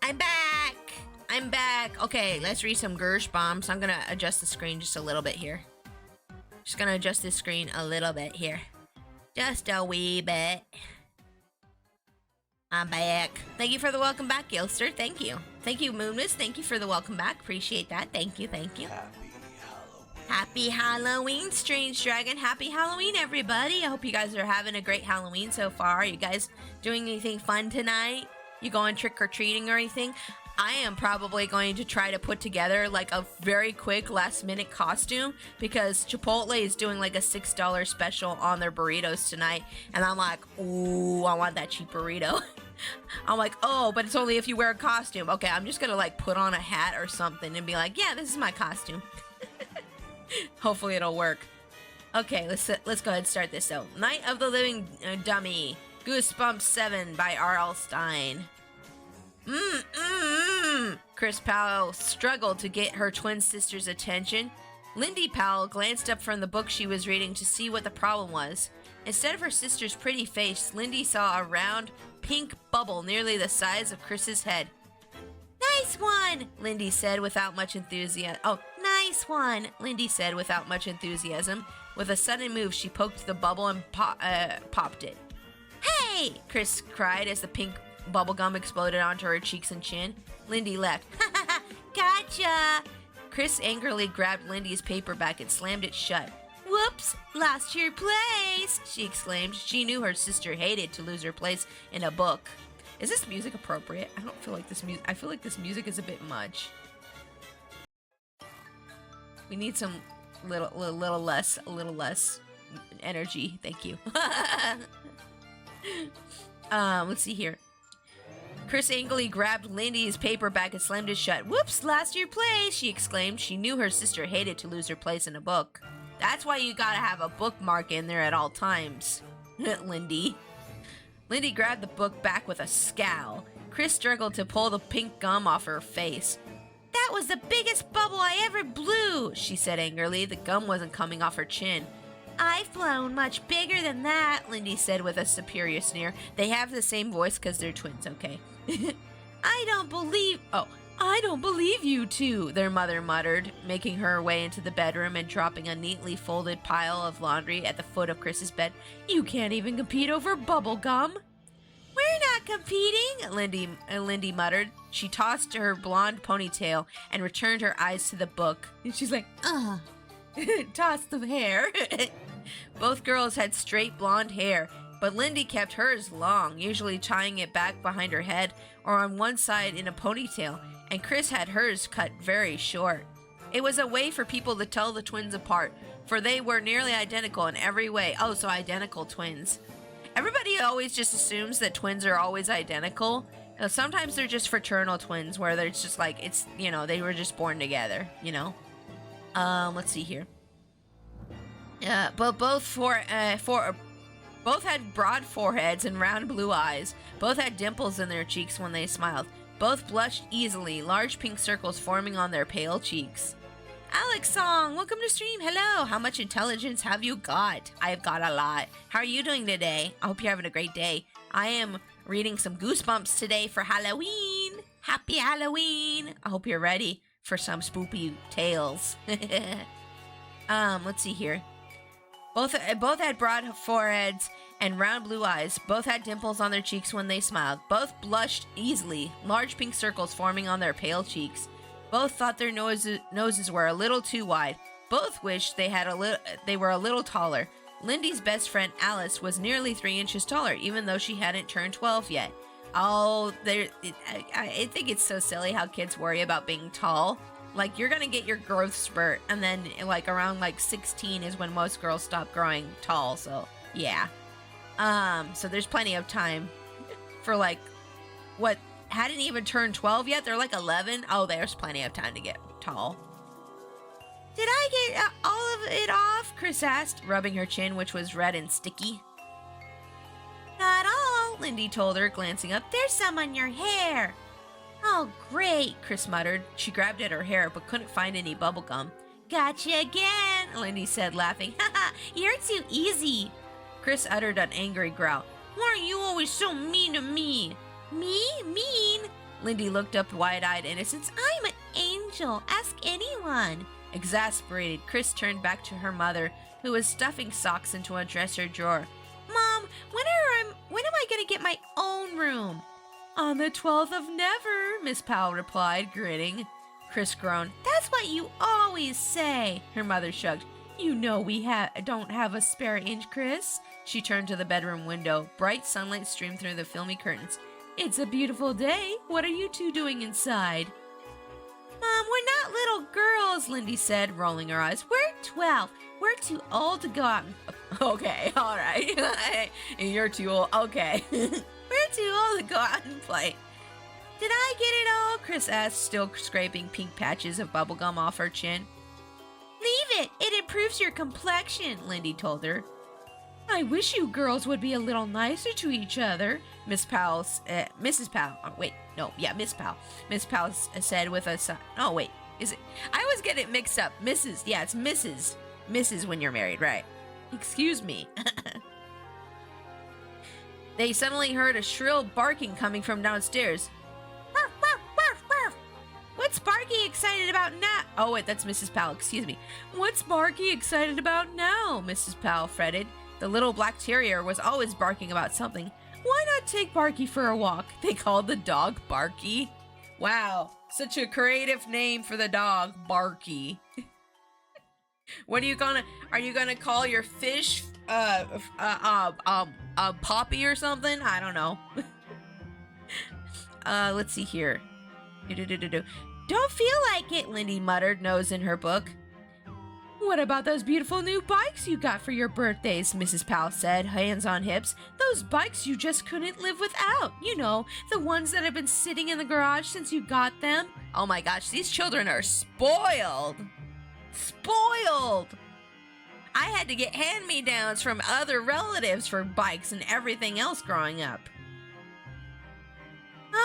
I'm back. I'm back. Okay, let's read some Goosebumps. I'm gonna adjust the screen just a little bit here. Just gonna adjust the screen a little bit here. Just a wee bit. I'm back. Thank you for the welcome back, Gilster. Thank you. Thank you, Moonless. Thank you for the welcome back. Appreciate that. Thank you. Thank you. Happy Halloween, Strange Dragon. Happy Halloween, everybody. I hope you guys are having a great Halloween so far. You guys doing anything fun tonight? You going trick-or-treating or anything? I am probably going to try to put together like a very quick last-minute costume because Chipotle is doing like a $6 special on their burritos tonight. And I'm like, ooh, I want that cheap burrito. I'm like, oh, but it's only if you wear a costume. Okay, I'm just going to like put on a hat or something and be like, yeah, this is my costume. Hopefully it'll work. Okay, let's go ahead and start this though. Night of the Living Dummy. Goosebumps 7 by R.L. Stine. Chris Powell struggled to get her twin sister's attention. Lindy Powell glanced up from the book she was reading to see what the problem was. Instead of her sister's pretty face, Lindy saw a round, pink bubble nearly the size of Chris's head. Nice one, Lindy said without much enthusiasm. Oh, nice one, Lindy said without much enthusiasm. With a sudden move, she poked the bubble and popped it. Hey! Chris cried as the pink bubblegum exploded onto her cheeks and chin. Lindy laughed. Gotcha! Chris angrily grabbed Lindy's paperback and slammed it shut. Whoops! Lost your place! She exclaimed. She knew her sister hated to lose her place in a book. Is this music appropriate? I don't feel like this music. I feel like this music is a bit much. We need some little less energy. Thank you. Let's see here. Chris angrily grabbed Lindy's paperback and slammed it shut. Whoops, lost your place, she exclaimed. She knew her sister hated to lose her place in a book. That's why you gotta have a bookmark in there at all times. Lindy. Lindy grabbed the book back with a scowl. Chris struggled to pull the pink gum off her face. That was the biggest bubble I ever blew, she said angrily. The gum wasn't coming off her chin. I've blown much bigger than that, Lindy said with a superior sneer. They have the same voice because they're twins, okay? I don't believe you two, their mother muttered, making her way into the bedroom and dropping a neatly folded pile of laundry at the foot of Chris's bed. You can't even compete over bubble gum. We're not competing, Lindy muttered. She tossed her blonde ponytail and returned her eyes to the book. And she's like, toss the hair. Both girls had straight blonde hair, but Lindy kept hers long, usually tying it back behind her head or on one side in a ponytail, and Chris had hers cut very short. It was a way for people to tell the twins apart, for they were nearly identical in every way. Oh, so identical twins. Everybody always just assumes that twins are always identical. Sometimes they're just fraternal twins, where they're just like, it's, you know, they were just born together, you know? Let's see here. But both had broad foreheads and round blue eyes. Both had dimples in their cheeks when they smiled. Both blushed easily, large pink circles forming on their pale cheeks. Alex Song, welcome to stream. Hello. How much intelligence have you got? I've got a lot. How are you doing today? I hope you're having a great day. I am reading some Goosebumps today for Halloween. Happy Halloween. I hope you're ready for some spoopy tales. Let's see here. Both had broad foreheads and round blue eyes. Both had dimples on their cheeks when they smiled. Both blushed easily, large pink circles forming on their pale cheeks. Both thought their noses were a little too wide. Both wished they were a little taller. Lindy's best friend Alice was nearly 3 inches taller, even though she hadn't turned 12 yet. Oh, I think it's so silly how kids worry about being tall. Like, you're gonna get your growth spurt, and then, like, around, 16 is when most girls stop growing tall, so, yeah. So there's plenty of time for, what, hadn't even turned 12 yet? They're, 11? Oh, there's plenty of time to get tall. Did I get all of it off? Chris asked, rubbing her chin, which was red and sticky. Not all, Lindy told her, glancing up. There's some on your hair. Oh, great, Chris muttered. She grabbed at her hair, but couldn't find any bubblegum. Gotcha again, Lindy said, laughing. Haha, you're too easy. Chris uttered an angry growl. Why are you always so mean to me? Me? Mean? Lindy looked up wide-eyed innocence. I'm an angel. Ask anyone. Exasperated, Chris turned back to her mother, who was stuffing socks into a dresser drawer. Mom, when am I going to get my own room? On the 12th of never, Miss Powell replied, grinning. Chris groaned. That's what you always say, her mother shrugged. You know we don't have a spare inch, Chris. She turned to the bedroom window. Bright sunlight streamed through the filmy curtains. It's a beautiful day. What are you two doing inside? Mom, we're not little girls, Lindy said, rolling her eyes. We're 12. We're too old to go out. Okay, all right. You're too old. Okay. We're too old to go out and play. Did I get it all? Chris asked, still scraping pink patches of bubblegum off her chin. Leave it. It improves your complexion, Lindy told her. I wish you girls would be a little nicer to each other, Miss Powell said with a sigh. Oh, wait. Is it? I always get it mixed up. Mrs. Yeah, it's Mrs. Mrs. when you're married, right? Excuse me. They suddenly heard a shrill barking coming from downstairs. Barf, barf, barf, barf. What's Barky excited about now? Oh, wait, that's Mrs. Powell. Excuse me. What's Barky excited about now? Mrs. Powell fretted. The little black terrier was always barking about something. Why not take Barky for a walk? They called the dog Barky. Wow, such a creative name for the dog, Barky. Are you gonna call your fish, Poppy or something? I don't know. Let's see here. Don't feel like it, Lindy muttered, nose in her book. What about those beautiful new bikes you got for your birthdays? Mrs. Powell said, hands on hips. Those bikes you just couldn't live without. You know, the ones that have been sitting in the garage since you got them. Oh my gosh, these children are spoiled. Spoiled! I had to get hand-me-downs from other relatives for bikes and everything else growing up.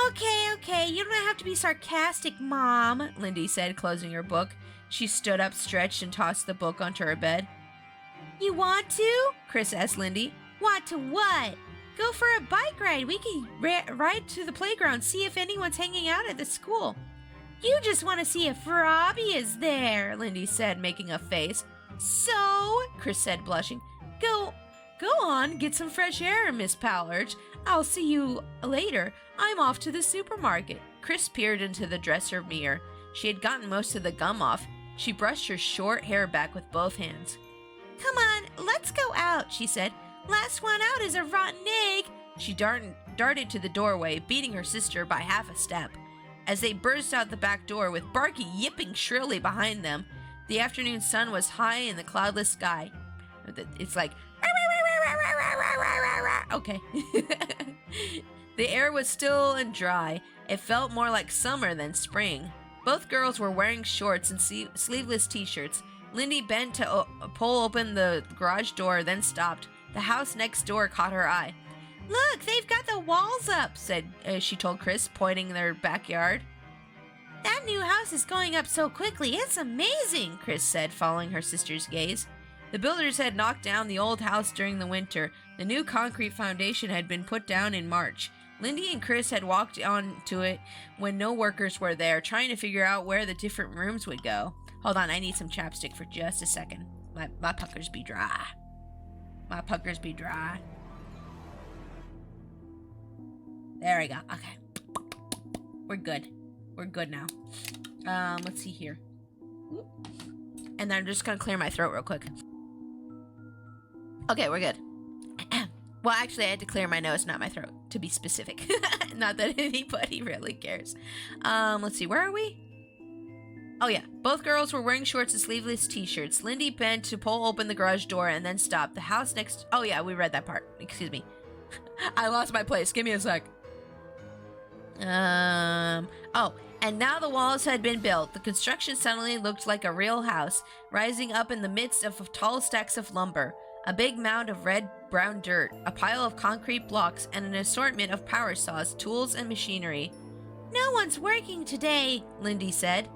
Okay, you don't have to be sarcastic, Mom, Lindy said, closing her book. She stood up, stretched, and tossed the book onto her bed. You want to? Chris asked Lindy. Want to what? Go for a bike ride. We can ride to the playground, see if anyone's hanging out at the school. You just want to see if Robbie is there, Lindy said, making a face. So, Chris said, blushing. Go on, get some fresh air, Miss Powell urged. I'll see you later. I'm off to the supermarket. Chris peered into the dresser mirror. She had gotten most of the gum off. She brushed her short hair back with both hands. Come on, let's go out, she said. Last one out is a rotten egg. She darted to the doorway, beating her sister by half a step. As they burst out the back door with Barky yipping shrilly behind them, the afternoon sun was high in the cloudless sky. It's like... Okay. The air was still and dry. It felt more like summer than spring. Both girls were wearing shorts and sleeveless t-shirts. Lindy bent to pull open the garage door, then stopped. The house next door caught her eye. Look, they've got the walls up, she told Chris, pointing their backyard. That new house is going up so quickly, it's amazing, Chris said, following her sister's gaze. The builders had knocked down the old house during the winter. The new concrete foundation had been put down in March. Lindy and Chris had walked onto it when no workers were there, trying to figure out where the different rooms would go. Hold on, I need some chapstick for just a second. My puckers be dry. My puckers be dry. There we go. Okay. We're good. We're good now. Let's see here. And then I'm just gonna clear my throat real quick. Okay, we're good. Well, actually, I had to clear my nose, not my throat, to be specific. Not that anybody really cares. Let's see, where are we? Oh, yeah. Both girls were wearing shorts and sleeveless t-shirts. Lindy bent to pull open the garage door and then stopped. The house next... Oh, yeah, we read that part. Excuse me. I lost my place. Give me a sec. Oh, and now the walls had been built. The construction suddenly looked like a real house, rising up in the midst of tall stacks of lumber. A big mound of red-brown dirt, a pile of concrete blocks, and an assortment of power saws, tools, and machinery. No one's working today, Lindy said.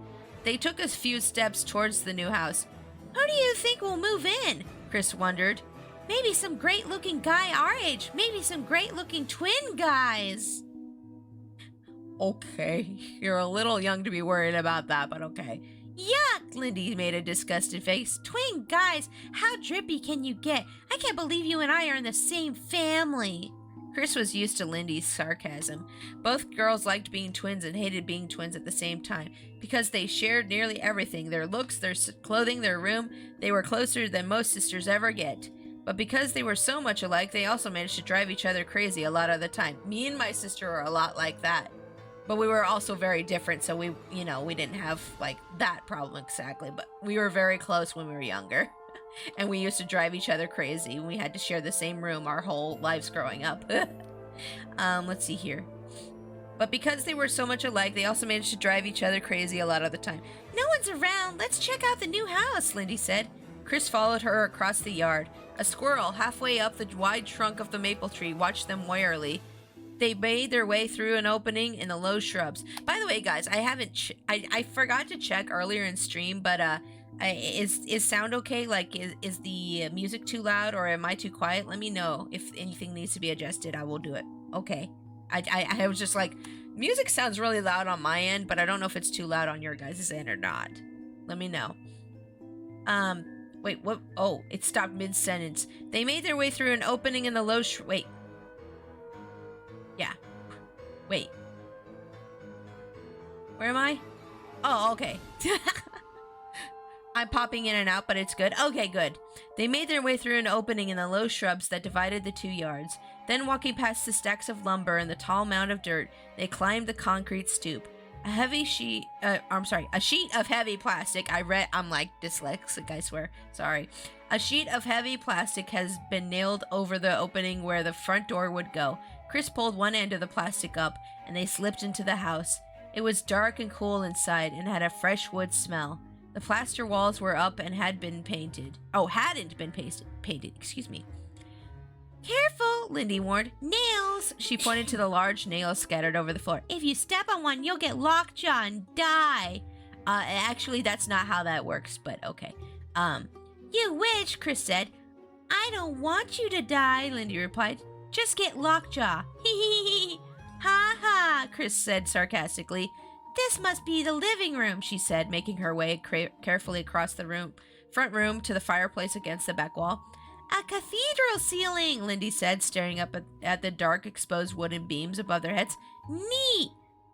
They took a few steps towards the new house. Who do you think will move in? Chris wondered. Maybe some great-looking guy our age. Maybe some great-looking twin guys. Okay, you're a little young to be worried about that, but okay. Yuck! Lindy made a disgusted face. Twin guys, how drippy can you get? I can't believe you and I are in the same family. Chris was used to Lindy's sarcasm. Both girls liked being twins and hated being twins at the same time because they shared nearly everything: their looks, their clothing, their room. They were closer than most sisters ever get. But because they were so much alike, they also managed to drive each other crazy a lot of the time. Me and my sister are a lot like that. But we were also very different, so we didn't have, like, that problem exactly. But we were very close when we were younger. And we used to drive each other crazy. We had to share the same room our whole lives growing up. Let's see here. But because they were so much alike, they also managed to drive each other crazy a lot of the time. No one's around. Let's check out the new house, Lindy said. Chris followed her across the yard. A squirrel halfway up the wide trunk of the maple tree watched them warily. They made their way through an opening in the low shrubs. By the way, guys, I forgot to check earlier in stream, but is sound okay? Like, is the music too loud or am I too quiet? Let me know if anything needs to be adjusted. I will do it. Okay. I was just like, music sounds really loud on my end, but I don't know if it's too loud on your guys' end or not. Let me know. Wait, what? Oh, it stopped mid-sentence. They made their way through an opening in the low wait. Yeah. Wait. Where am I? Oh, okay. I'm popping in and out, but it's good. Okay, good. They made their way through an opening in the low shrubs that divided the 2 yards. Then, walking past the stacks of lumber and the tall mound of dirt, they climbed the concrete stoop. A sheet of heavy plastic. I'm like dyslexic, I swear. Sorry. A sheet of heavy plastic has been nailed over the opening where the front door would go. Chris pulled one end of the plastic up, and they slipped into the house. It was dark and cool inside, and had a fresh wood smell. The plaster walls were up and hadn't been painted. Excuse me. Careful, Lindy warned. Nails! She pointed to the large nails scattered over the floor. If you step on one, you'll get lockjaw and die. Actually, that's not how that works, but okay. You wish, Chris said. I don't want you to die, Lindy replied. Just get lockjaw. Hee. Ha ha, Chris said sarcastically. This must be the living room, she said, making her way carefully across the front room to the fireplace against the back wall. A cathedral ceiling, Lindy said, staring up at the dark, exposed wooden beams above their heads. Neat!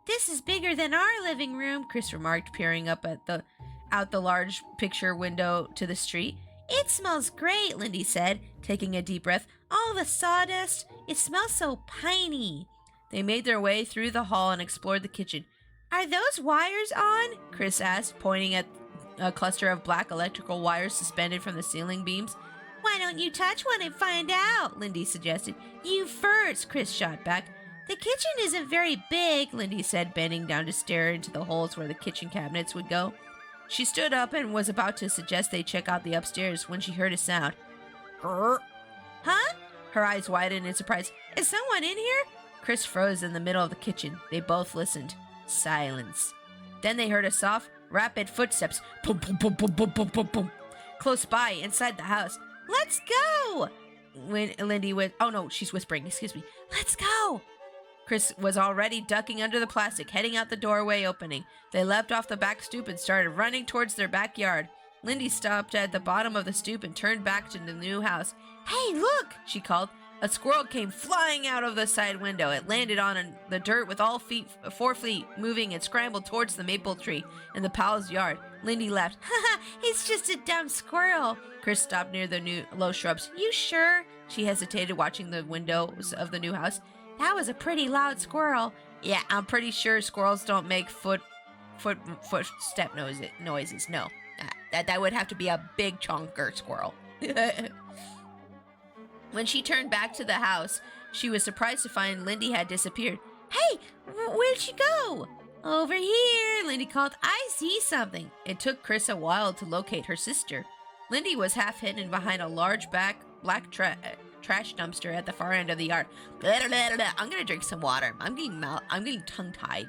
This is bigger than our living room, Chris remarked, peering up at out the large picture window to the street. It smells great, Lindy said, taking a deep breath. All the sawdust. It smells so piney. They made their way through the hall and explored the kitchen. Are those wires on? Chris asked, pointing at a cluster of black electrical wires suspended from the ceiling beams. Why don't you touch one and find out? Lindy suggested. You first, Chris shot back. The kitchen isn't very big, Lindy said, bending down to stare into the holes where the kitchen cabinets would go. She stood up and was about to suggest they check out the upstairs when she heard a sound. Grr. Huh? Her eyes widened in surprise. Is someone in here? Chris froze in the middle of the kitchen. They both listened. Silence. Then they heard a soft, rapid footsteps. Boom, boom, boom, boom, boom, boom, boom, boom. Close by, inside the house. Let's go! When Lindy was... Oh, no, she's whispering. Excuse me. Let's go! Chris was already ducking under the plastic, heading out the doorway opening. They leapt off the back stoop and started running towards their backyard. Lindy stopped at the bottom of the stoop and turned back to the new house. Hey, look! She called. A squirrel came flying out of the side window. It landed on the dirt with all 4 feet moving and scrambled towards the maple tree in the pal's yard. Lindy laughed. Haha, it's just a dumb squirrel. Chris stopped near the new low shrubs. You sure? She hesitated, watching the windows of the new house. That was a pretty loud squirrel. Yeah, I'm pretty sure squirrels don't make footstep noises. No, that would have to be a big chunker squirrel. When she turned back to the house, she was surprised to find Lindy had disappeared. Hey, where'd she go? Over here, Lindy called. I see something. It took Chris a while to locate her sister. Lindy was half hidden behind a large black trash dumpster at the far end of the yard. Blah, blah, blah, blah. I'm gonna drink some water. I'm getting tongue-tied.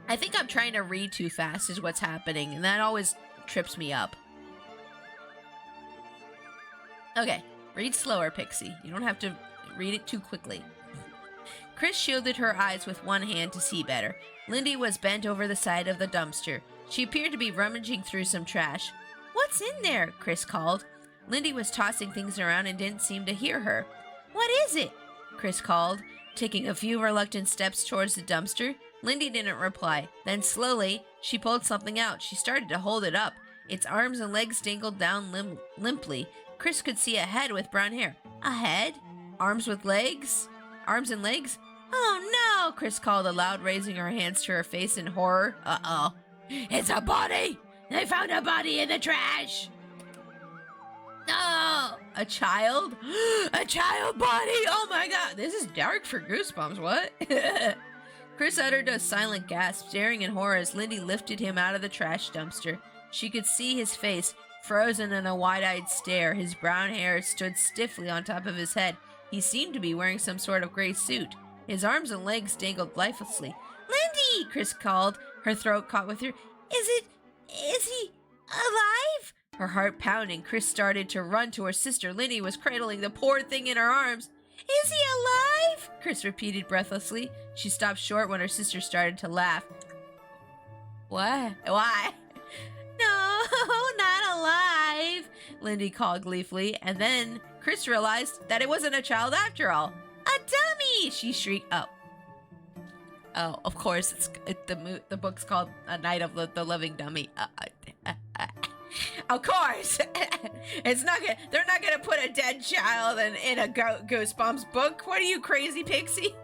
I think I'm trying to read too fast is what's happening, and that always trips me up. Okay, read slower, Pixie. You don't have to read it too quickly. Chris shielded her eyes with one hand to see better. Lindy was bent over the side of the dumpster. She appeared to be rummaging through some trash. "What's in there?" Chris called. Lindy was tossing things around and didn't seem to hear her. "What is it?" Chris called, taking a few reluctant steps towards the dumpster. Lindy didn't reply. Then slowly, she pulled something out. She started to hold it up. Its arms and legs dangled down limply. Chris could see a head with brown hair. A head? Arms with legs? Arms and legs? "Oh no!" Chris called aloud, raising her hands to her face in horror. "Uh-oh. It's a body! They found a body in the trash!" "No! A child? A child body! Oh my god! This is dark for Goosebumps, what?" Chris uttered a silent gasp, staring in horror as Lindy lifted him out of the trash dumpster. She could see his face, frozen in a wide-eyed stare. His brown hair stood stiffly on top of his head. He seemed to be wearing some sort of gray suit. His arms and legs dangled lifelessly. "Lindy!" Chris called, her throat caught with her. Is he alive?" Her heart pounding, Chris started to run to her sister. Lindy was cradling the poor thing in her arms. "Is he alive?" Chris repeated breathlessly. She stopped short when her sister started to laugh. "What? Why?" "No, not alive," Lindy called gleefully, and then Chris realized that it wasn't a child after all. "A dummy!" she shrieked. Oh, of course, the book's called A Night of the Living Dummy. Of course, they're not gonna put a dead child in a Goosebumps book. What are you, crazy pixie?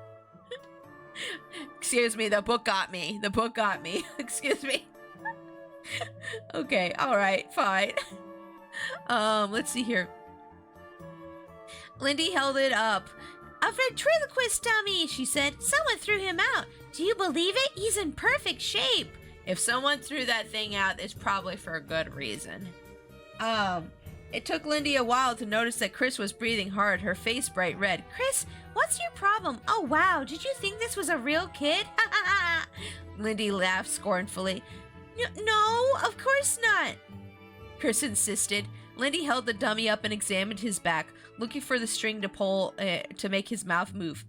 Excuse me, the book got me. Excuse me. Okay, all right, fine. Let's see here. Lindy held it up. "A ventriloquist dummy," she said. "Someone threw him out. Do you believe it? He's in perfect shape." If someone threw that thing out, it's probably for a good reason. It took Lindy a while to notice that Chris was breathing hard, her face bright red. "Chris, what's your problem? Oh, wow, did you think this was a real kid?" Lindy laughed scornfully. No, of course not," Chris insisted. Lindy held the dummy up and examined his back, looking for the string to pull to make his mouth move.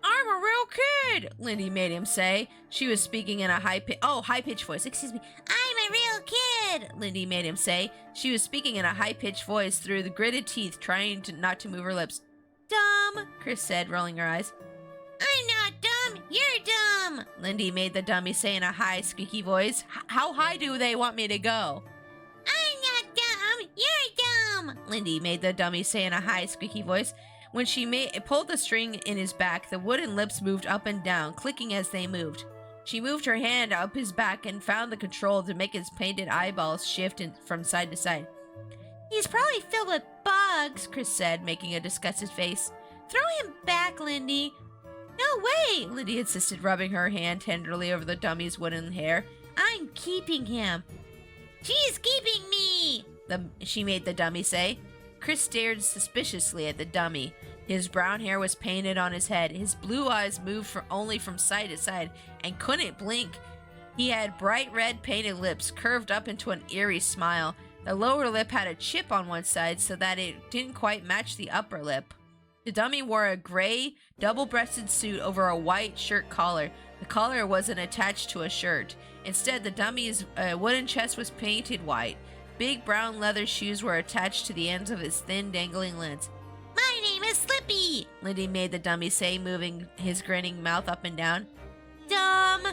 "I'm a real kid," Lindy made him say. She was speaking in a high-pitched voice. "Excuse me. I'm a real kid," Lindy made him say. She was speaking in a high-pitched voice through the gritted teeth, trying not to move her lips. "Dumb," Chris said, rolling her eyes. "I'm not dumb. You're dumb," Lindy made the dummy say in a high, squeaky voice. "How high do they want me to go?" "I'm not dumb. You're dumb," Lindy made the dummy say in a high, squeaky voice. When she pulled the string in his back, the wooden lips moved up and down, clicking as they moved. She moved her hand up his back and found the control to make his painted eyeballs shift from side to side. "He's probably filled with bugs," Chris said, making a disgusted face. "Throw him back, Lindy." "No way," Lindy insisted, rubbing her hand tenderly over the dummy's wooden hair. "I'm keeping him." "She's keeping me," she made the dummy say. Chris stared suspiciously at the dummy. His brown hair was painted on his head. His blue eyes moved only from side to side and couldn't blink. He had bright red painted lips curved up into an eerie smile. The lower lip had a chip on one side so that it didn't quite match the upper lip. The dummy wore a gray, double-breasted suit over a white shirt collar. The collar wasn't attached to a shirt. Instead, the dummy's wooden chest was painted white. Big brown leather shoes were attached to the ends of his thin, dangling limbs. "My name is Slippy," Lindy made the dummy say, moving his grinning mouth up and down. "Dumb,"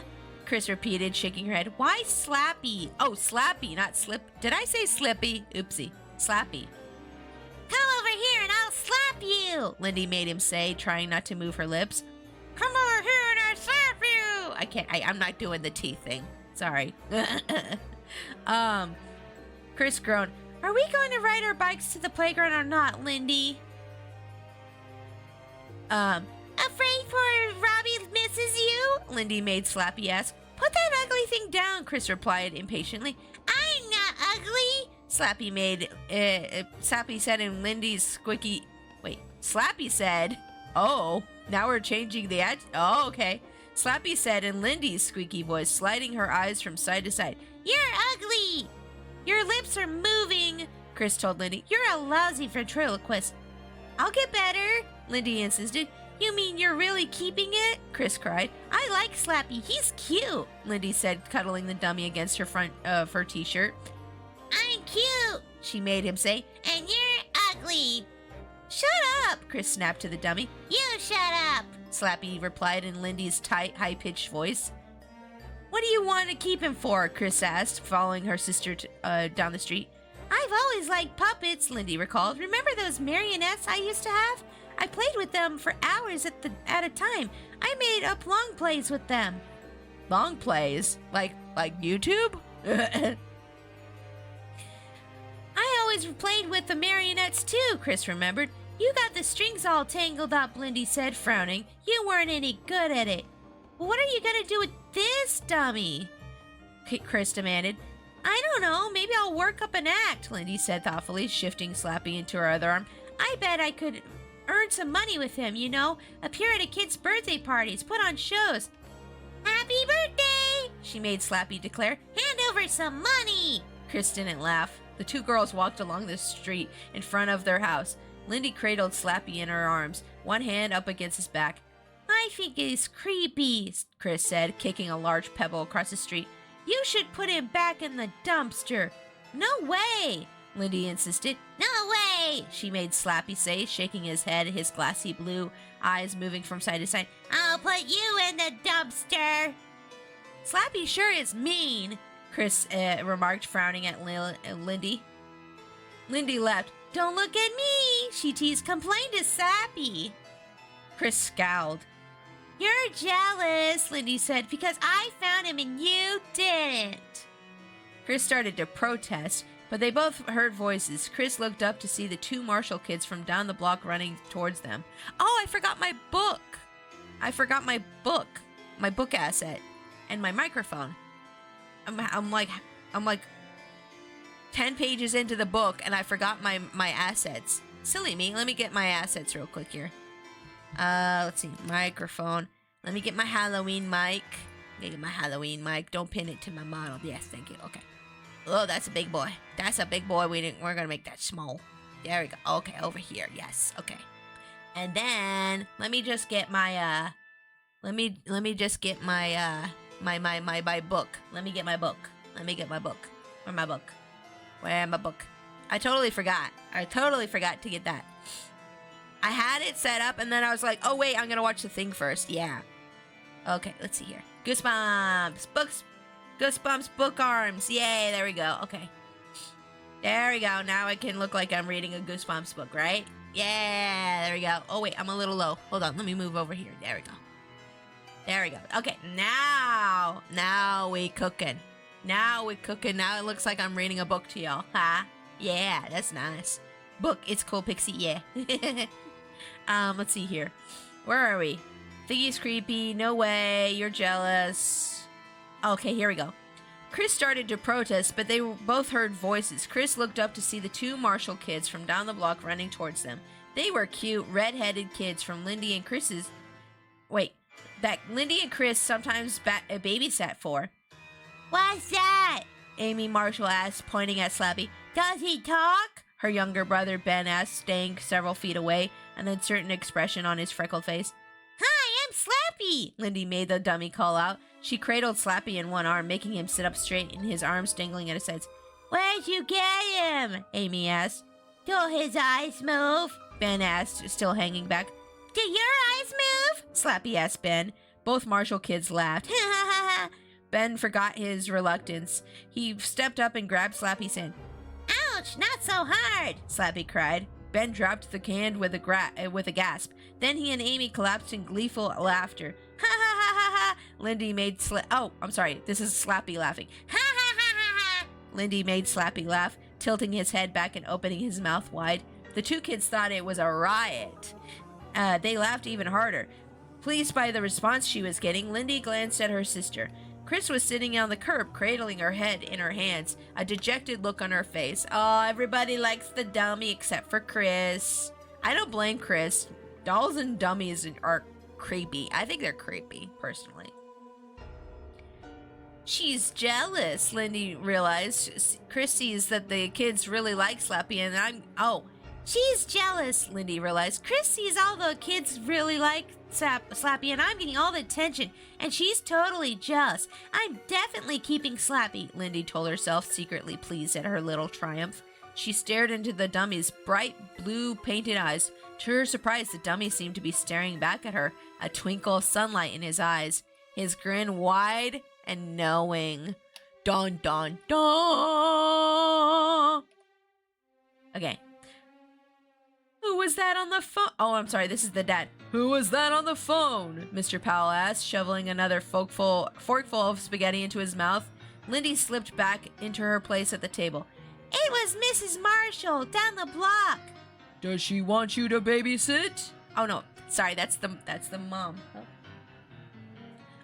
Chris repeated, shaking her head. "Why Slappy? Oh, Slappy, not Slip. Did I say Slippy? Oopsie. Slappy." "Come over here and I'll slap you," Lindy made him say, trying not to move her lips. "Come over here and I'll slap you." I'm not doing the teeth thing. Sorry. Chris groaned. "Are we going to ride our bikes to the playground or not, Lindy?" Afraid for Robbie misses you?" Lindy made Slappy ask. "Put that ugly thing down," Chris replied impatiently. "I'm not ugly," Slappy said in Lindy's squeaky... Wait, Slappy said... Oh, now we're changing the Oh, okay. Slappy said in Lindy's squeaky voice, sliding her eyes from side to side. "You're ugly! Your lips are moving," Chris told Lindy. "You're a lousy ventriloquist." "I'll get better," Lindy insisted. You mean you're really keeping it? Chris cried. I like Slappy. He's cute, Lindy said, cuddling the dummy against her front of her t-shirt. I'm cute, she made him say, and you're ugly. Shut up, Chris snapped to the dummy. You shut up, Slappy replied in Lindy's tight, high-pitched voice. What do you want to keep him for? Chris asked, following her sister down the street. I've always liked puppets, Lindy recalled. Remember those marionettes I used to have? I played with them for hours at a time. I made up long plays with them. Long plays? Like YouTube? I always played with the marionettes too, Chris remembered. You got the strings all tangled up, Lindy said, frowning. You weren't any good at it. Well, what are you gonna do with this dummy? Chris demanded. I don't know. Maybe I'll work up an act, Lindy said thoughtfully, shifting Slappy into her other arm. I bet I could earn some money with him, you know. Appear at a kid's birthday parties, put on shows. Happy birthday, she made Slappy declare. Hand over some money. Chris didn't laugh. The two girls walked along the street in front of their house. Lindy cradled Slappy in her arms, one hand up against his back. I think he's creepy, Chris said, kicking a large pebble across the street. You should put him back in the dumpster. No way, Lindy insisted. No way, she made Slappy say, shaking his head, his glassy blue eyes moving from side to side. I'll put you in the dumpster. Slappy sure is mean, Chris remarked, frowning at Lindy. Lindy laughed. Don't look at me, she teased. Complain to Slappy. Chris scowled. You're jealous, Lindy said, because I found him and you didn't. Chris started to protest, but they both heard voices. Chris looked up to see the two Marshall kids from down the block running towards them. Oh, I forgot my book. My book asset, and my microphone. I'm like 10 pages into the book, and I forgot my assets. Silly me. Let me get my assets real quick here. Let's see. Microphone. Let me get my Halloween mic. Don't pin it to my model. Yes, thank you. Okay. Oh, that's a big boy. We're gonna make that small. There we go. Okay, over here. Yes. Okay. And then let me just get my my book. Let me get my book. Where's my book? I totally forgot to get that. I had it set up, and then I was like, oh, wait, I'm going to watch the thing first. Yeah. Okay, let's see here. Goosebumps. Books. Goosebumps book arms. Yay, there we go. Okay. There we go. Now I can look like I'm reading a Goosebumps book, right? Yeah, there we go. Oh, wait, I'm a little low. Hold on, let me move over here. There we go. Okay, now we cooking. Now it looks like I'm reading a book to y'all. Huh? Yeah, that's nice. Book, it's cool, Pixie, yeah. Let's see here. Where are we? Think he's creepy. No way. You're jealous. Okay, here we go. Chris started to protest, but they both heard voices. Chris looked up to see the two Marshall kids from down the block running towards them. They were cute, red-headed kids from Lindy and Chris's... Wait, that Lindy and Chris sometimes babysat for. What's that? Amy Marshall asked, pointing at Slappy. Does he talk? Her younger brother Ben asked, staying several feet away, an uncertain expression on his freckled face. Hi, I'm Slappy, Lindy made the dummy call out. She cradled Slappy in one arm, making him sit up straight and his arms dangling at his sides. Where'd you get him? Amy asked. Do his eyes move? Ben asked, still hanging back. Do your eyes move? Slappy asked Ben. Both Marshall kids laughed. Ben forgot his reluctance. He stepped up and grabbed Slappy's hand. Ouch, not so hard, Slappy cried. Ben dropped the hand with a gasp. Then he and Amy collapsed in gleeful laughter. Ha ha ha ha ha! Lindy made this is Slappy laughing. Ha ha ha ha ha! Lindy made Slappy laugh, tilting his head back and opening his mouth wide. The two kids thought it was a riot. They laughed even harder. Pleased by the response she was getting, Lindy glanced at her sister. Chris was sitting on the curb, cradling her head in her hands, a dejected look on her face. Oh, everybody likes the dummy except for Chris. I don't blame Chris. Dolls and dummies are creepy. I think they're creepy, personally. She's jealous, Lindy realized. Chris sees that the kids really like Slappy, and She's jealous, Lindy realized. Chris sees all the kids really like Slappy, and I'm getting all the attention, and she's totally jealous. I'm definitely keeping Slappy, Lindy told herself, secretly pleased at her little triumph. She stared into the dummy's bright blue painted eyes. To her surprise, the dummy seemed to be staring back at her, a twinkle of sunlight in his eyes, his grin wide and knowing. Dun dun dun! Okay. Who was that on the phone? Oh, I'm sorry, this is the dad. Who was that on the phone? Mr. Powell asked, shoveling another forkful of spaghetti into his mouth. Lindy slipped back into her place at the table. It was Mrs. Marshall, down the block. Does she want you to babysit? Oh, no. Sorry, that's the mom.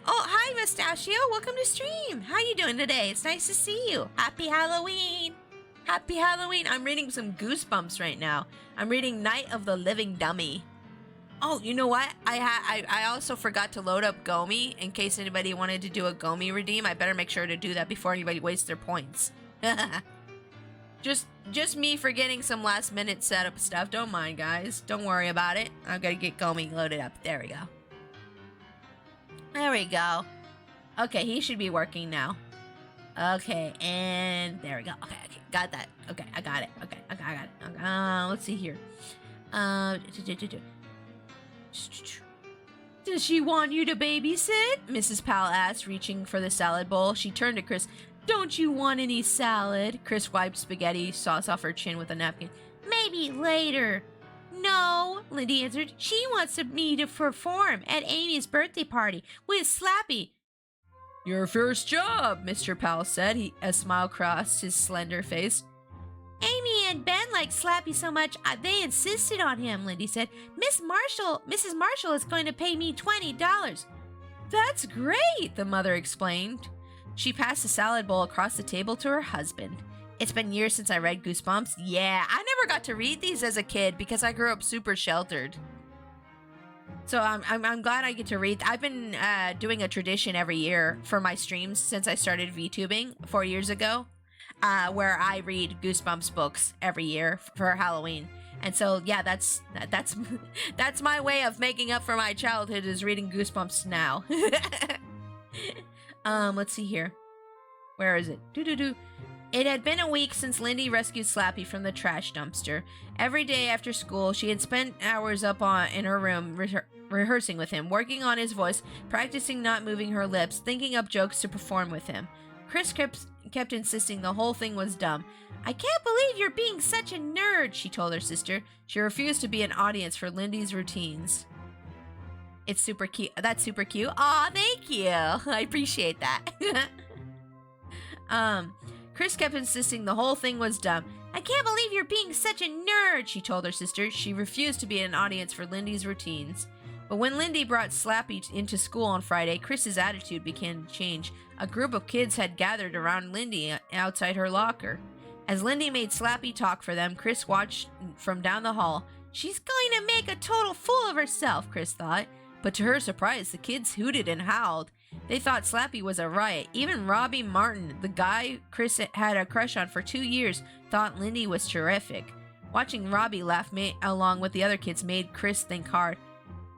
Oh, hi, Mustachio. Welcome to stream. How you doing today? It's nice to see you. Happy Halloween. Happy Halloween. I'm reading some Goosebumps right now. I'm reading Night of the Living Dummy. Oh, you know what? I also forgot to load up Gomi in case anybody wanted to do a Gomi redeem. I better make sure to do that before anybody wastes their points. Just me forgetting some last minute setup stuff. Don't mind, guys. Don't worry about it. I'm gonna get Gomi loaded up. There we go. There we go. Okay, he should be working now. Okay, and there we go. Okay, got that. Okay, I got it. Okay, I got it. Okay, let's see here. Does she want you to babysit? Mrs. Powell asked, reaching for the salad bowl. She turned to Chris. Don't you want any salad? Chris wiped spaghetti sauce off her chin with a napkin. Maybe later. No, Lindy answered. She wants me to perform at Amy's birthday party with Slappy. Your first job, Mr. Powell said. A smile crossed his slender face. Amy and Ben like Slappy so much, they insisted on him, Lindy said. Mrs. Marshall is going to pay me $20. That's great, the mother explained. She passed the salad bowl across the table to her husband. It's been years since I read Goosebumps. Yeah, I never got to read these as a kid because I grew up super sheltered. So I'm glad I get to read. I've been doing a tradition every year for my streams since I started VTubing 4 years ago, where I read Goosebumps books every year for Halloween. And so yeah, that's my way of making up for my childhood, is reading Goosebumps now. Let's see here. Where is it? It had been a week since Lindy rescued Slappy from the trash dumpster. Every day after school, she had spent hours in her room rehearsing with him, working on his voice, practicing not moving her lips, thinking up jokes to perform with him. Chris kept insisting the whole thing was dumb. I can't believe you're being such a nerd, she told her sister. She refused to be an audience for Lindy's routines. It's super cute. That's super cute. Aw, thank you. I appreciate that. Chris kept insisting the whole thing was dumb. I can't believe you're being such a nerd, she told her sister. She refused to be an audience for Lindy's routines. But when Lindy brought Slappy into school on Friday, Chris's attitude began to change. A group of kids had gathered around Lindy outside her locker. As Lindy made Slappy talk for them, Chris watched from down the hall. She's going to make a total fool of herself, Chris thought. But to her surprise, the kids hooted and howled. They thought Slappy was a riot. Even Robbie Martin, the guy Chris had a crush on for 2 years, thought Lindy was terrific. Watching Robbie laugh along with the other kids made Chris think hard.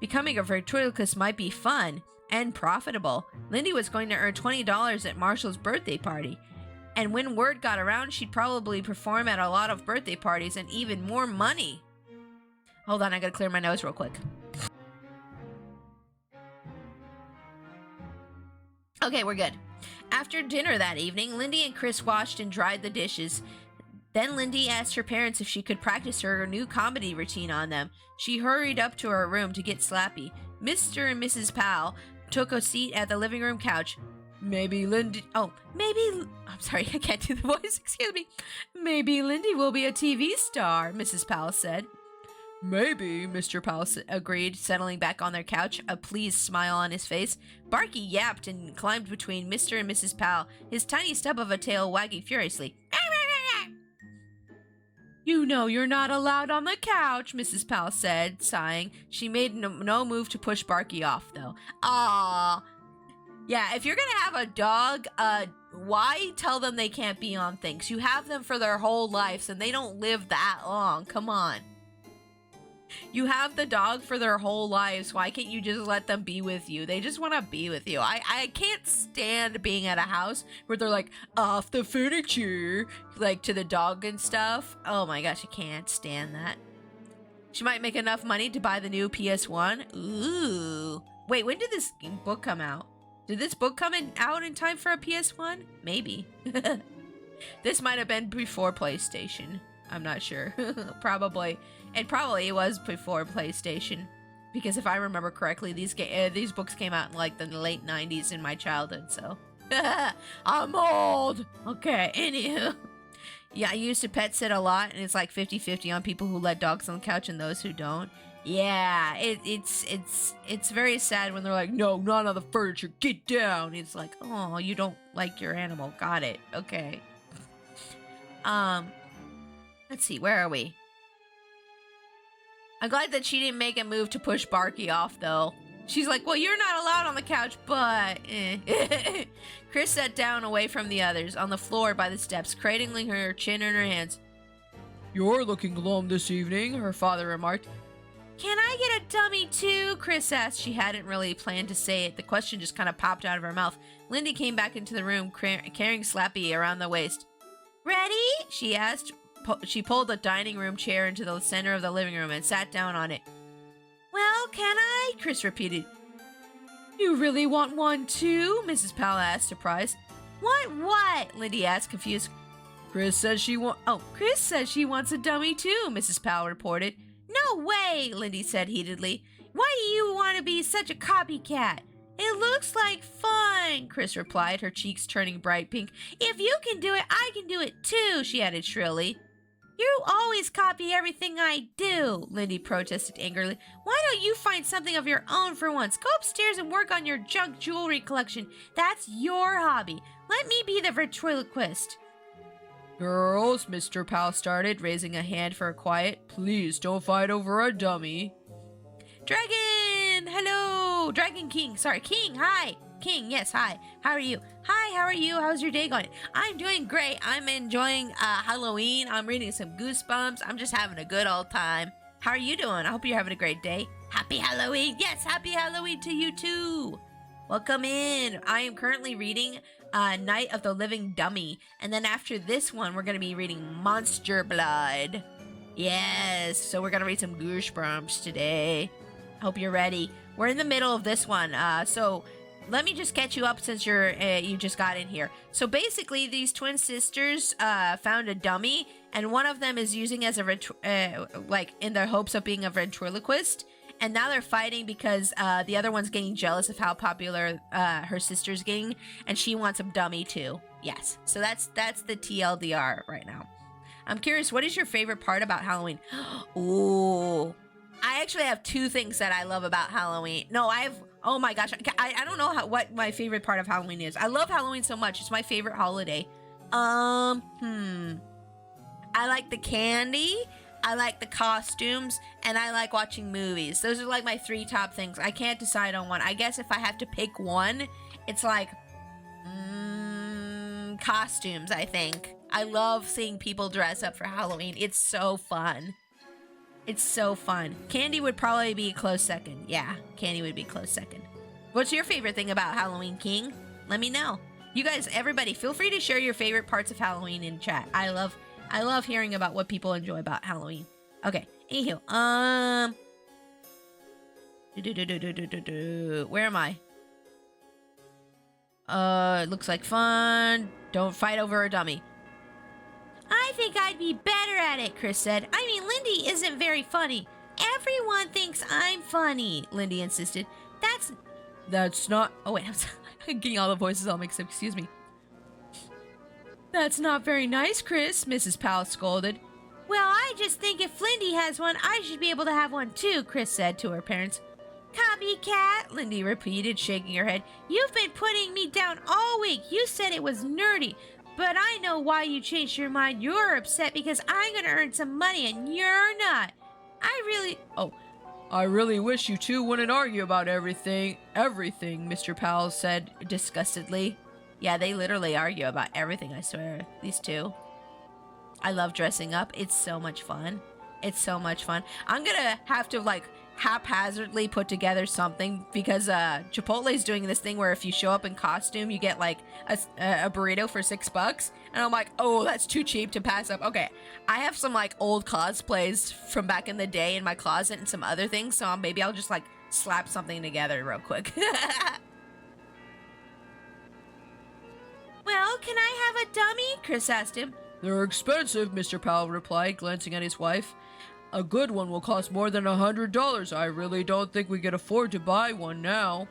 Becoming a ventriloquist might be fun and profitable. Lindy was going to earn $20 at Marshall's birthday party. And when word got around, she'd probably perform at a lot of birthday parties and even more money. Hold on, I gotta clear my nose real quick. Okay, we're good. After dinner that evening, Lindy and Chris washed and dried the dishes. Then Lindy asked her parents if she could practice her new comedy routine on them. She hurried up to her room to get Slappy. Mr. and Mrs. Powell took a seat at the living room couch. I'm sorry, I can't do the voice, excuse me. Maybe Lindy will be a TV star, Mrs. Powell said. Maybe, Mr. Powell agreed, settling back on their couch, a pleased smile on his face. Barky yapped and climbed between Mr. and Mrs. Powell, his tiny stub of a tail wagging furiously. You know you're not allowed on the couch, Mrs. Powell said, sighing. She made no move to push Barky off, though. Aww. Yeah, if you're gonna have a dog, why tell them they can't be on things? You have them for their whole lives, and they don't live that long. Come on. You have the dog for their whole lives. Why can't you just let them be with you? They just want to be with you. I can't stand being at a house where they're like, off the furniture, like to the dog and stuff. Oh my gosh, I can't stand that. She might make enough money to buy the new PS1. Ooh. Wait, when did this book come out? Did this book come out in time for a PS1? Maybe. This might have been before PlayStation. I'm not sure. Probably. And probably it was before PlayStation. Because if I remember correctly, these books came out in like the late 90s in my childhood, so. I'm old! Okay, anywho. Yeah, I used to pet sit a lot, and it's like 50-50 on people who let dogs on the couch and those who don't. Yeah, it's very sad when they're like, no, not on the furniture, get down. It's like, oh, you don't like your animal. Got it. Okay. Let's see, where are we? I'm glad that she didn't make a move to push Barky off, though. She's like, well, you're not allowed on the couch, but... Chris sat down away from the others, on the floor by the steps, cradling her chin in her hands. You're looking glum this evening, her father remarked. Can I get a dummy too? Chris asked. She hadn't really planned to say it. The question just kind of popped out of her mouth. Lindy came back into the room, carrying Slappy around the waist. Ready? She asked. She pulled a dining room chair into the center of the living room and sat down on it. Well, can I? Chris repeated. You really want one too? Mrs. Powell asked, surprised. Want what? Lindy asked, confused. Chris says she wants a dummy too, Mrs. Powell reported. No way, Lindy said heatedly. Why do you want to be such a copycat? It looks like fun, Chris replied, her cheeks turning bright pink. If you can do it, I can do it too, she added shrilly. You always copy everything I do, Lindy protested angrily. Why don't you find something of your own for once? Go upstairs and work on your junk jewelry collection. That's your hobby. Let me be the ventriloquist. Girls, Mr. Powell started, raising a hand for quiet. Please don't fight over a dummy. Dragon! Hello! Dragon King. Sorry, King, hi! King, yes, hi. How are you? Hi, how are you? How's your day going? I'm doing great. I'm enjoying Halloween. I'm reading some Goosebumps. I'm just having a good old time. How are you doing? I hope you're having a great day. Happy Halloween! Yes, happy Halloween to you too! Welcome in. I am currently reading Night of the Living Dummy. And then after this one, we're going to be reading Monster Blood. Yes, so we're going to read some Goosebumps today. Hope you're ready. We're in the middle of this one. So let me just catch you up since you just got in here. So basically, these twin sisters found a dummy, and one of them is using as a like in the hopes of being a ventriloquist. And now they're fighting because the other one's getting jealous of how popular her sister's getting, and she wants a dummy too. Yes, so that's the TLDR right now. I'm curious, what is your favorite part about Halloween? Ooh, I actually have two things that I love about Halloween. No, oh my gosh, I don't know what my favorite part of Halloween is. I love Halloween so much. It's my favorite holiday. I like the candy. I like the costumes, and I like watching movies. Those are like my three top things. I can't decide on one. I guess if I have to pick one, it's like costumes, I think. I love seeing people dress up for Halloween. It's so fun. It's so fun. Candy would probably be a close second. Yeah, candy would be a close second. What's your favorite thing about Halloween, King? Let me know. You guys, everybody, feel free to share your favorite parts of Halloween in chat. I love hearing about what people enjoy about Halloween. Okay, anywho, where am I? It looks like fun. Don't fight over a dummy. I think I'd be better at it, Chris said. I mean, Lindy isn't very funny. Everyone thinks I'm funny, Lindy insisted. That's not... Oh, wait, I'm getting all the voices all mixed up. Excuse me. That's not very nice, Chris, Mrs. Powell scolded. Well, I just think if Lindy has one, I should be able to have one too, Chris said to her parents. Copycat, Lindy repeated, shaking her head. You've been putting me down all week. You said it was nerdy, but I know why you changed your mind. You're upset because I'm going to earn some money and you're not. I really wish you two wouldn't argue about everything, Mr. Powell said disgustedly. Yeah, they literally argue about everything, I swear. These two. I love dressing up. It's so much fun. It's so much fun. I'm gonna have to like haphazardly put together something because Chipotle's doing this thing where if you show up in costume, you get like a burrito for $6. And I'm like, oh, that's too cheap to pass up. Okay, I have some like old cosplays from back in the day in my closet and some other things, so maybe I'll just like slap something together real quick. Well, can I have a dummy? Chris asked him. They're expensive, Mr. Powell replied, glancing at his wife. A good one will cost more than $100. I really don't think we can afford to buy one now.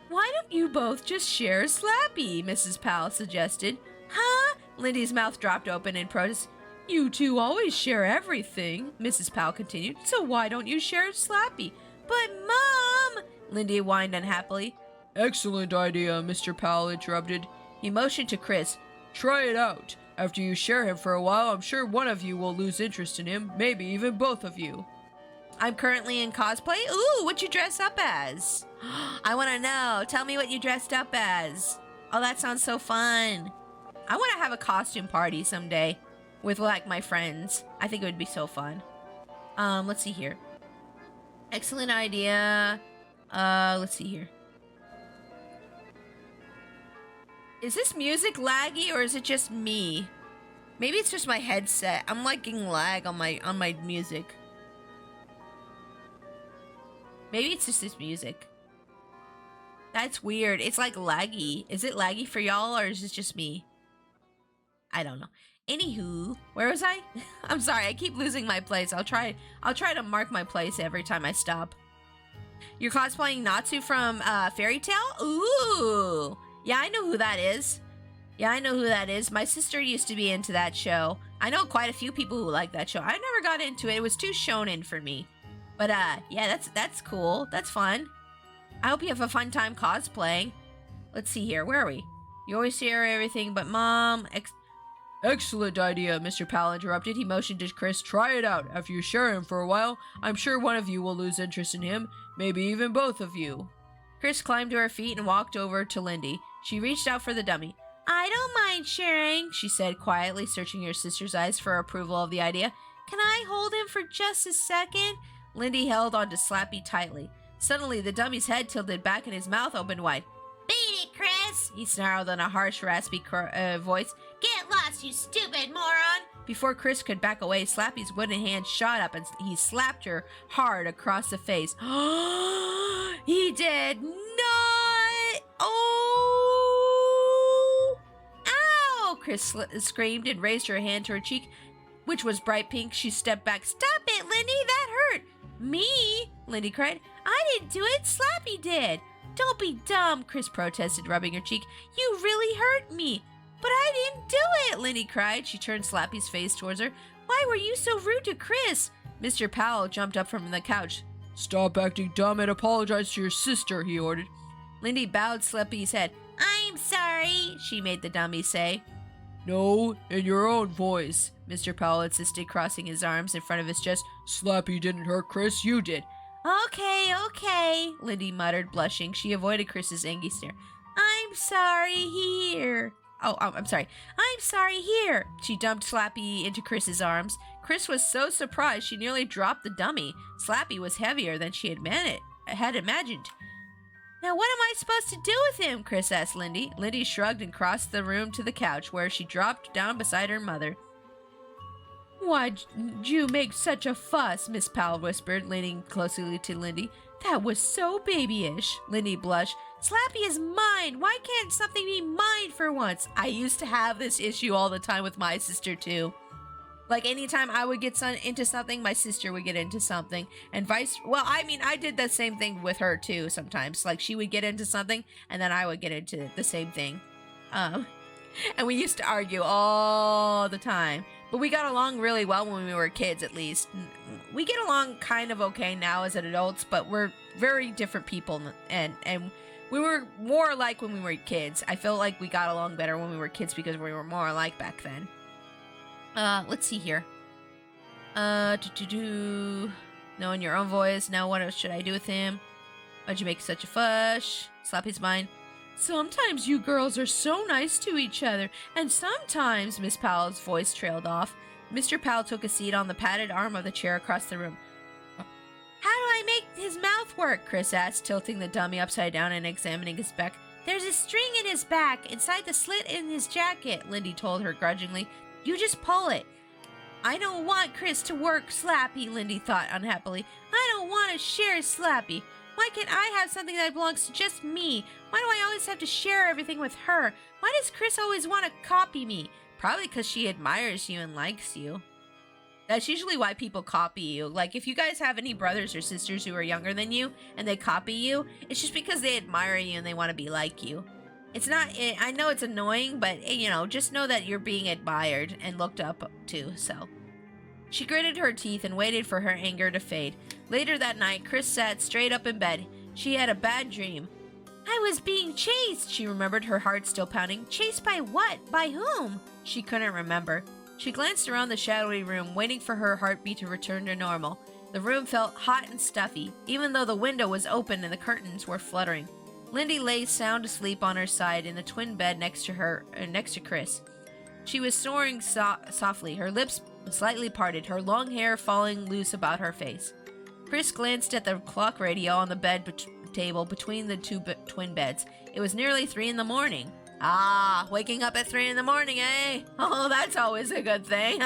Why don't you both just share Slappy? Mrs. Powell suggested. Huh? Lindy's mouth dropped open in protest. You two always share everything, Mrs. Powell continued, so why don't you share Slappy? But Mom! Lindy whined unhappily. Excellent idea, Mr. Powell interrupted. He motioned to Chris. Try it out. After you share him for a while, I'm sure one of you will lose interest in him, maybe even both of you. I'm currently in cosplay? Ooh, what'd you dress up as? I want to know. Tell me what you dressed up as. Oh, that sounds so fun. I want to have a costume party someday with like my friends. I think it would be so fun. Let's see here. Excellent idea. Let's see here. Is this music laggy or is it just me? Maybe it's just my headset. I'm like getting lag on my music. Maybe it's just this music. That's weird. It's like laggy. Is it laggy for y'all or is it just me? I don't know. Anywho, where was I? I'm sorry, I keep losing my place. I'll try to mark my place every time I stop. You're cosplaying Natsu from Fairy Tail? Ooh. Yeah, I know who that is. My sister used to be into that show. I know quite a few people who like that show. I never got into it. It was too shonen for me. But yeah, that's cool. That's fun. I hope you have a fun time cosplaying. Let's see here. Where are we? You always share everything but Mom. Excellent idea, Mr. Powell interrupted. He motioned to Chris. Try it out. After you share him for a while, I'm sure one of you will lose interest in him, maybe even both of you. Chris climbed to her feet and walked over to Lindy. She reached out for the dummy. I don't mind sharing, she said quietly, searching her sister's eyes for approval of the idea. Can I hold him for just a second? Lindy held onto Slappy tightly. Suddenly, the dummy's head tilted back and his mouth opened wide. Beat it, Chris, he snarled in a harsh, raspy voice. Get lost, you stupid moron! Before Chris could back away, Slappy's wooden hand shot up and he slapped her hard across the face. He did not! Oh! Ow! Chris screamed and raised her hand to her cheek, which was bright pink. She stepped back. Stop it, Lindy! That hurt! Me? Lindy cried. I didn't do it. Slappy did. Don't be dumb, Chris protested, rubbing her cheek. You really hurt me. But I didn't do it, Lindy cried. She turned Slappy's face towards her. Why were you so rude to Chris? Mr. Powell jumped up from the couch. Stop acting dumb and apologize to your sister, he ordered. Lindy bowed Slappy's head. I'm sorry, she made the dummy say. No, in your own voice, Mr. Powell insisted, crossing his arms in front of his chest. Slappy didn't hurt Chris, you did. Okay, Lindy muttered, blushing. She avoided Chris's angry stare. I'm sorry here. I'm sorry. I'm sorry here. She dumped Slappy into Chris's arms. Chris was so surprised she nearly dropped the dummy. Slappy was heavier than she had imagined. Now what am I supposed to do with him? Chris asked Lindy. Lindy shrugged and crossed the room to the couch, where she dropped down beside her mother. Why'd you make such a fuss? Miss Powell whispered, leaning closely to Lindy. That was so babyish. Lindy blushed. Slappy is mine. Why can't something be mine for once? I used to have this issue all the time with my sister too. Like anytime I would get into something, my sister would get into something, and I did the same thing with her too sometimes. Like she would get into something and then I would get into the same thing. And we used to argue all the time. But we got along really well when we were kids, at least. We get along kind of okay now as adults, but we're very different people, and we were more alike when we were kids. I feel like we got along better when we were kids because we were more alike back then. Let's see here. Knowing your own voice. Now what else should I do with him? Why'd you make such a fuss? Slappy's mine. Sometimes you girls are so nice to each other, and sometimes, Miss Powell's voice trailed off, Mr. Powell took a seat on the padded arm of the chair across the room. How do I make his mouth work? Chris asked, tilting the dummy upside down and examining his back. There's a string in his back, inside the slit in his jacket, Lindy told her grudgingly. You just pull it. I don't want Chris to work Slappy, Lindy thought unhappily. I don't want to share Slappy. Why can't I have something that belongs to just me? Why do I always have to share everything with her? Why does Chris always want to copy me? Probably because she admires you and likes you. That's usually why people copy you. Like, if you guys have any brothers or sisters who are younger than you and they copy you, it's just because they admire you and they want to be like you. It's not, I know it's annoying, but, just know that you're being admired and looked up to, so. She gritted her teeth and waited for her anger to fade. Later that night, Chris sat straight up in bed. She had a bad dream. I was being chased, she remembered, her heart still pounding. Chased by what? By whom? She couldn't remember. She glanced around the shadowy room, waiting for her heartbeat to return to normal. The room felt hot and stuffy, even though the window was open and the curtains were fluttering. Lindy lay sound asleep on her side in the twin bed next to Chris. She was snoring softly, her lips slightly parted, her long hair falling loose about her face. Chris glanced at the clock radio on the bed table between the two twin beds. It was nearly 3 in the morning. Ah, waking up at 3 in the morning, eh? Oh, that's always a good thing.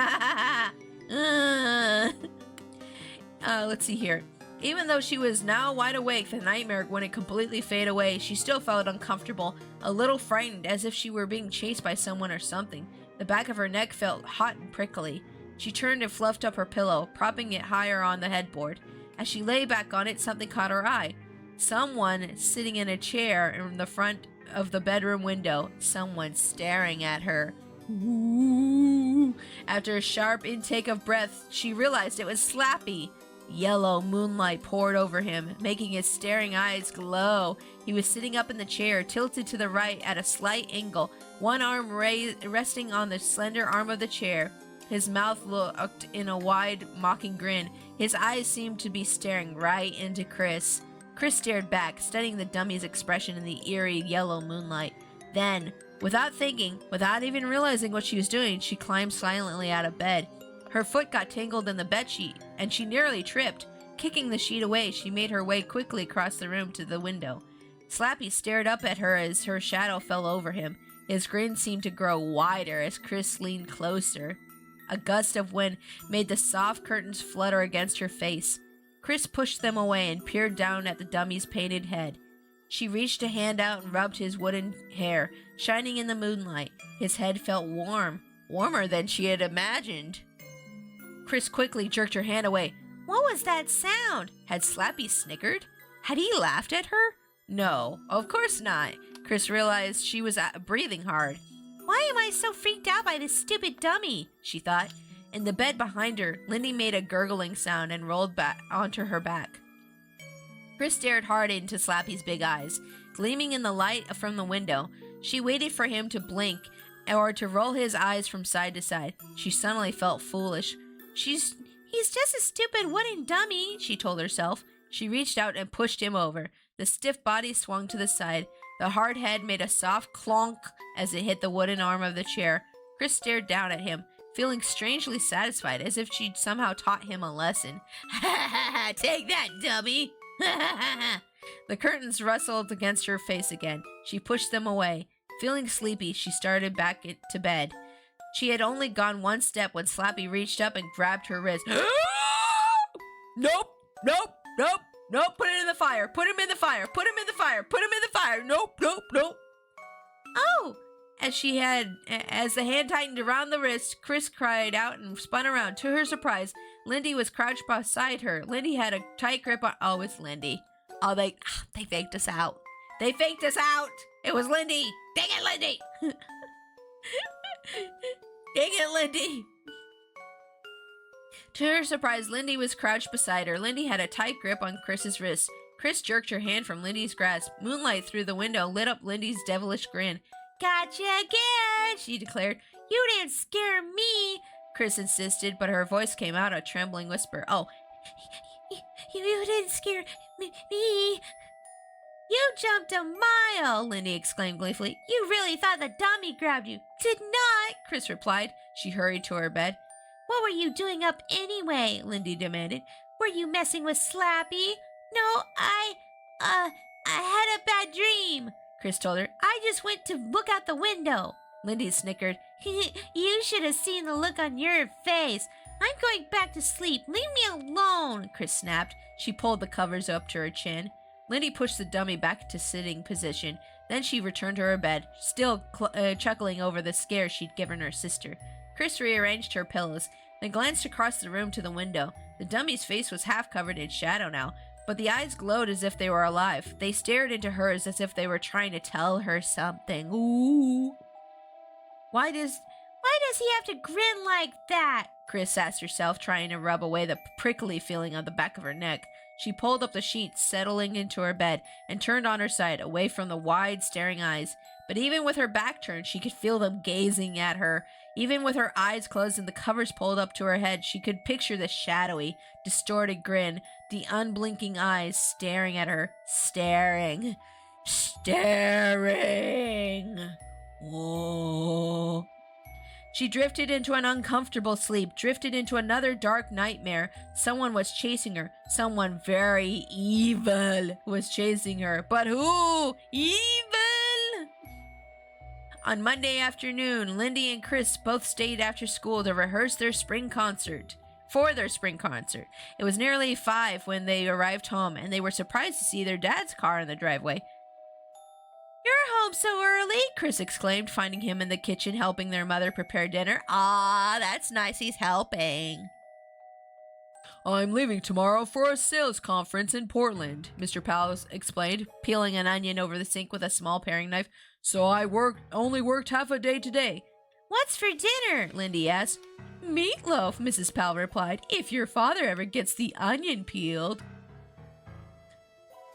Let's see here. Even though she was now wide awake, the nightmare wouldn't completely fade away. She still felt uncomfortable, a little frightened, as if she were being chased by someone or something. The back of her neck felt hot and prickly. She turned and fluffed up her pillow, propping it higher on the headboard. As she lay back on it, something caught her eye. Someone sitting in a chair in the front of the bedroom window. Someone staring at her. Ooh. After a sharp intake of breath, she realized it was Slappy. Yellow moonlight poured over him, making his staring eyes glow. He was sitting up in the chair, tilted to the right at a slight angle, one arm resting on the slender arm of the chair. His mouth looked in a wide, mocking grin. His eyes seemed to be staring right into Chris. Chris stared back, studying the dummy's expression in the eerie yellow moonlight. Then, without thinking, without even realizing what she was doing, she climbed silently out of bed. Her foot got tangled in the bedsheet, and she nearly tripped. Kicking the sheet away, she made her way quickly across the room to the window. Slappy stared up at her as her shadow fell over him. His grin seemed to grow wider as Chris leaned closer. A gust of wind made the soft curtains flutter against her face. Chris pushed them away and peered down at the dummy's painted head. She reached a hand out and rubbed his wooden hair, shining in the moonlight. His head felt warm, warmer than she had imagined. Chris quickly jerked her hand away. What was that sound? Had Slappy snickered? Had he laughed at her? No, of course not. Chris realized she was breathing hard. Why am I so freaked out by this stupid dummy? She thought. In the bed behind her, Lindy made a gurgling sound and rolled back onto her back. Chris stared hard into Slappy's big eyes, gleaming in the light from the window. She waited for him to blink or to roll his eyes from side to side. She suddenly felt foolish. He's just a stupid wooden dummy, she told herself. She reached out and pushed him over. The stiff body swung to the side. The hard head made a soft clonk as it hit the wooden arm of the chair. Chris stared down at him, feeling strangely satisfied, as if she'd somehow taught him a lesson. Take that, dummy! The curtains rustled against her face again. She pushed them away. Feeling sleepy, she started back to bed. She had only gone one step when Slappy reached up and grabbed her wrist. Nope! Put it in the fire! Put him in the fire! Put him in the fire! Put him in the fire! Nope! Oh! As the hand tightened around the wrist, Chris cried out and spun around. To her surprise, Lindy was crouched beside her. Lindy had a tight grip on... Oh, it's Lindy. Oh, they faked us out. They faked us out! It was Lindy! Dang it, Lindy! Dang it, Lindy! To her surprise, Lindy was crouched beside her. Lindy had a tight grip on Chris's wrist. Chris jerked her hand from Lindy's grasp. Moonlight through the window lit up Lindy's devilish grin. Gotcha again, she declared. You didn't scare me, Chris insisted, but her voice came out a trembling whisper. Oh, you didn't scare me. You jumped a mile, Lindy exclaimed gleefully. You really thought the dummy grabbed you. Did not, Chris replied. She hurried to her bed. What were you doing up anyway? Lindy demanded. Were you messing with Slappy? No, I had a bad dream, Chris told her. I just went to look out the window. Lindy snickered. You should have seen the look on your face. I'm going back to sleep. Leave me alone, Chris snapped. She pulled the covers up to her chin. Lindy pushed the dummy back to sitting position. Then she returned to her bed, still chuckling over the scare she'd given her sister. Chris rearranged her pillows, then glanced across the room to the window. The dummy's face was half covered in shadow now, but the eyes glowed as if they were alive. They stared into hers as if they were trying to tell her something. Ooh. Why does he have to grin like that? Chris asked herself, trying to rub away the prickly feeling on the back of her neck. She pulled up the sheets, settling into her bed, and turned on her side, away from the wide, staring eyes. But even with her back turned, she could feel them gazing at her. Even with her eyes closed and the covers pulled up to her head, she could picture the shadowy, distorted grin, the unblinking eyes staring at her. Staring. Whoa. She drifted into an uncomfortable sleep, drifted into another dark nightmare. Someone was chasing her. Someone very evil was chasing her. But who? Evil! On Monday afternoon, Lindy and Chris both stayed after school to rehearse their spring concert. It was nearly 5 when they arrived home, and they were surprised to see their dad's car in the driveway. You're home so early, Chris exclaimed, finding him in the kitchen helping their mother prepare dinner. Ah, that's nice, he's helping. I'm leaving tomorrow for a sales conference in Portland, Mr. Powell explained, peeling an onion over the sink with a small paring knife. So I only worked half a day today. What's for dinner? Lindy asked. Meatloaf, Mrs. Powell replied, if your father ever gets the onion peeled.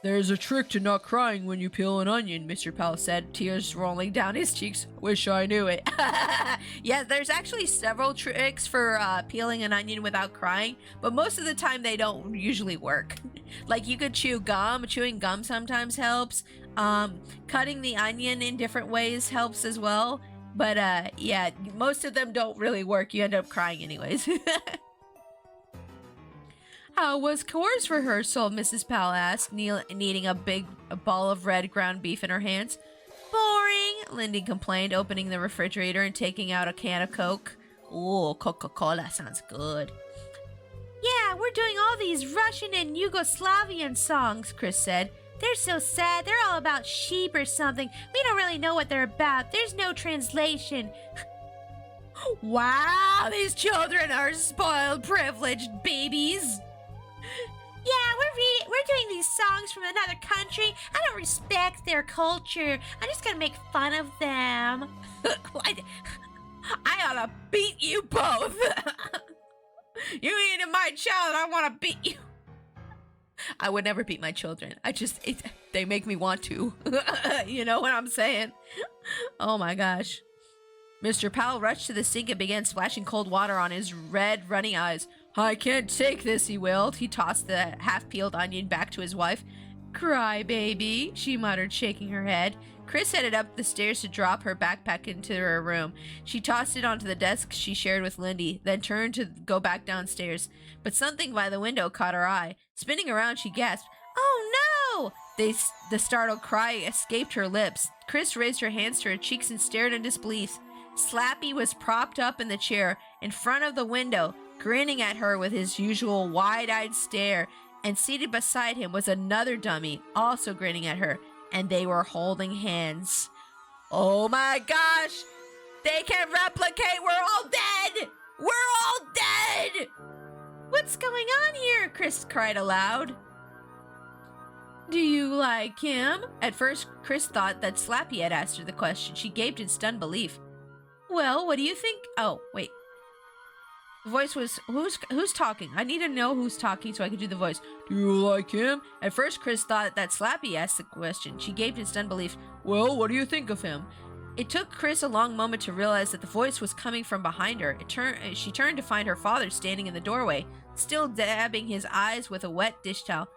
There's a trick to not crying when you peel an onion, Mr. Powell said, tears rolling down his cheeks. Wish I knew it. Yeah, there's actually several tricks for peeling an onion without crying, but most of the time they don't usually work. Like you could chew gum. Chewing gum sometimes helps. Cutting the onion in different ways helps as well. But yeah, most of them don't really work. You end up crying anyways. How was chorus rehearsal? Mrs. Powell asked, kneading a ball of red ground beef in her hands. Boring, Lindy complained, opening the refrigerator and taking out a can of Coke. Ooh, Coca-Cola sounds good. Yeah, we're doing all these Russian and Yugoslavian songs, Chris said. They're so sad. They're all about sheep or something. We don't really know what they're about. There's no translation. Wow, these children are spoiled, privileged babies. Yeah, we're doing these songs from another country. I don't respect their culture. I'm just gonna make fun of them. I ought to beat you both. You eating my child, I want to beat you. I would never beat my children. They make me want to. You know what I'm saying? Oh my gosh. Mr. Powell rushed to the sink and began splashing cold water on his red, runny eyes. I can't take this, he wailed. He tossed the half-peeled onion back to his wife. Cry, baby, she muttered, shaking her head. Chris headed up the stairs to drop her backpack into her room. She tossed it onto the desk she shared with Lindy, then turned to go back downstairs. But something by the window caught her eye. Spinning around, she gasped, "Oh, no!" The startled cry escaped her lips. Chris raised her hands to her cheeks and stared in disbelief. Slappy was propped up in the chair in front of the window, grinning at her with his usual wide-eyed stare, and seated beside him was another dummy, also grinning at her, and they were holding hands. Oh my gosh! They can replicate! We're all dead! We're all dead! What's going on here? Chris cried aloud. Do you like him? At first, Chris thought that Slappy had asked her the question. She gaped in stunned belief. Well, what do you think? Oh, wait. The voice was, who's talking? I need to know who's talking so I can do the voice. Do you like him? At first, Chris thought that Slappy asked the question. She gaped in stunned belief. Well, what do you think of him? It took Chris a long moment to realize that the voice was coming from behind her. She turned to find her father standing in the doorway, still dabbing his eyes with a wet dish towel.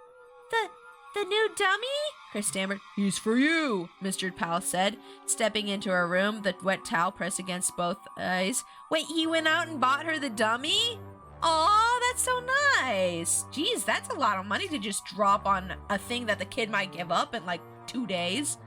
The new dummy? Chris stammered. He's for you, Mr. Powell said, stepping into her room, the wet towel pressed against both eyes. Wait, he went out and bought her the dummy? Aw, that's so nice. Geez, that's a lot of money to just drop on a thing that the kid might give up in like 2 days.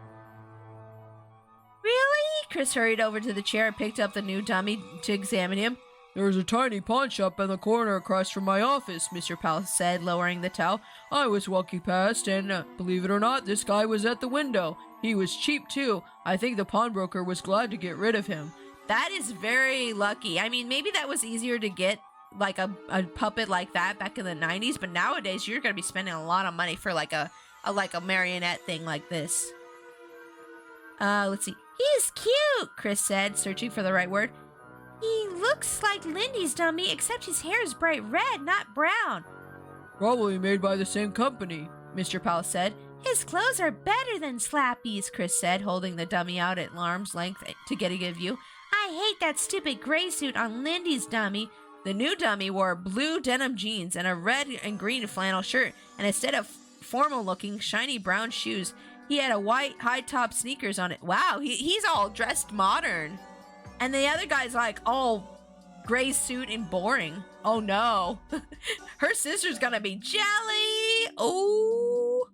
Really? Chris hurried over to the chair and picked up the new dummy to examine him. There's a tiny pawn shop in the corner across from my office, Mr. Powell said, lowering the towel. I was walking past, and believe it or not, this guy was at the window. He was cheap, too. I think the pawnbroker was glad to get rid of him. That is very lucky. I mean, maybe that was easier to get, like, a puppet like that back in the 90s, but nowadays you're going to be spending a lot of money for, like, a marionette thing like this. Let's see. He's cute, Chris said, searching for the right word. He looks like Lindy's dummy, except his hair is bright red, not brown. Probably made by the same company, Mr. Powell said. His clothes are better than Slappy's, Chris said, holding the dummy out at arm's length to get a good view. I hate that stupid gray suit on Lindy's dummy. The new dummy wore blue denim jeans and a red and green flannel shirt, and instead of formal-looking, shiny brown shoes, he had a white high-top sneakers on it. Wow, he's all dressed modern. And the other guy's like all gray suit and boring. Oh no. Her sister's gonna be jelly. Oh.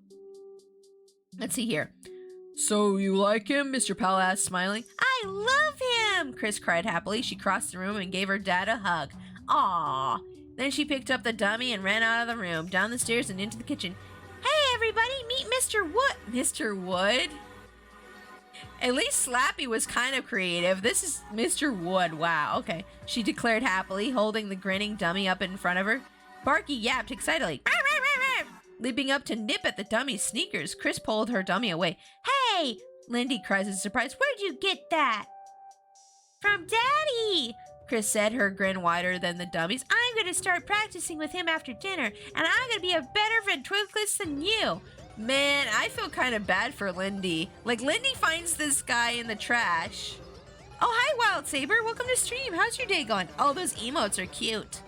Let's see here. So you like him? Mr. Powell asked, smiling. I love him, Chris cried happily. She crossed the room and gave her dad a hug. Aww. Then she picked up the dummy and ran out of the room, down the stairs and into the kitchen. Hey everybody, meet Mr. Wood. Mr. Wood? At least Slappy was kind of creative. This is Mr. Wood. Wow, okay. She declared happily, holding the grinning dummy up in front of her. Barky yapped excitedly, leaping up to nip at the dummy's sneakers. Chris pulled her dummy away. Hey! Lindy cries in surprise. Where'd you get that? From Daddy! Chris said, her grin wider than the dummy's. I'm going to start practicing with him after dinner, and I'm going to be a better ventriloquist than you. Man, I feel kind of bad for Lindy. Like, Lindy finds this guy in the trash. Oh, hi, Wild Saber. Welcome to stream. How's your day going? Oh, those emotes are cute.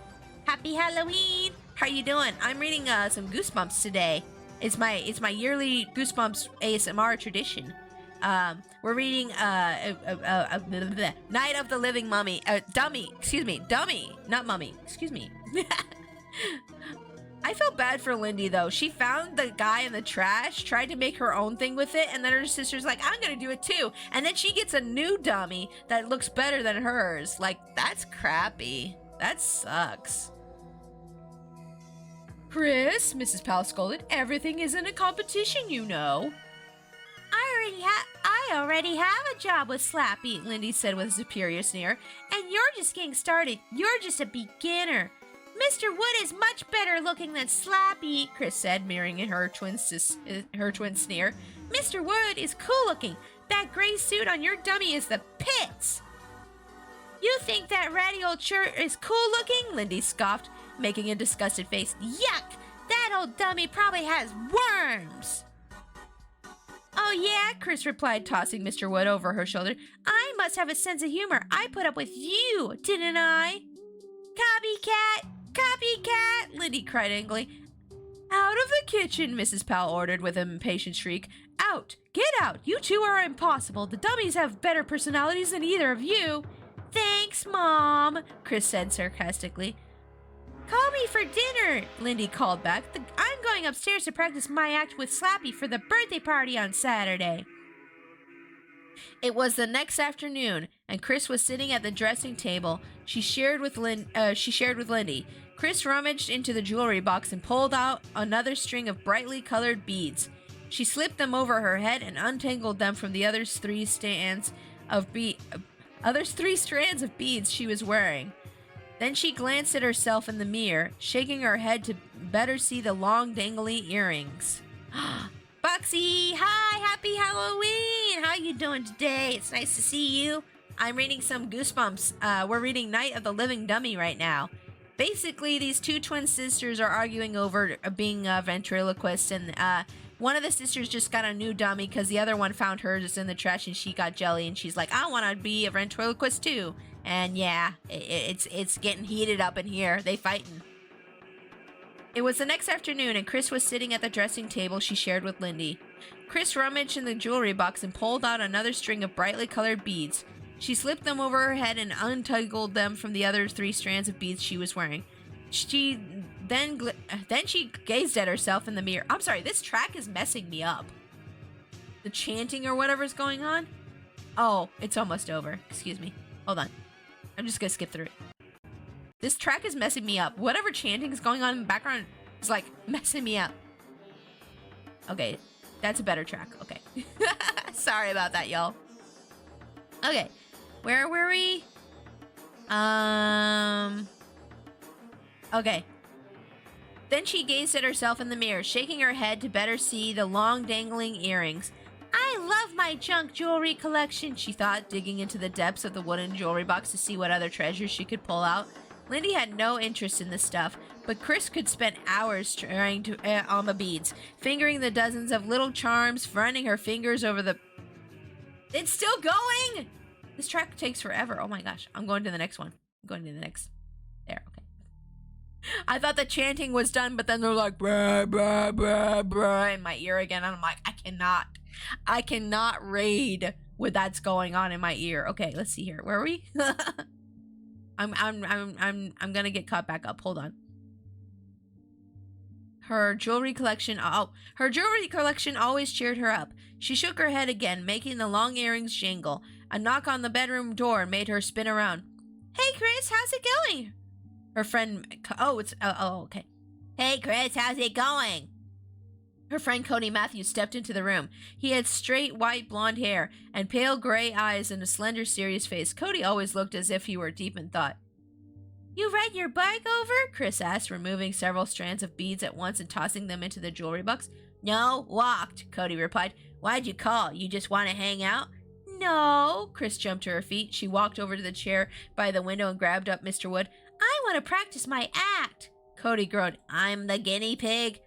Happy Halloween. How you doing? I'm reading some Goosebumps today. It's my yearly Goosebumps ASMR tradition. We're reading Night of the Living Mummy. Dummy. Excuse me. Dummy. Not mummy. Excuse me. I feel bad for Lindy, though. She found the guy in the trash, tried to make her own thing with it, and then her sister's like, I'm gonna do it too. And then she gets a new dummy that looks better than hers. Like, that's crappy. That sucks. Chris, Mrs. Powell scolded, everything isn't a competition, you know. I already have a job with Slappy, Lindy said with a superior sneer. And you're just getting started. You're just a beginner. Mr. Wood is much better looking than Slappy, Chris said, mirroring her twin sneer. Mr. Wood is cool looking. That gray suit on your dummy is the pits. You think that ratty old shirt is cool looking? Lindy scoffed, making a disgusted face. Yuck! That old dummy probably has worms. Oh yeah, Chris replied, tossing Mr. Wood over her shoulder. I must have a sense of humor. I put up with you, didn't I? Copycat! Copycat! Lindy cried angrily. Out of the kitchen, Mrs. Powell ordered with an impatient shriek. Out! Get out! You two are impossible. The dummies have better personalities than either of you. Thanks, Mom, Chris said sarcastically. Call me for dinner, Lindy called back. I'm going upstairs to practice my act with Slappy for the birthday party on Saturday. It was the next afternoon, and Chris was sitting at the dressing table she shared with Lindy. Chris rummaged into the jewelry box and pulled out another string of brightly colored beads. She slipped them over her head and untangled them from the other three strands of beads she was wearing. Then she glanced at herself in the mirror, shaking her head to better see the long dangly earrings. Boxy, hi, happy Halloween! How you doing today? It's nice to see you. I'm reading some Goosebumps. We're reading Night of the Living Dummy right now. Basically, these two twin sisters are arguing over being a ventriloquist, and one of the sisters just got a new dummy because the other one found hers in the trash and she got jelly, and she's like, I want to be a ventriloquist too. And yeah, it's getting heated up in here. They fighting. It was the next afternoon, and Chris was sitting at the dressing table she shared with Lindy. Chris rummaged in the jewelry box and pulled out another string of brightly colored beads. She slipped them over her head and untangled them from the other 3 strands of beads she was wearing. Then she gazed at herself in the mirror. I'm sorry, this track is messing me up. The chanting or whatever's going on? Oh, it's almost over. Excuse me. Hold on. I'm just gonna skip through it. This track is messing me up. Whatever chanting is going on in the background is like messing me up. Okay, that's a better track. Okay. Sorry about that, y'all. Okay, where were we? Okay. Then she gazed at herself in the mirror, shaking her head to better see the long dangling earrings. I love my junk jewelry collection, she thought, digging into the depths of the wooden jewelry box to see what other treasures she could pull out. Lindy had no interest in this stuff, but Chris could spend hours trying to on the beads, fingering the dozens of little charms, running her fingers over the... It's still going! This track takes forever. Oh my gosh. I'm going to the next one. I'm going to the next... There, okay. I thought the chanting was done, but then they're like, brah, brah, brah, brah, in my ear again. And I'm like, I cannot raid with that's going on in my ear. Okay, let's see here. Where are we? I'm gonna get caught back up. Hold on. Her jewelry collection always cheered her up. She shook her head again, making the long earrings jingle. A knock on the bedroom door made her spin around. Hey, Chris, how's it going? Her friend, okay. Hey, Chris, how's it going? Her friend Cody Matthews stepped into the room. He had straight white blonde hair and pale gray eyes and a slender, serious face. Cody always looked as if he were deep in thought. You ride your bike over? Chris asked, removing several strands of beads at once and tossing them into the jewelry box. No, walked, Cody replied. Why'd you call? You just want to hang out? No. Chris jumped to her feet. She walked over to the chair by the window and grabbed up Mr. Wood. I want to practice my act. Cody groaned. I'm the guinea pig.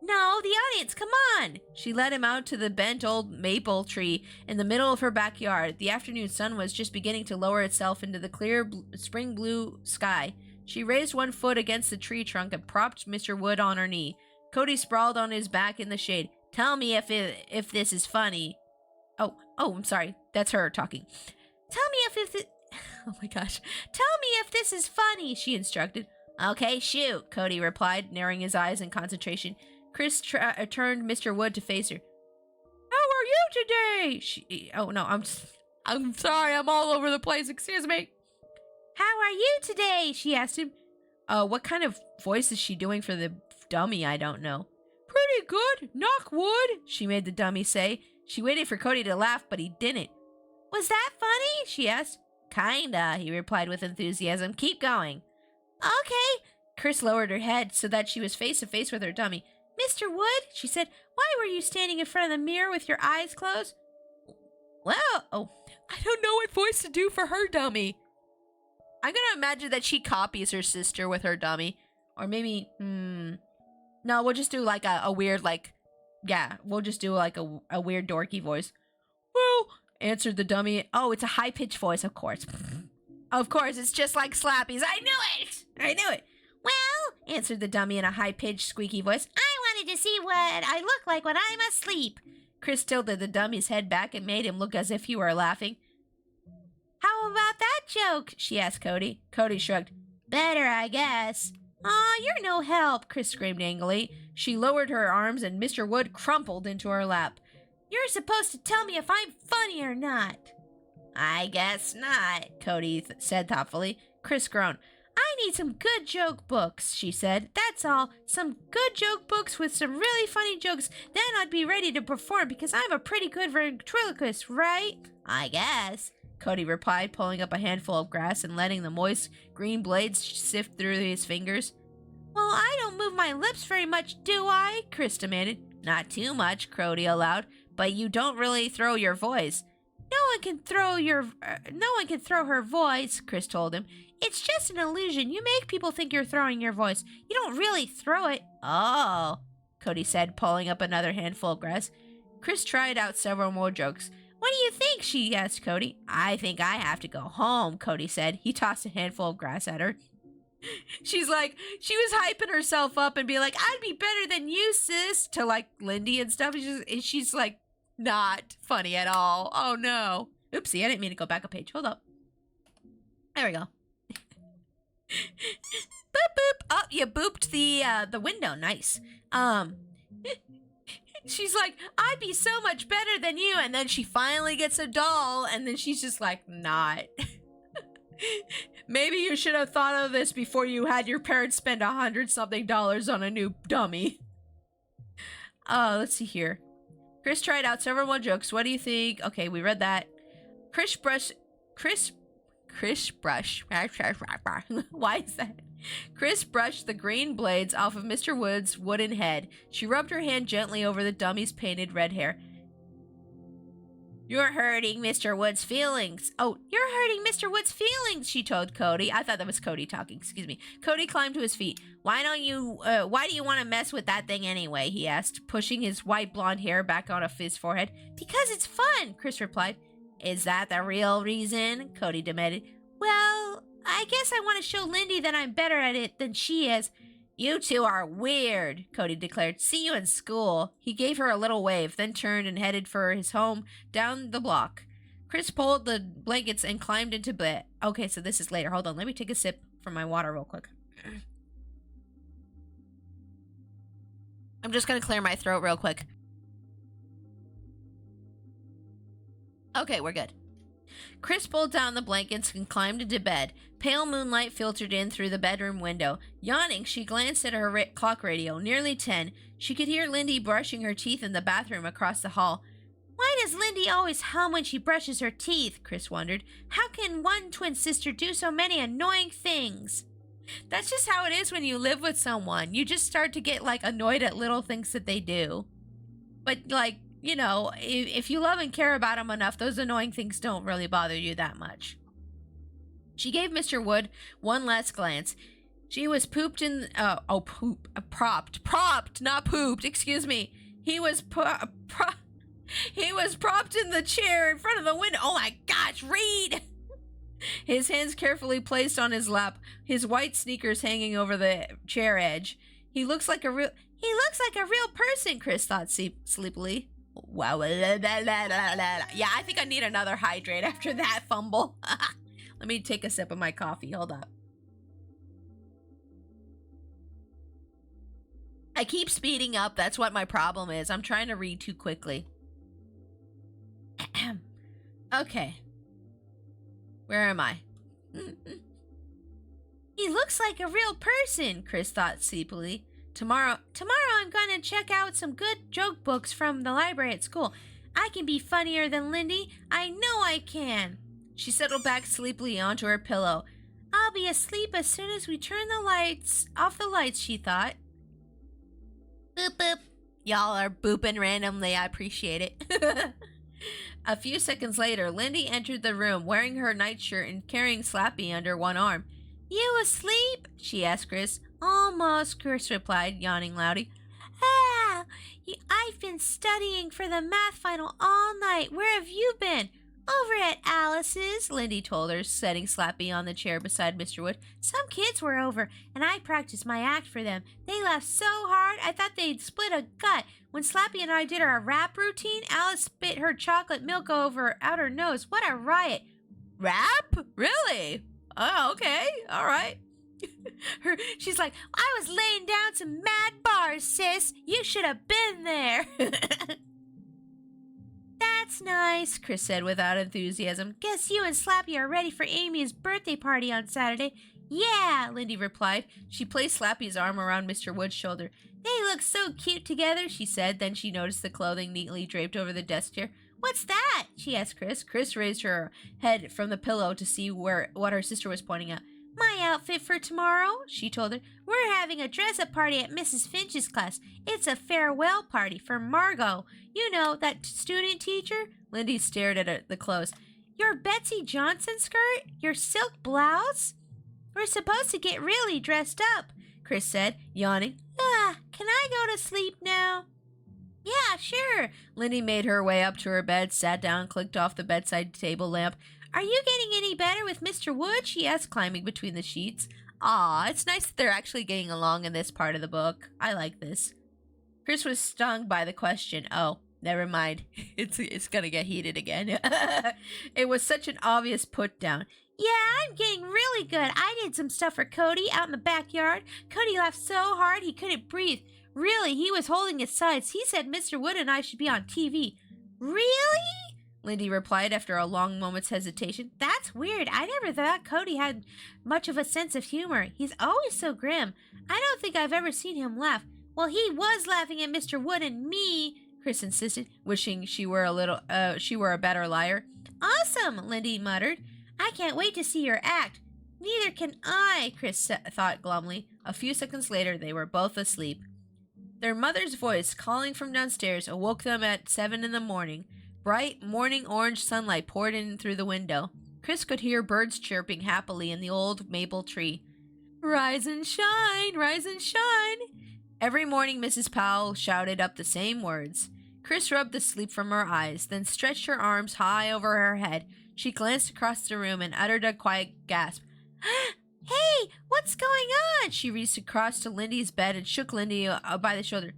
No, the audience, come on. She led him out to the bent old maple tree in the middle of her backyard. The afternoon sun was just beginning to lower itself into the clear spring blue sky. She raised one foot against the tree trunk and propped Mr. Wood on her knee. Cody sprawled on his back in the shade. Tell me if this is funny. Oh, I'm sorry. That's her talking. Tell me if oh my gosh. Tell me if this is funny, she instructed. Okay, shoot, Cody replied, narrowing his eyes in concentration. Chris turned Mr. Wood to face her. How are you today? I'm sorry, I'm all over the place. Excuse me. How are you today? She asked him. What kind of voice is she doing for the dummy? I don't know. Pretty good. Knock wood, she made the dummy say. She waited for Cody to laugh, but he didn't. Was that funny? She asked. Kinda, he replied with enthusiasm. Keep going. Okay. Chris lowered her head so that she was face to face with her dummy. Mr. Wood, she said, why were you standing in front of the mirror with your eyes closed? Well, I don't know what voice to do for her dummy. I'm going to imagine that she copies her sister with her dummy. Or maybe, no, we'll just do like a weird, we'll just do like a weird dorky voice. Well, answered the dummy. Oh, it's a high-pitched voice, of course. Of course, it's just like Slappy's. I knew it. Well, answered the dummy in a high-pitched, squeaky voice, I wanted to see what I look like when I'm asleep. Chris tilted the dummy's head back and made him look as if he were laughing. How about that joke? She asked Cody. Cody shrugged. Better, I guess. Aw, you're no help, Chris screamed angrily. She lowered her arms and Mr. Wood crumpled into her lap. You're supposed to tell me if I'm funny or not. I guess not, Cody said thoughtfully. Chris groaned. I need some good joke books, she said. That's all. Some good joke books with some really funny jokes. Then I'd be ready to perform because I'm a pretty good ventriloquist, right? I guess, Cody replied, pulling up a handful of grass and letting the moist green blades sift through his fingers. Well, I don't move my lips very much, do I? Chris demanded. Not too much, Cody allowed, but you don't really throw your voice. No one can throw her voice, Chris told him. It's just an illusion. You make people think you're throwing your voice. You don't really throw it. Oh, Cody said, pulling up another handful of grass. Chris tried out several more jokes. What do you think? She asked Cody. I think I have to go home, Cody said. He tossed a handful of grass at her. She's like, she was hyping herself up and being like, I'd be better than you, sis, to like Lindy and stuff. She's like, not funny at all. Oh no. Oopsie, I didn't mean to go back a page. Hold up. There we go. Boop boop. Oh, you booped the window. Nice. She's like, I'd be so much better than you, and then she finally gets a doll, and then she's just like, not. Maybe you should have thought of this before you had your parents spend $100-something on a new dummy. Let's see here. Chris tried out several more jokes. What do you think? Okay, we read that. Chris brush. Why is that? Chris brushed the green blades off of Mr. Wood's wooden head. She rubbed her hand gently over the dummy's painted red hair. You're hurting Mr. Wood's feelings. Oh, you're hurting Mr. Wood's feelings, she told Cody. I thought that was Cody talking. Excuse me. Cody climbed to his feet. Why do you want to mess with that thing anyway? He asked, pushing his white blonde hair back on his forehead. Because it's fun, Chris replied. Is that the real reason? Cody demanded. Well, I guess I want to show Lindy that I'm better at it than she is. You two are weird, Cody declared. See you in school. He gave her a little wave, then turned and headed for his home down the block. Chris pulled the blankets and climbed into bed. Okay, so this is later. Hold on, let me take a sip from my water real quick. I'm just going to clear my throat real quick. Okay, we're good. Chris pulled down the blankets and climbed into bed. Pale moonlight filtered in through the bedroom window. Yawning, she glanced at her clock radio. Nearly 10. She could hear Lindy brushing her teeth in the bathroom across the hall. Why does Lindy always hum when she brushes her teeth? Chris wondered. How can one twin sister do so many annoying things? That's just how it is when you live with someone. You just start to get, like, annoyed at little things that they do. But, like, you know, if you love and care about them enough, those annoying things don't really bother you that much. She gave Mr. Wood one last glance. She was propped, not pooped, excuse me. He was propped in the chair in front of the window. Oh my gosh, read! His hands carefully placed on his lap, his white sneakers hanging over the chair edge. He looks like a real person, Chris thought sleepily. Wow. Yeah, I think I need another hydrate after that fumble. Let me take a sip of my coffee. Hold up. I keep speeding up. That's what my problem is. I'm trying to read too quickly. Okay. Where am I? He looks like a real person, Chris thought sleepily. Tomorrow I'm going to check out some good joke books from the library at school. I can be funnier than Lindy. I know I can. She settled back sleepily onto her pillow. I'll be asleep as soon as we turn off the lights, she thought. Boop, boop. Y'all are booping randomly. I appreciate it. A few seconds later, Lindy entered the room wearing her nightshirt and carrying Slappy under one arm. You asleep? She asked Chris. Almost, Chris replied, yawning loudly. I've been studying for the math final all night. Where have you been? Over at Alice's, Lindy told her, setting Slappy on the chair beside Mr. Wood. Some kids were over, and I practiced my act for them. They laughed so hard, I thought they'd split a gut. When Slappy and I did our rap routine, Alice spit her chocolate milk out her nose. What a riot. Rap? Really? Oh, okay. All right. She's like, I was laying down some mad bars, sis. You should have been there. That's nice, Chris said without enthusiasm. Guess you and Slappy are ready for Amy's birthday party on Saturday. Yeah, Lindy replied. She placed Slappy's arm around Mr. Wood's shoulder. They look so cute together, she said. Then she noticed the clothing neatly draped over the desk chair. What's that? She asked Chris. Chris raised her head from the pillow to see what her sister was pointing at. My outfit for tomorrow, she told her. We're having a dress-up party at Mrs. Finch's class. It's a farewell party for Margot. You know, that student teacher? Lindy stared at the clothes. Your Betsy Johnson skirt? Your silk blouse? We're supposed to get really dressed up, Chris said, yawning. Can I go to sleep now? Yeah, sure. Lindy made her way up to her bed, sat down, clicked off the bedside table lamp. Are you getting any better with Mr. Wood? She asked, climbing between the sheets. Aw, it's nice that they're actually getting along in this part of the book. I like this. Chris was stung by the question. Oh, never mind. It's gonna get heated again. It was such an obvious put down. Yeah, I'm getting really good. I did some stuff for Cody out in the backyard. Cody laughed so hard he couldn't breathe. Really, he was holding his sides. He said Mr. Wood and I should be on TV. Really? Lindy replied after a long moment's hesitation. That's weird. I never thought Cody had much of a sense of humor. He's always so grim. I don't think I've ever seen him laugh. Well, he was laughing at Mr. Wood and me, Chris insisted, wishing she were a better liar. Awesome, Lindy muttered. I can't wait to see your act. Neither can I, Chris thought glumly. A few seconds later, they were both asleep. Their mother's voice, calling from downstairs, awoke them at 7 in the morning. Bright, morning orange sunlight poured in through the window. Chris could hear birds chirping happily in the old maple tree. Rise and shine, rise and shine. Every morning, Mrs. Powell shouted up the same words. Chris rubbed the sleep from her eyes, then stretched her arms high over her head. She glanced across the room and uttered a quiet gasp. Hey, what's going on? She reached across to Lindy's bed and shook Lindy by the shoulder.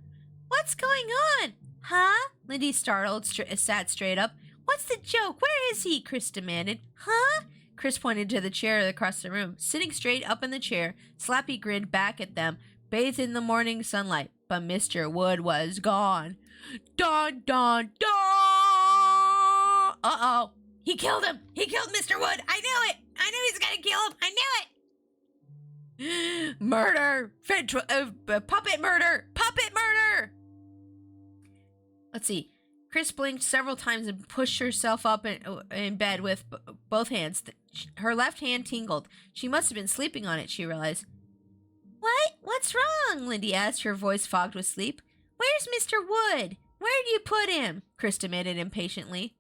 What's going on? Huh? Lindy, startled, sat straight up. What's the joke? Where is he? Chris demanded. Huh? Chris pointed to the chair across the room. Sitting straight up in the chair, Slappy grinned back at them, bathed in the morning sunlight. But Mr. Wood was gone. Dun, dun, dun! Uh-oh. He killed him. He killed Mr. Wood. I knew it. I knew he was going to kill him. I knew it. Murder! Puppet murder! Puppet murder! Let's see. Chris blinked several times and pushed herself up in bed with both hands. Her left hand tingled. She must have been sleeping on it, she realized. What? What's wrong? Lindy asked, her voice fogged with sleep. Where's Mr. Wood? Where'd you put him? Chris demanded impatiently.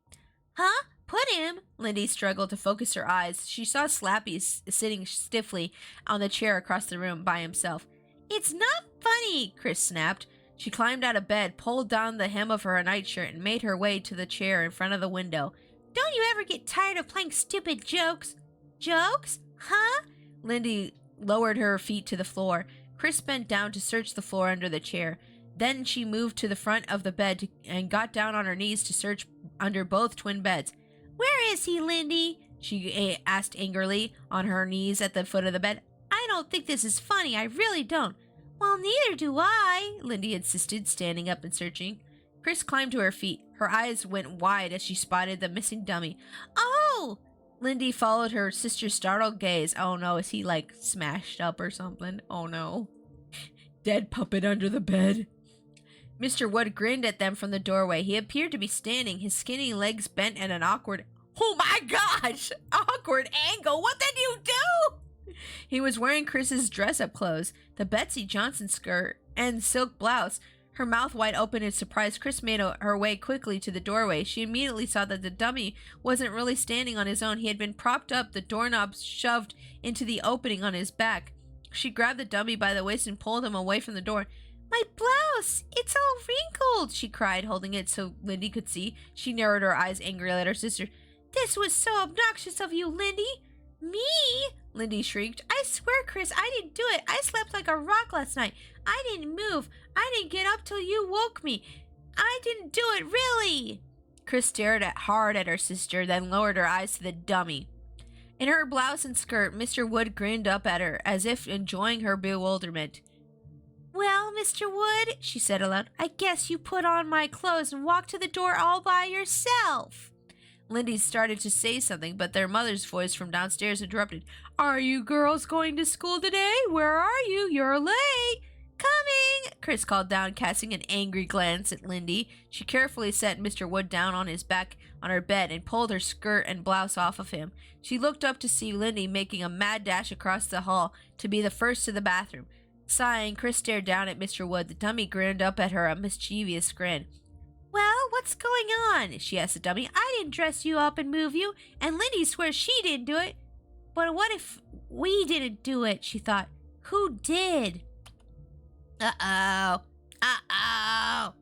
Huh? Put him? Lindy struggled to focus her eyes. She saw Slappy sitting stiffly on the chair across the room by himself. It's not funny, Chris snapped. She climbed out of bed, pulled down the hem of her nightshirt, and made her way to the chair in front of the window. Don't you ever get tired of playing stupid jokes? Jokes? Huh? Lindy lowered her feet to the floor. Chris bent down to search the floor under the chair. Then she moved to the front of the bed and got down on her knees to search under both twin beds. Where is he, Lindy? She asked angrily, on her knees at the foot of the bed. I don't think this is funny. I really don't. Well, neither do I, Lindy insisted, standing up and searching. Chris climbed to her feet. Her eyes went wide as she spotted the missing dummy. Oh! Lindy followed her sister's startled gaze. Oh no, is he like smashed up or something? Oh no. Dead puppet under the bed. Mr. Wood grinned at them from the doorway. He appeared to be standing, his skinny legs bent at an awkward, oh my gosh, awkward angle. What did you do? He was wearing Chris's dress-up clothes, the Betsy Johnson skirt and silk blouse. Her mouth wide open in surprise, Chris made her way quickly to the doorway. She immediately saw that the dummy wasn't really standing on his own. He had been propped up, the doorknob shoved into the opening on his back. She grabbed the dummy by the waist and pulled him away from the door. My blouse! It's all wrinkled, she cried, holding it so Lindy could see. She narrowed her eyes angrily at her sister. This was so obnoxious of you, Lindy. Me? Lindy shrieked. I swear, Chris, I didn't do it. I slept like a rock last night. I didn't move. I didn't get up till you woke me. I didn't do it, really. Chris stared hard at her sister, then lowered her eyes to the dummy. In her blouse and skirt, Mr. Wood grinned up at her, as if enjoying her bewilderment. Well, Mr. Wood, she said aloud, I guess you put on my clothes and walked to the door all by yourself. Lindy started to say something, but their mother's voice from downstairs interrupted. Are you girls going to school today? Where are you? You're late. Coming, Chris called down, casting an angry glance at Lindy. She carefully set Mr. Wood down on his back on her bed and pulled her skirt and blouse off of him. She looked up to see Lindy making a mad dash across the hall to be the first to the bathroom. Sighing, Chris stared down at Mr. Wood. The dummy grinned up at her, a mischievous grin. Well, what's going on? She asked the dummy. I didn't dress you up and move you, and Lindy swears she didn't do it. But what if we didn't do it, she thought. Who did? Uh-oh. Uh-oh.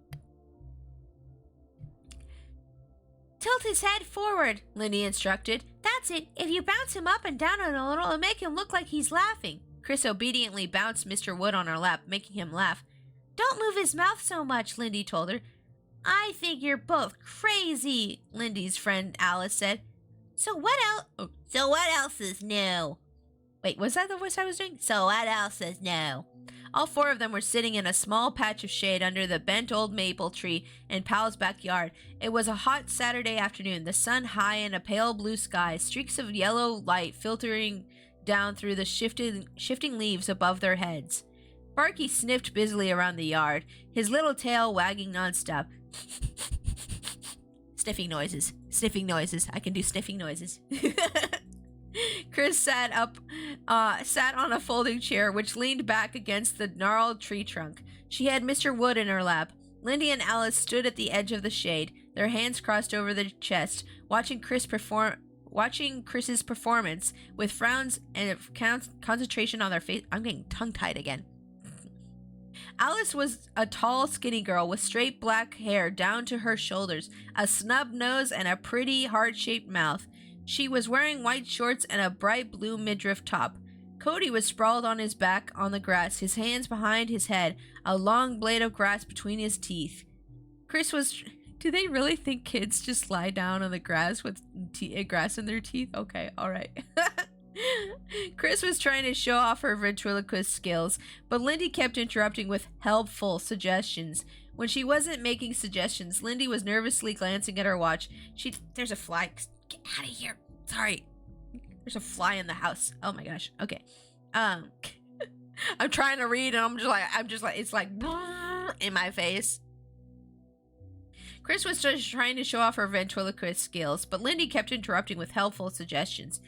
Tilt his head forward, Lindy instructed. That's it. If you bounce him up and down a little, it'll make him look like he's laughing. Chris obediently bounced Mr. Wood on her lap, making him laugh. Don't move his mouth so much, Lindy told her. I think you're both crazy, Lindy's friend Alice said. So what else is new? Wait, was that the voice I was doing? So what else is new? All four of them were sitting in a small patch of shade under the bent old maple tree in Pal's backyard. It was a hot Saturday afternoon, the sun high in a pale blue sky, streaks of yellow light filtering down through the shifting leaves above their heads. Barky sniffed busily around the yard, his little tail wagging nonstop. Sniffing noises. I can do sniffing noises. Chris sat on a folding chair which leaned back against the gnarled tree trunk. She had Mr. Wood in her lap. Lindy and Alice stood at the edge of the shade, their hands crossed over their chest, watching Chris's performance with frowns and concentration on their face. I'm getting tongue-tied again. Alice was a tall, skinny girl with straight black hair down to her shoulders, a snub nose, and a pretty, heart-shaped mouth. She was wearing white shorts and a bright blue midriff top. Cody was sprawled on his back on the grass, his hands behind his head, a long blade of grass between his teeth. Chris was... Do they really think kids just lie down on the grass with grass in their teeth? Okay, alright. Chris was trying to show off her ventriloquist skills, but Lindy kept interrupting with helpful suggestions. When she wasn't making suggestions, Lindy was nervously glancing at her watch. There's a fly. Get out of here. Sorry. There's a fly in the house. Oh my gosh. Okay. I'm trying to read and I'm just like, it's like in my face. Chris was just trying to show off her ventriloquist skills, but Lindy kept interrupting with helpful suggestions.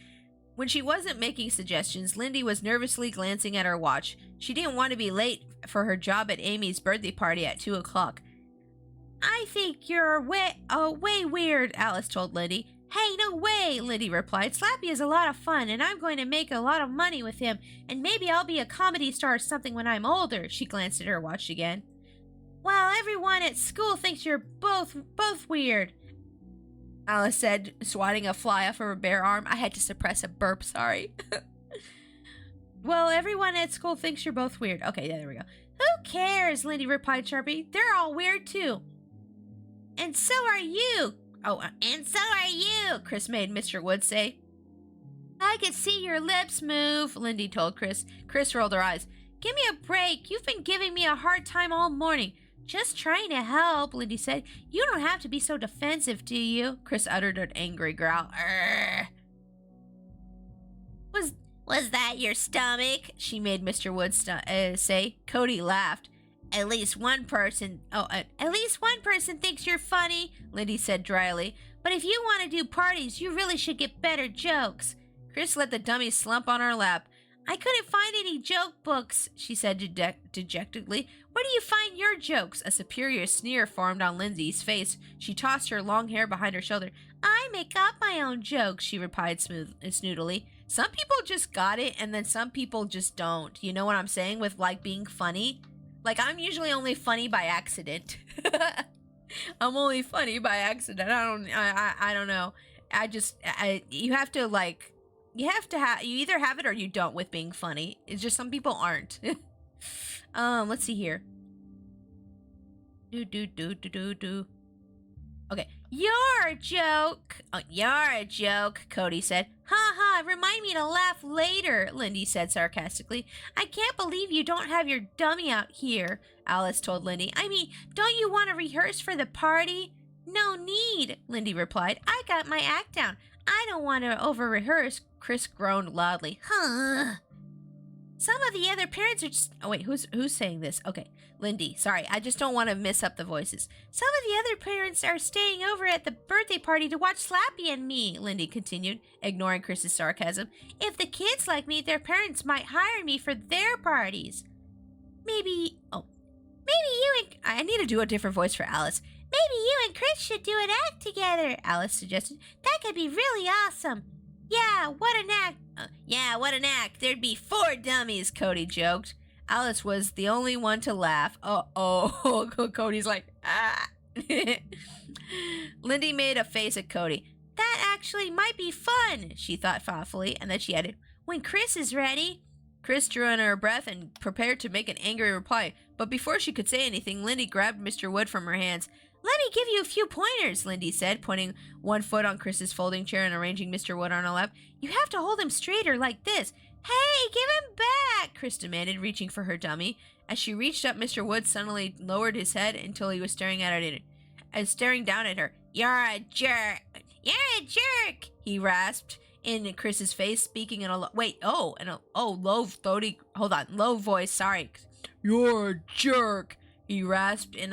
When she wasn't making suggestions, Lindy was nervously glancing at her watch. She didn't want to be late for her job at Amy's birthday party at 2 o'clock. I think you're way weird, Alice told Lindy. Hey, no way, Lindy replied. Slappy is a lot of fun, and I'm going to make a lot of money with him, and maybe I'll be a comedy star or something when I'm older. She glanced at her watch again. Well, everyone at school thinks you're both weird, Alice said, swatting a fly off of her bare arm. I had to suppress a burp, sorry. Well, everyone at school thinks you're both weird. Okay, yeah, there we go. Who cares, Lindy replied sharply. They're all weird, too. And so are you. Oh, and so are you, Chris made Mr. Wood say. I could see your lips move, Lindy told Chris. Chris rolled her eyes. Give me a break. You've been giving me a hard time all morning. Just trying to help, Lindy said. You don't have to be so defensive, do you? Chris uttered an angry growl. Urgh. Was that your stomach? She made Mr. Wood say. Cody laughed. At least one person thinks you're funny, Lindy said dryly. But if you want to do parties, you really should get better jokes. Chris let the dummy slump on her lap. I couldn't find any joke books, she said dejectedly. Where do you find your jokes? A superior sneer formed on Lindsay's face. She tossed her long hair behind her shoulder. I make up my own jokes, she replied snootily. Some people just got it, and then some people just don't. You know what I'm saying with, like, being funny? Like, I'm usually only funny by accident. I'm only funny by accident. I don't know. You have to, like... You either have it or you don't with being funny. It's just some people aren't. Let's see here. Okay. You're a joke. Oh, you're a joke, Cody said. Ha ha, remind me to laugh later, Lindy said sarcastically. I can't believe you don't have your dummy out here, Alice told Lindy. I mean, don't you want to rehearse for the party? No need, Lindy replied. I got my act down. I don't want to over-rehearse, Chris groaned loudly. Huh. Some of the other parents are just... Oh, wait, who's saying this? Okay, Lindy. Sorry, I just don't want to mess up the voices. Some of the other parents are staying over at the birthday party to watch Slappy and me, Lindy continued, ignoring Chris's sarcasm. If the kids like me, their parents might hire me for their parties. Maybe you and... I need to do a different voice for Alice. Maybe you and Chris should do an act together, Alice suggested. That could be really awesome. Yeah, what an act. There'd be 4 dummies, Cody joked. Alice was the only one to laugh. Oh, Cody's like, ah. Lindy made a face at Cody. That actually might be fun, she thought thoughtfully, and then she added, when Chris is ready. Chris drew in her breath and prepared to make an angry reply, but before she could say anything, Lindy grabbed Mr. Wood from her hands. Let me give you a few pointers, Lindy said, pointing one foot on Chris's folding chair and arranging Mr. Wood on her lap. You have to hold him straighter like this. Hey, give him back, Chris demanded, reaching for her dummy. As she reached up, Mr. Wood suddenly lowered his head until he was staring down at her. You're a jerk. You're a jerk, he rasped in Chris's face, speaking in a low voice. Sorry. You're a jerk, he rasped in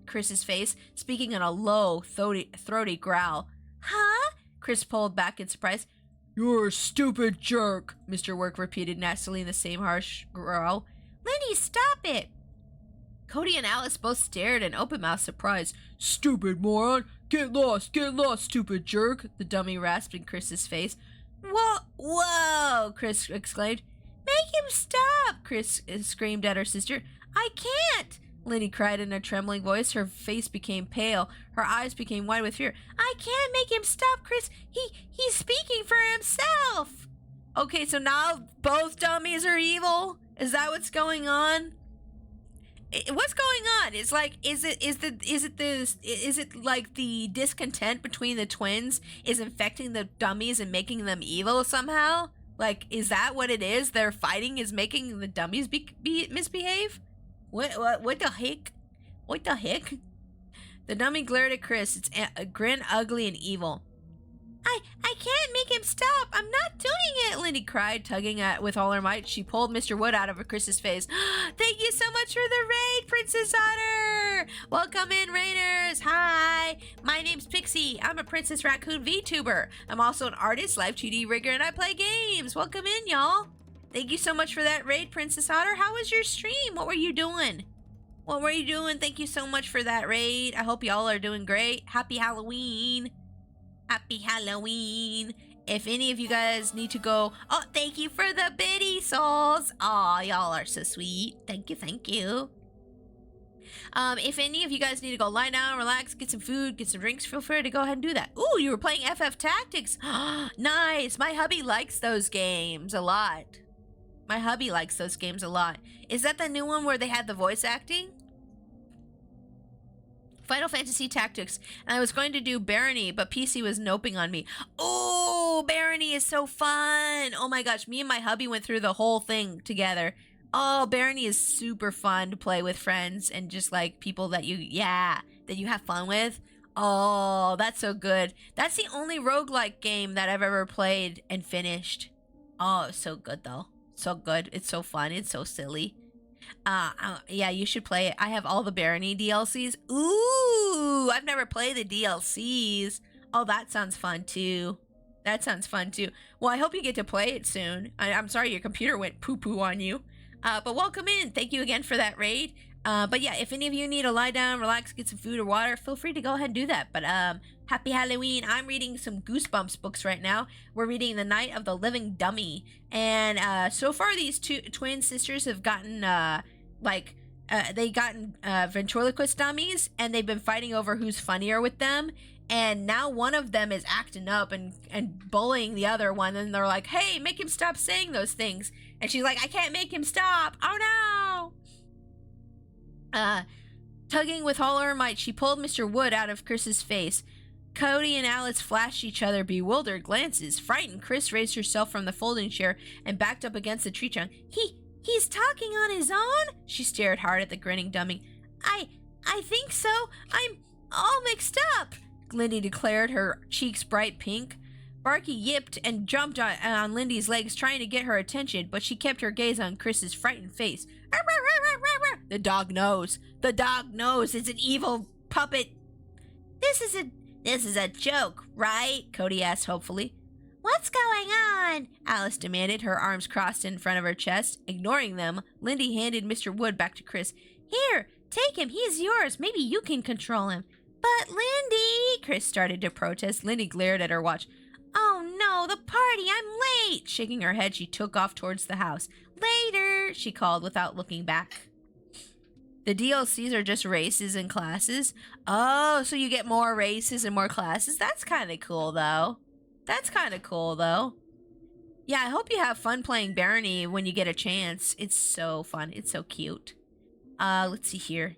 Chris's face, speaking in a low, throaty growl. Huh? Chris pulled back in surprise. You're a stupid jerk, Mr. Work repeated nastily in the same harsh growl. Lindy, stop it! Cody and Alice both stared in open-mouthed surprise. Stupid moron! Get lost, stupid jerk! The dummy rasped in Chris's face. Whoa! Chris exclaimed. Make him stop! Chris screamed at her sister. I can't! Lindy cried in a trembling voice. Her face became pale. Her eyes became wide with fear. I can't make him stop, Chris. He's speaking for himself. Okay, so now both dummies are evil? Is that what's going on? What's going on? It's like, is it like the discontent between the twins is infecting the dummies and making them evil somehow? Like, is that what it is? Their fighting is making the dummies misbehave? What the heck? What the heck? The dummy glared at Chris, its grin ugly and evil. I can't make him stop. I'm not doing it, Lindy cried, tugging at with all her might. She pulled Mr. Wood out of Chris's face. Thank you so much for the raid, Princess Otter. Welcome in, raiders. Hi, my name's Pixie. I'm a Princess Raccoon VTuber. I'm also an artist, live 2D rigger, and I play games. Welcome in, y'all. Thank you so much for that raid, Princess Otter. How was your stream? What were you doing? Thank you so much for that raid. I hope y'all are doing great. Happy Halloween. Happy Halloween. If any of you guys need to go... Oh, thank you for the biddy souls. Aw, y'all are so sweet. Thank you. If any of you guys need to go lie down, relax, get some food, get some drinks, feel free to go ahead and do that. Ooh, you were playing FF Tactics. Nice. My hubby likes those games a lot. Is that the new one where they had the voice acting? Final Fantasy Tactics, and I was going to do Barony, but PC was noping on me. Oh, Barony is so fun. Oh my gosh, me and my hubby went through the whole thing together. Oh, Barony is super fun to play with friends and just like people that you have fun with. Oh, that's so good. That's the only roguelike game that I've ever played and finished. Oh, it's so good though. So good. It's so fun. It's so silly. Yeah, you should play it. I have all the Barony DLCs. Ooh, I've never played the DLCs. Oh, that sounds fun too. Well, I hope you get to play it soon. I'm sorry your computer went poo-poo on you. But welcome in. Thank you again for that raid. But yeah, if any of you need to lie down, relax, get some food or water, feel free to go ahead and do that. But happy Halloween. I'm reading some Goosebumps books right now. We're reading The Night of the Living Dummy. And so far these two twin sisters have gotten ventriloquist dummies, and they've been fighting over who's funnier with them. And now one of them is acting up and bullying the other one, and they're like, hey, make him stop saying those things. And she's like, I can't make him stop. Oh no. Tugging with all her might, she pulled Mr. Wood out of Chris's face. Cody and Alice flashed each other bewildered glances. Frightened, Chris raised herself from the folding chair and backed up against the tree trunk. He's talking on his own? She stared hard at the grinning dummy. I think so. I'm all mixed up, Lindy declared, her cheeks bright pink. Barky yipped and jumped on Lindy's legs, trying to get her attention, but she kept her gaze on Chris's frightened face. The dog knows. It's an evil puppet. This is a joke, right? Cody asked hopefully. What's going on? Alice demanded, her arms crossed in front of her chest. Ignoring them, Lindy handed Mr. Wood back to Chris. Here, take him. He's yours. Maybe you can control him. But Lindy, Chris started to protest. Lindy glared at her watch. Oh no, the party, I'm late. Shaking her head, she took off towards the house. Later, she called without looking back. The DLCs are just races and classes. Oh, so you get more races and more classes? That's kind of cool, though. Yeah, I hope you have fun playing Barony when you get a chance. It's so fun. It's so cute. Let's see here.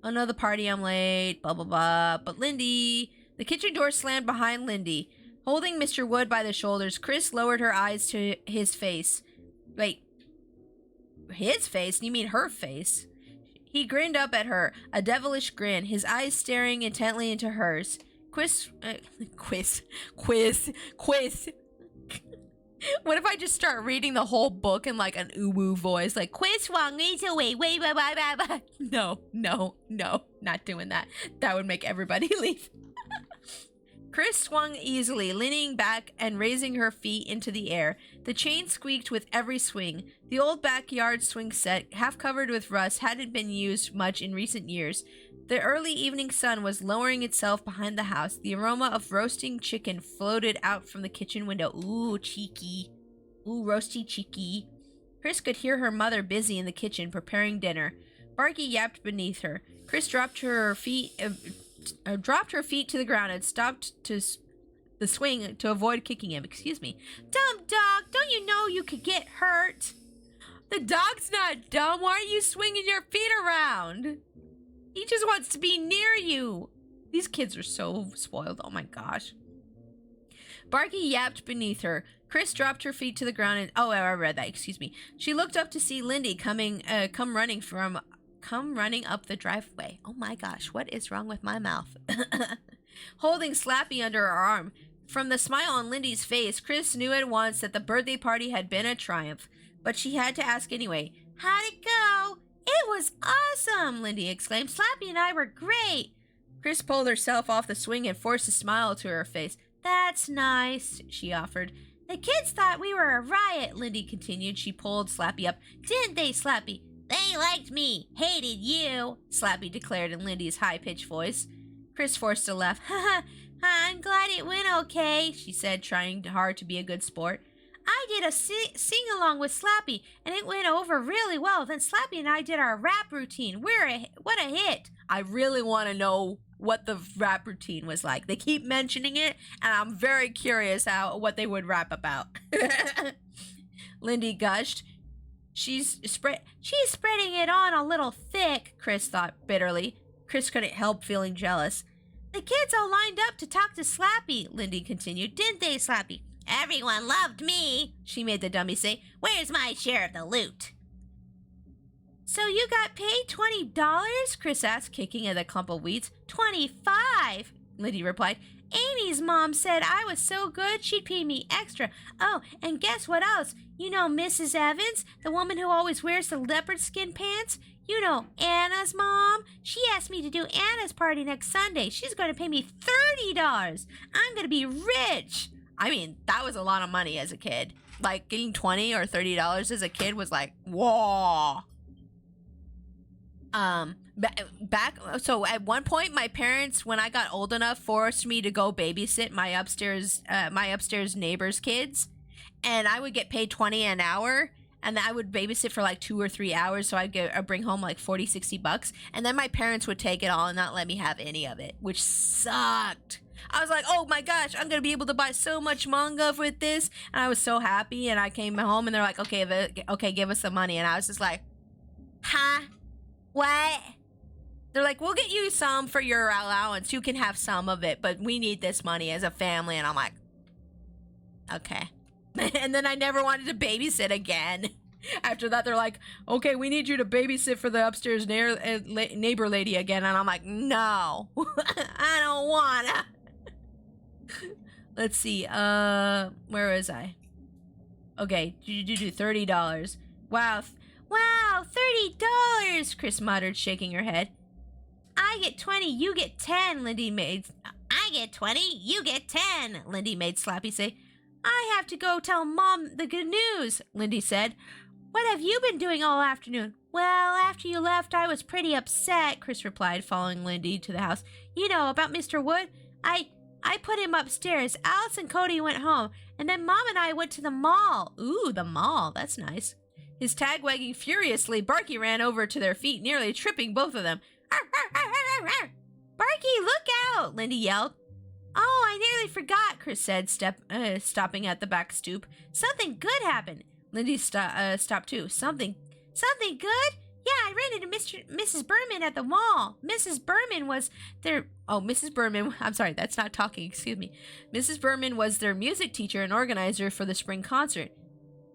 Another party, I'm late, blah, blah, blah. But Lindy... The kitchen door slammed behind Lindy. Holding Mr. Wood by the shoulders, Chris lowered her eyes to his face. Wait. His face? You mean her face? He grinned up at her, a devilish grin, his eyes staring intently into hers. Quiz. What if I just start reading the whole book in like an uwu voice? Like, Quiz Wang is away, wait, bye, bye, bye, bye. No, not doing that. That would make everybody leave. Chris swung easily, leaning back and raising her feet into the air. The chain squeaked with every swing. The old backyard swing set, half covered with rust, hadn't been used much in recent years. The early evening sun was lowering itself behind the house. The aroma of roasting chicken floated out from the kitchen window. Ooh, cheeky. Ooh, roasty cheeky. Chris could hear her mother busy in the kitchen preparing dinner. Barky yapped beneath her. Chris dropped her feet to the ground and stopped to the swing to avoid kicking him. Excuse me. Dumb dog, don't you know you could get hurt? The dog's not dumb. Why are you swinging your feet around? He just wants to be near you. These kids are so spoiled. Oh my gosh. Barky yapped beneath her. Chris dropped her feet to the ground and... Oh, I read that. Excuse me. She looked up to see Lindy come running up the driveway. Oh my gosh, what is wrong with my mouth? Holding Slappy under her arm. From the smile on Lindy's face, Chris knew at once that the birthday party had been a triumph. But she had to ask anyway. How'd it go? It was awesome, Lindy exclaimed. Slappy and I were great. Chris pulled herself off the swing and forced a smile to her face. That's nice, she offered. The kids thought we were a riot, Lindy continued. She pulled Slappy up. Didn't they, Slappy? They liked me, hated you, Slappy declared in Lindy's high-pitched voice. Chris forced a laugh. I'm glad it went okay, she said, trying hard to be a good sport. I did a sing-along with Slappy, and it went over really well. Then Slappy and I did our rap routine. What a hit. I really want to know what the rap routine was like. They keep mentioning it, and I'm very curious what they would rap about. Lindy gushed. She's spreading it on a little thick, Chris thought bitterly. Chris couldn't help feeling jealous. The kids all lined up to talk to Slappy, Lindy continued. Didn't they, Slappy? Everyone loved me, she made the dummy say. Where's my share of the loot? So you got paid $20? Chris asked, kicking at a clump of weeds. 25, Lindy replied. Amy's mom said I was so good she'd pay me extra. Oh, and guess what else? You know Mrs. Evans, the woman who always wears the leopard skin pants? You know Anna's mom? She asked me to do Anna's party next Sunday. She's going to pay me $30. I'm going to be rich. I mean, that was a lot of money as a kid. Like, getting $20 or $30 as a kid was like, whoa. So at one point, my parents, when I got old enough, forced me to go babysit my upstairs neighbor's kids. And I would get paid $20 an hour. And I would babysit for like 2 or 3 hours. So I'd bring home like $40-$60. And then my parents would take it all and not let me have any of it, which sucked. I was like, oh my gosh, I'm going to be able to buy so much manga with this. And I was so happy. And I came home and they're like, okay, give us the money. And I was just like, huh? What? They're like, we'll get you some for your allowance. You can have some of it, but we need this money as a family. And I'm like, okay. And then I never wanted to babysit again. After that, they're like, okay, we need you to babysit for the upstairs neighbor lady again. And I'm like, no, I don't wanna. Let's see. Where was I? Okay, $30. Wow, $30. Chris muttered, shaking her head. I get 20, you get 10. Lindy made. I get 20, you get 10. Lindy made Slappy say. I have to go tell Mom the good news, Lindy said. What have you been doing all afternoon? Well, after you left, I was pretty upset, Chris replied, following Lindy to the house. You know, about Mr. Wood. I put him upstairs. Alice and Cody went home, and then Mom and I went to the mall. Ooh, the mall. That's nice. His tag wagging furiously, Barky ran over to their feet, nearly tripping both of them. Arr, arr, arr, arr, arr. Barky, look out, Lindy yelled. Oh, I nearly forgot, Chris said, stopping at the back stoop. Something good happened. Lindy stopped too. Something good? Yeah, I ran into Mrs. Berman at the mall. Mrs. Berman was their... Oh, Mrs. Berman... I'm sorry, that's not talking, excuse me. Mrs. Berman was their music teacher and organizer for the spring concert.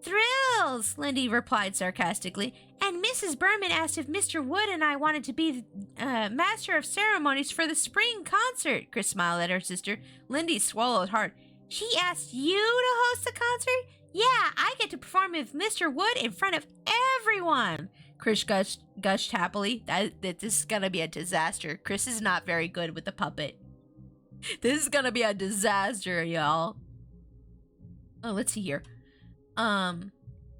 Thrills, Lindy replied sarcastically. And Mrs. Berman asked if Mr. Wood and I wanted to be the master of ceremonies for the spring concert. Chris smiled at her sister. Lindy swallowed hard. She asked you to host the concert? Yeah, I get to perform with Mr. Wood in front of everyone. Chris gushed happily. That this is gonna be a disaster. Chris is not very good with the puppet. This is gonna be a disaster, y'all. Oh, let's see here.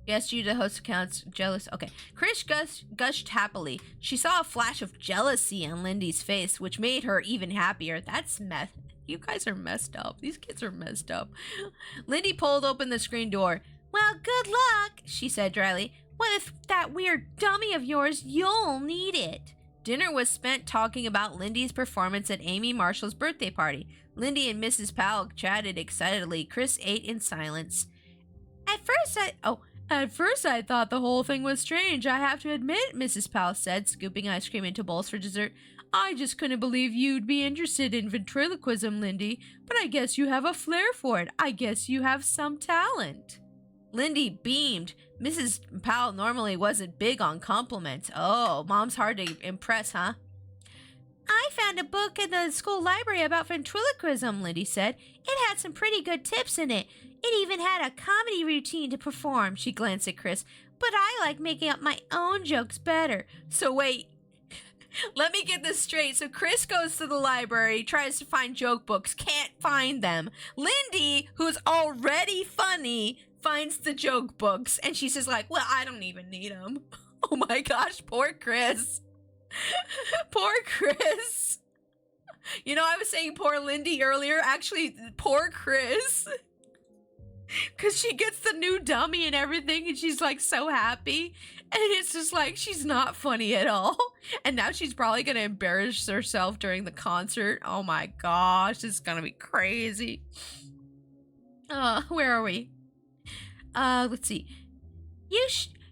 Guessed you to host accounts. Jealous. Okay. Chris gushed happily. She saw a flash of jealousy on Lindy's face, which made her even happier. That's meth. You guys are messed up. These kids are messed up. Lindy pulled open the screen door. Well, good luck, she said dryly. With that weird dummy of yours, you'll need it. Dinner was spent talking about Lindy's performance at Amy Marshall's birthday party. Lindy and Mrs. Powell chatted excitedly. Chris ate in silence. At first I thought the whole thing was strange, I have to admit, Mrs. Powell said, scooping ice cream into bowls for dessert. I just couldn't believe you'd be interested in ventriloquism, Lindy, but I guess you have a flair for it. I guess you have some talent. Lindy beamed. Mrs. Powell normally wasn't big on compliments. Oh, Mom's hard to impress, huh? I found a book in the school library about ventriloquism, Lindy said. It had some pretty good tips in it. It even had a comedy routine to perform. She glanced at Chris. But I like making up my own jokes better. So wait, let me get this straight. So Chris goes to the library, tries to find joke books, can't find them. Lindy, who's already funny, finds the joke books, and she's just like, well, I don't even need them. Oh my gosh, poor Chris. Poor Chris. You know, I was saying poor Lindy earlier. Actually, poor Chris. Because she gets the new dummy and everything, and she's like so happy. And it's just like, she's not funny at all. And now she's probably going to embarrass herself during the concert. Oh my gosh, this is going to be crazy. Where are we? Let's see.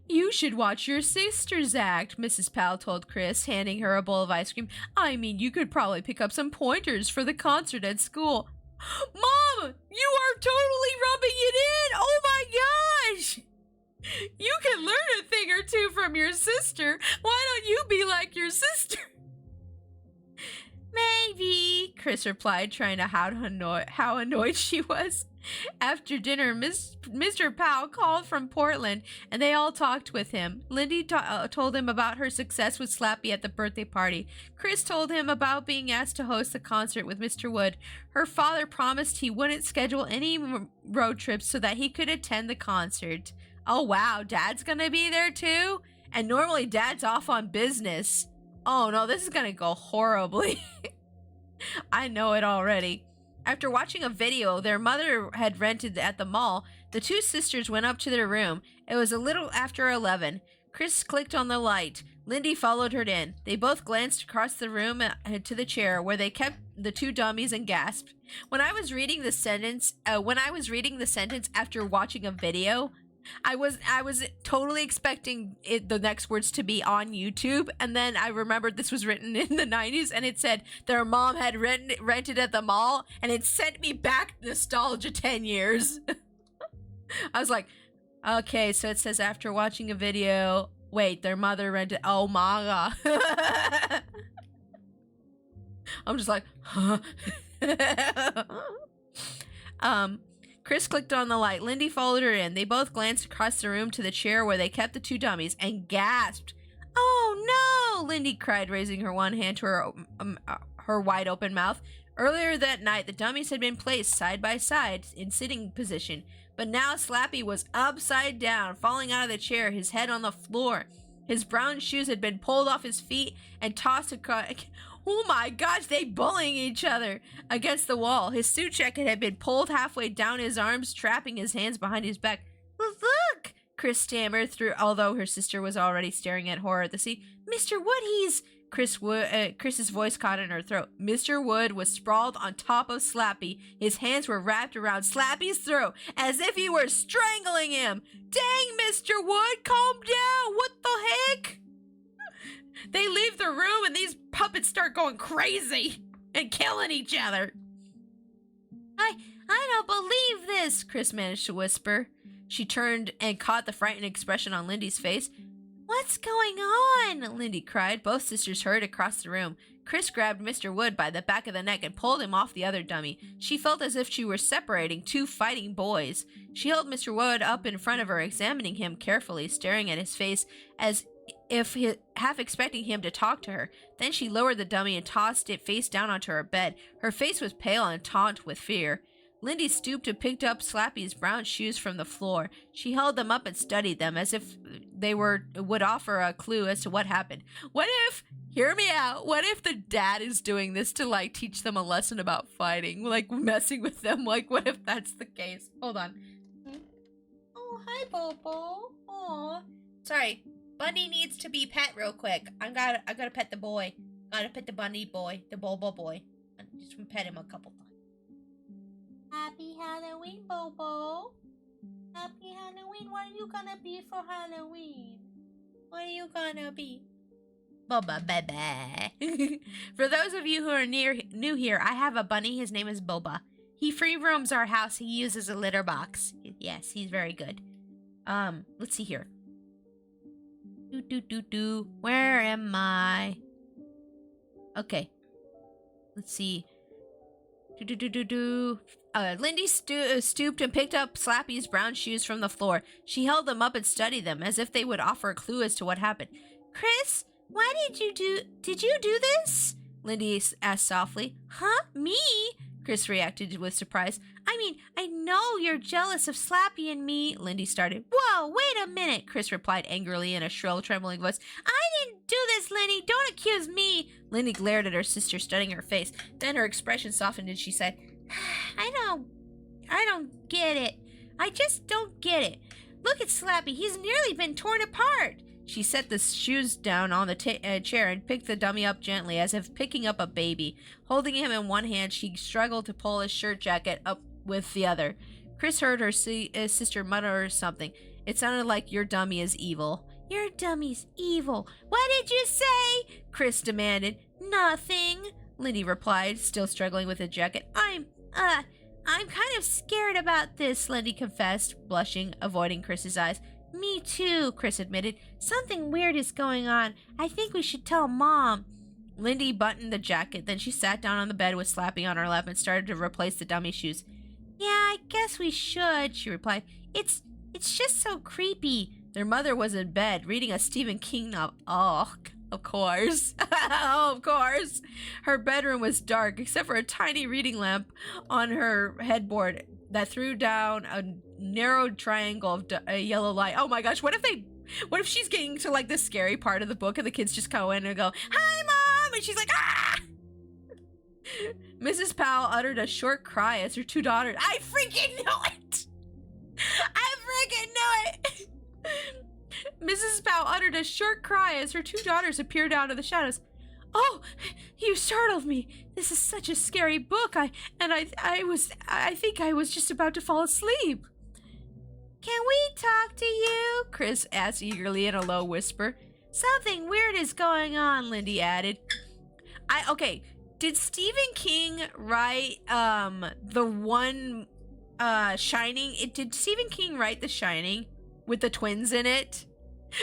You should watch your sisters act, Mrs. Powell told Chris, handing her a bowl of ice cream. I mean, you could probably pick up some pointers for the concert at school. Mom, you are totally rubbing it in. Oh my gosh. You can learn a thing or two from your sister. Why don't you be like your sister? Maybe, Chris replied, trying to hide how annoyed she was. After dinner, Mr. Powell called from Portland, and they all talked with him. Lindy told him about her success with Slappy at the birthday party. Chris told him about being asked to host the concert with Mr. Wood. Her father promised he wouldn't schedule any road trips so that he could attend the concert. Oh wow, Dad's gonna be there too? And normally Dad's off on business. Oh no, this is gonna go horribly. I know it already. After watching a video their mother had rented at the mall, the two sisters went up to their room. It was a little after 11. Chris clicked on the light. Lindy followed her in. They both glanced across the room to the chair where they kept the two dummies and gasped. When I was reading the sentence after watching a video, I was totally expecting the next words to be on YouTube, and then I remembered this was written in the 90s, and it said their mom had rented at the mall, and it sent me back nostalgia 10 years. I was like, okay, so it says after watching a video, wait, their mother rented, oh my god. I'm just like, huh? Chris clicked on the light. Lindy followed her in. They both glanced across the room to the chair where they kept the two dummies and gasped. Oh no! Lindy cried, raising her one hand to her wide open mouth. Earlier that night, the dummies had been placed side by side in sitting position, but now Slappy was upside down, falling out of the chair, his head on the floor. His brown shoes had been pulled off his feet and tossed across. Oh my gosh, they bullying each other against the wall. His suit jacket had been pulled halfway down his arms, trapping his hands behind his back. Look, Chris stammered through, although her sister was already staring at horror at the scene. Mr. Wood, Chris's voice caught in her throat. Mr. Wood was sprawled on top of Slappy. His hands were wrapped around Slappy's throat as if he were strangling him. Dang, Mr. Wood, calm down. What the heck? They leave the room and these puppets start going crazy and killing each other. I don't believe this, Chris managed to whisper. She turned and caught the frightened expression on Lindy's face. What's going on? Lindy cried. Both sisters hurried across the room. Chris grabbed Mr. Wood by the back of the neck and pulled him off the other dummy. She felt as if she were separating two fighting boys. She held Mr. Wood up in front of her, examining him carefully, staring at his face as if half expecting him to talk to her. Then she lowered the dummy and tossed it face down onto her bed. Her face was pale and taut with fear. Lindy stooped and picked up Slappy's brown shoes from the floor. She held them up and studied them as if they would offer a clue as to what happened. What if, hear me out, what if the dad is doing this to, like, teach them a lesson about fighting? Like, messing with them? Like, what if that's the case? Hold on. Oh, hi, Bobo. Aw. Sorry, Bunny needs to be pet real quick. I gotta pet the boy. Gotta pet the bunny boy, the Bobo boy. I just pet him a couple times. Happy Halloween, Bobo. Happy Halloween. What are you gonna be for Halloween? What are you gonna be? Boba baby. For those of you who are new here, I have a bunny. His name is Boba. He free roams our house. He uses a litter box. Yes, he's very good. Let's see here. Where am I? Okay. Let's see. Lindy stooped and picked up Slappy's brown shoes from the floor. She held them up and studied them as if they would offer a clue as to what happened. Chris, why did you do this? Lindy asked softly. Huh? Me? Chris reacted with surprise. I mean, I know you're jealous of Slappy and me, Lindy started. Whoa, wait a minute, Chris replied angrily in a shrill, trembling voice. I didn't do this, Lindy. Don't accuse me. Lindy glared at her sister, studying her face. Then her expression softened and she said, I don't get it. I just don't get it. Look at Slappy. He's nearly been torn apart. She set the shoes down on the chair and picked the dummy up gently, as if picking up a baby. Holding him in one hand, she struggled to pull his shirt jacket up with the other. Chris heard her sister mutter something. It sounded like, your dummy is evil. Your dummy's evil. What did you say? Chris demanded. Nothing, Lindy replied, still struggling with the jacket. I'm kind of scared about this, Lindy confessed, blushing, avoiding Chris's eyes. Me too, Chris admitted. Something weird is going on. I think we should tell Mom. Lindy buttoned the jacket, then she sat down on the bed with Slappy on her lap and started to replace the dummy shoes. Yeah, I guess we should, she replied. It's just so creepy. Their mother was in bed, reading a Stephen King novel. Oh, of course. Oh, of course. Her bedroom was dark, except for a tiny reading lamp on her headboard that threw down a narrow triangle of yellow light. Oh my gosh, what if she's getting to, like, the scary part of the book and the kids just go in and go, Hi, Mom! And she's like, ah! Mrs. Powell uttered a short cry as her two daughters, I freaking knew it! I freaking knew it! Mrs. Powell uttered a short cry as her two daughters appeared out of the shadows. Oh, you startled me. This is such a scary book. I think I was just about to fall asleep. Can we talk to you? Chris asked eagerly in a low whisper. Something weird is going on, Lindy added. Okay, did Stephen King write the one Shining? Did Stephen King write The Shining with the twins in it?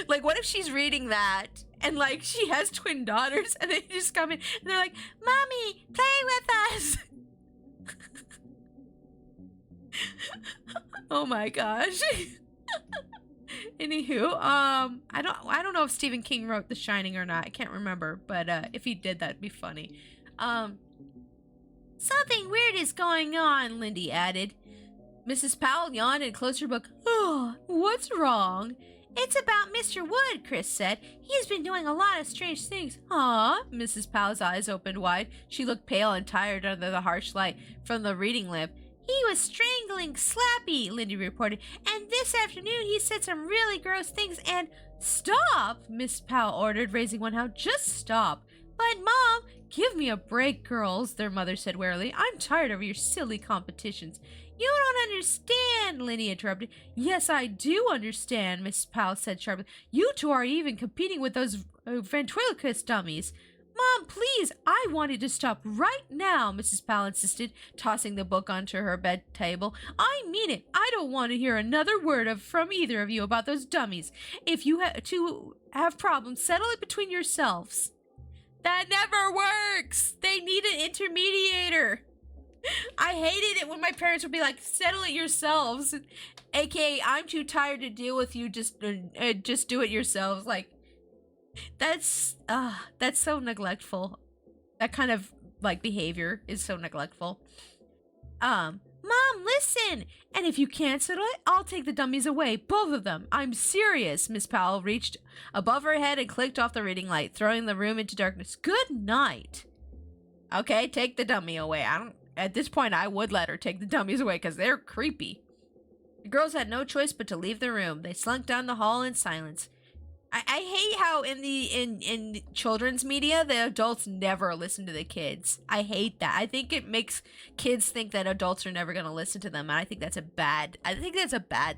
Like, what if she's reading that and, like, she has twin daughters and they just come in and they're like, Mommy, play with us. Oh my gosh. Anywho, I don't know if Stephen King wrote The Shining or not. I can't remember, but if he did, that'd be funny. Something weird is going on, Lindy added. Mrs. Powell yawned and closed her book. Oh, what's wrong? It's about Mr. Wood, Chris said. He's been doing a lot of strange things. Aw, Mrs. Powell's eyes opened wide. She looked pale and tired under the harsh light from the reading lamp. He was strangling Slappy, Lindy reported, and this afternoon he said some really gross things and— Stop, Miss Powell ordered, raising one hand. Just stop. But, Mom, give me a break, girls, their mother said wearily. I'm tired of your silly competitions. You don't understand, Linny interrupted. Yes, I do understand, Mrs. Powell said sharply. You two are even competing with those ventriloquist dummies. Mom, please, I wanted to stop right now, Mrs. Powell insisted, tossing the book onto her bed table. I mean it. I don't want to hear another word from either of you about those dummies. If you two have problems, settle it between yourselves. That never works. They need an intermediator. I hated it when my parents would be like, settle it yourselves. AKA, I'm too tired to deal with you. Just do it yourselves. Like, that's so neglectful. That kind of, like, behavior is so neglectful. Mom, listen. And if you can't settle it, I'll take the dummies away. Both of them. I'm serious. Miss Powell reached above her head and clicked off the reading light, throwing the room into darkness. Good night. Okay, take the dummy away. At this point, I would let her take the dummies away because they're creepy. The girls had no choice but to leave the room. They slunk down the hall in silence. I hate how in children's media, the adults never listen to the kids. I hate that. I think it makes kids think that adults are never going to listen to them. And I think that's a bad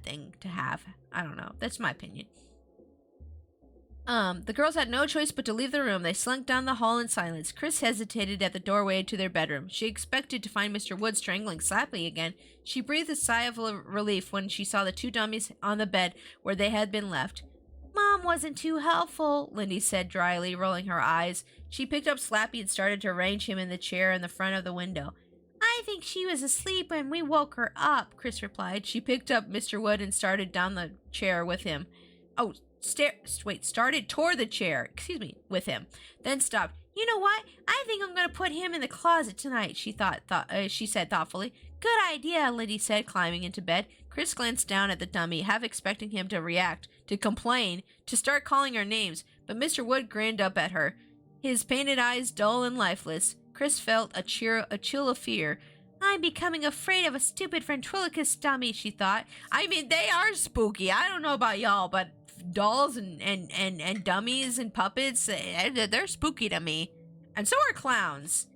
thing to have. I don't know. That's my opinion. The girls had no choice but to leave the room. They slunk down the hall in silence. Chris hesitated at the doorway to their bedroom. She expected to find Mr. Wood strangling Slappy again. She breathed a sigh of relief when she saw the two dummies on the bed where they had been left. Mom wasn't too helpful, Lindy said dryly, rolling her eyes. She picked up Slappy and started to arrange him in the chair in the front of the window. I think she was asleep when we woke her up, Chris replied. She picked up Mr. Wood and started down the chair with him. Started toward the chair, with him. Then stopped. You know what? I think I'm going to put him in the closet tonight, she said thoughtfully. Good idea, Lindy said, climbing into bed. Chris glanced down at the dummy, half expecting him to react, to complain, to start calling her names, but Mr. Wood grinned up at her, his painted eyes dull and lifeless. Chris felt a chill of fear. I'm becoming afraid of a stupid ventriloquist dummy, she thought. I mean, they are spooky. I don't know about y'all, but dolls and dummies and puppets, they're spooky to me. And so are clowns.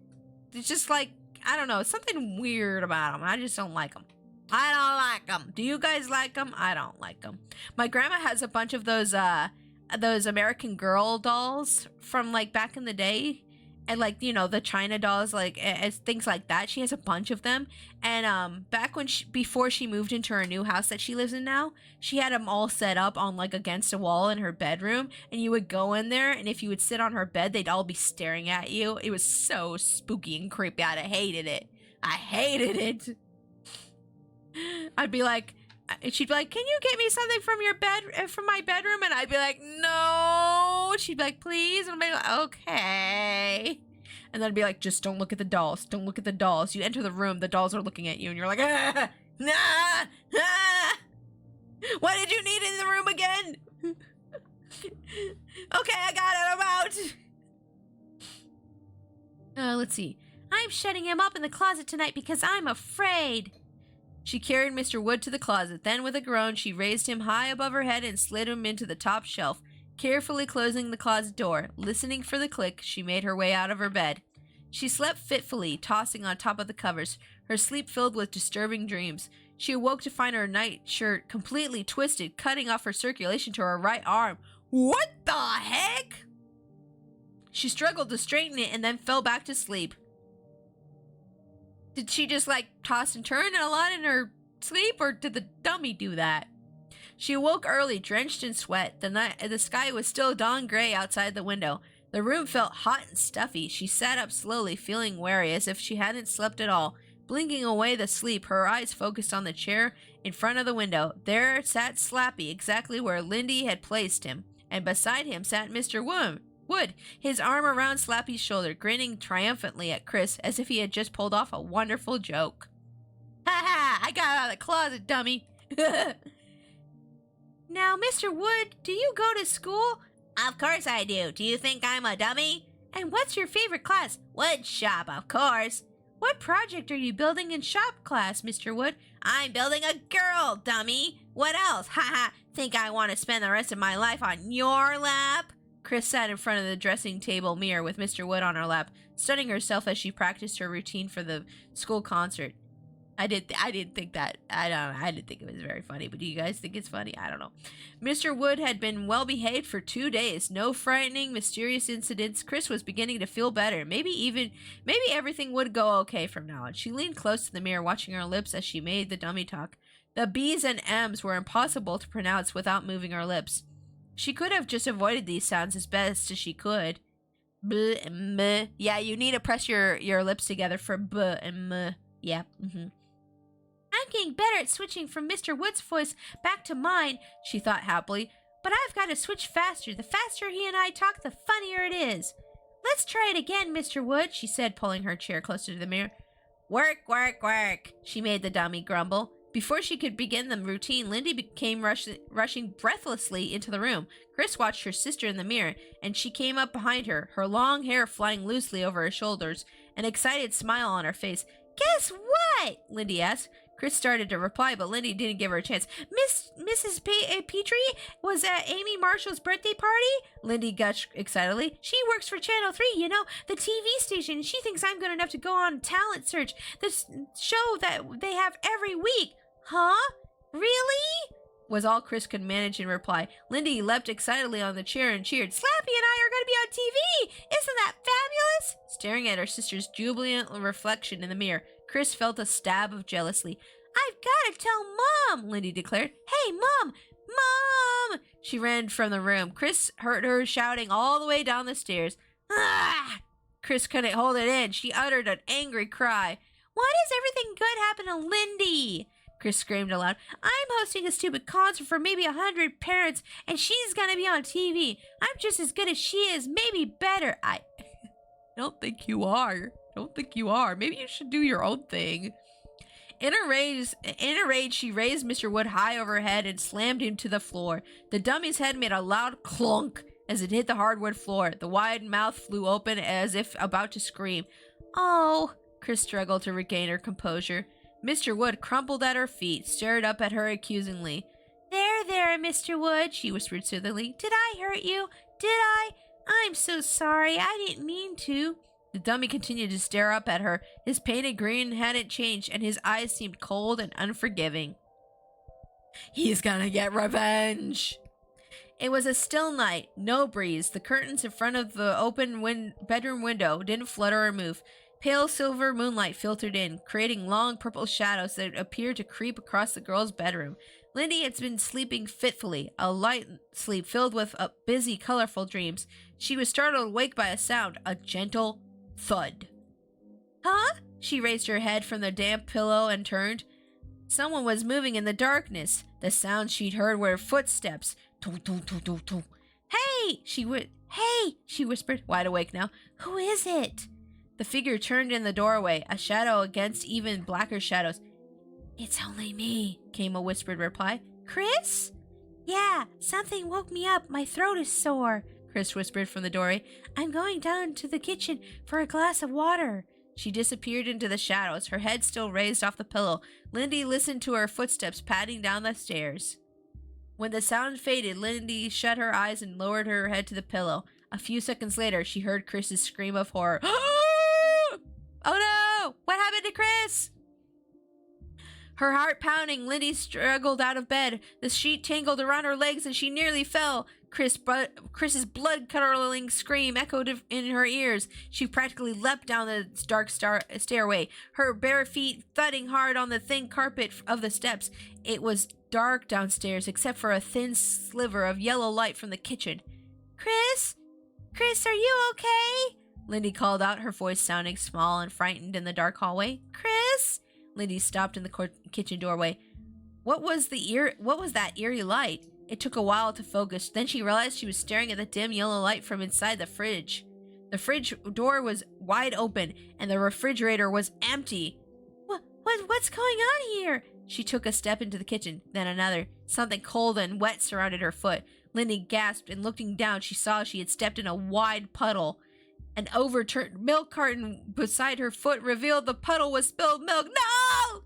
It's just like, I don't know, something weird about them. I just don't like them. I don't like them. Do you guys like them? I don't like them. My grandma has a bunch of those American Girl dolls from, like, back in the day. And, like, you know, the China dolls, like, things like that. She has a bunch of them. And back before she moved into her new house that she lives in now, she had them all set up on, like, against a wall in her bedroom. And you would go in there, and if you would sit on her bed, they'd all be staring at you. It was so spooky and creepy. I hated it. I hated it. I'd be like, she'd be like, can you get me something from your bed, from my bedroom? And I'd be like, no. She'd be like, please. And I'd be like, okay. And then I'd be like, just don't look at the dolls. Don't look at the dolls. You enter the room, the dolls are looking at you, and you're like, nah. What did you need in the room again? Okay, I got it. I'm out. Let's see. I'm shutting him up in the closet tonight because I'm afraid. She carried Mr. Wood to the closet. Then, with a groan, she raised him high above her head and slid him into the top shelf. Carefully closing the closet door, listening for the click, she made her way out of her bed. She slept fitfully, tossing on top of the covers, her sleep filled with disturbing dreams. She awoke to find her nightshirt completely twisted, cutting off her circulation to her right arm. What the heck? She struggled to straighten it and then fell back to sleep. Did she just, like, toss and turn a lot in her sleep, or did the dummy do that? She awoke early, drenched in sweat. The sky was still dawn gray outside the window. The room felt hot and stuffy. She sat up slowly, feeling weary, as if she hadn't slept at all. Blinking away the sleep, her eyes focused on the chair in front of the window. There sat Slappy, exactly where Lindy had placed him, and beside him sat Mr. Wood, his arm around Slappy's shoulder, grinning triumphantly at Chris as if he had just pulled off a wonderful joke. Ha ha! I got out of the closet, dummy! Now, Mr. Wood, do you go to school? Of course I do. Do you think I'm a dummy? And what's your favorite class? Wood shop, of course. What project are you building in shop class, Mr. Wood? I'm building a girl, dummy. What else? Ha ha! Think I want to spend the rest of my life on your lap? Chris sat in front of the dressing table mirror with Mr. Wood on her lap, stunning herself as she practiced her routine for the school concert. I didn't think that. I don't know. I didn't think it was very funny, but do you guys think it's funny? I don't know. Mr. Wood had been well behaved for 2 days. No frightening, mysterious incidents. Chris was beginning to feel better. Maybe everything would go okay from now on. She leaned close to the mirror, watching her lips as she made the dummy talk. The B's and M's were impossible to pronounce without moving her lips. She could have just avoided these sounds as best as she could. B and M. Yeah, you need to press your lips together for B and M. Yeah, I'm getting better at switching from Mr. Wood's voice back to mine, she thought happily. But I've got to switch faster. The faster he and I talk, the funnier it is. Let's try it again, Mr. Wood, she said, pulling her chair closer to the mirror. Work, work, work, she made the dummy grumble. Before she could begin the routine, Lindy became rushing breathlessly into the room. Chris watched her sister in the mirror, and she came up behind her, her long hair flying loosely over her shoulders, an excited smile on her face. Guess what? Lindy asked. Chris started to reply, but Lindy didn't give her a chance. Mrs. Petrie was at Amy Marshall's birthday party? Lindy gushed excitedly. She works for Channel 3, you know, the TV station. She thinks I'm good enough to go on Talent Search, this show that they have every week. Huh? Really? Was all Chris could manage in reply. Lindy leapt excitedly on the chair and cheered. Slappy and I are going to be on TV! Isn't that fabulous? Staring at her sister's jubilant reflection in the mirror, Chris felt a stab of jealousy. I've got to tell Mom, Lindy declared. Hey, Mom! Mom! She ran from the room. Chris heard her shouting all the way down the stairs. Ah! Chris couldn't hold it in. She uttered an angry cry. Why does everything good happen to Lindy? Chris screamed aloud. I'm hosting a stupid concert for maybe 100 parents, and she's gonna be on TV. I'm just as good as she is, maybe better. I don't think you are. Maybe you should do your own thing. In a rage, she raised Mr. Wood high over her head and slammed him to the floor. The dummy's head made a loud clunk as it hit the hardwood floor. The wide mouth flew open as if about to scream. Oh, Chris struggled to regain her composure. Mr. Wood crumpled at her feet, stared up at her accusingly. There, Mr. Wood, she whispered soothingly. Did I hurt you? Did I? I'm so sorry. I didn't mean to. The dummy continued to stare up at her. His painted grin hadn't changed, and his eyes seemed cold and unforgiving. He's gonna get revenge. It was a still night, no breeze. The curtains in front of the open bedroom window didn't flutter or move. Pale silver moonlight filtered in, creating long purple shadows that appeared to creep across the girl's bedroom. Lindy had been sleeping fitfully, a light sleep filled with busy, colorful dreams. She was startled awake by a sound, a gentle thud. Huh? She raised her head from the damp pillow and turned. Someone was moving in the darkness. The sounds she'd heard were footsteps. Toot, toot, toot, toot, toot. Hey! She whispered, wide awake now. Who is it? The figure turned in the doorway, a shadow against even blacker shadows. It's only me, came a whispered reply. Chris? Yeah, something woke me up. My throat is sore, Chris whispered from the doorway. I'm going down to the kitchen for a glass of water. She disappeared into the shadows, her head still raised off the pillow. Lindy listened to her footsteps padding down the stairs. When the sound faded, Lindy shut her eyes and lowered her head to the pillow. A few seconds later, she heard Chris's scream of horror. Oh no! What happened to Chris? Her heart pounding, Lindy struggled out of bed. The sheet tangled around her legs and she nearly fell. Chris's blood-curdling scream echoed in her ears. She practically leapt down the dark stairway, her bare feet thudding hard on the thin carpet of the steps. It was dark downstairs except for a thin sliver of yellow light from the kitchen. Chris? Chris, are you okay? Lindy called out, her voice sounding small and frightened in the dark hallway. Chris? Lindy stopped in the kitchen doorway. What was that eerie light? It took a while to focus. Then she realized she was staring at the dim yellow light from inside the fridge. The fridge door was wide open, and the refrigerator was empty. What's going on here? She took a step into the kitchen, then another. Something cold and wet surrounded her foot. Lindy gasped, and looking down, she saw she had stepped in a wide puddle. An overturned milk carton beside her foot revealed the puddle was spilled milk. No!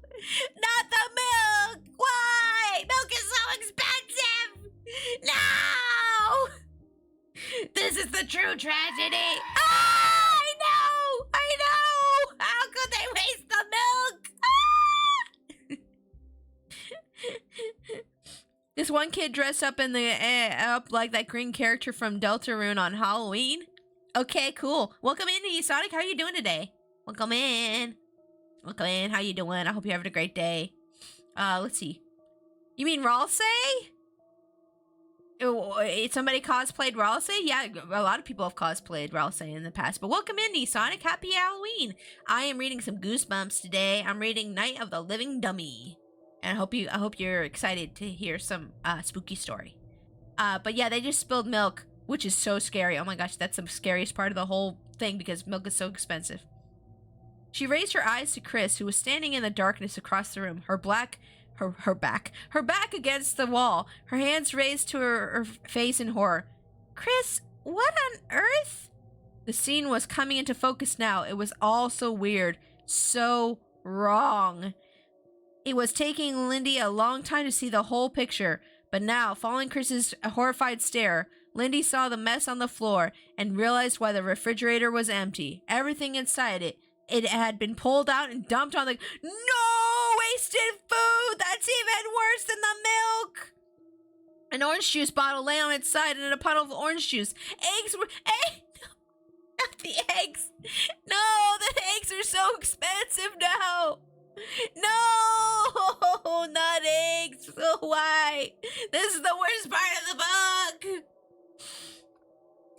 Not the milk! Why? Milk is so expensive! No! This is the true tragedy. Ah, I know. How could they waste the milk? Ah! This one kid dressed up in the up like that green character from Deltarune on Halloween. Okay, cool. Welcome in, Sonic. How are you doing today? Welcome in. Welcome in. How you doing? I hope you're having a great day. Let's see. You mean Ralsei? Somebody cosplayed Ralsei? Yeah, a lot of people have cosplayed Ralsei in the past. But welcome in, Sonic. Happy Halloween. I am reading some Goosebumps today. I'm reading Night of the Living Dummy. And I hope you're excited to hear some spooky story. But yeah, they just spilled milk, which is so scary. Oh my gosh, that's the scariest part of the whole thing because milk is so expensive. She raised her eyes to Chris, who was standing in the darkness across the room, her back against the wall, her hands raised to her face in horror. Chris, what on earth? The scene was coming into focus now. It was all so weird, so wrong. It was taking Lindy a long time to see the whole picture, but now, following Chris's horrified stare, Lindy saw the mess on the floor and realized why the refrigerator was empty. Everything inside it had been pulled out and dumped on the... No! Wasted food! That's even worse than the milk! An orange juice bottle lay on its side and in a puddle of orange juice. Eggs were... Not the eggs! No! The eggs are so expensive now! No! Not eggs! Why? This is the worst part of the book!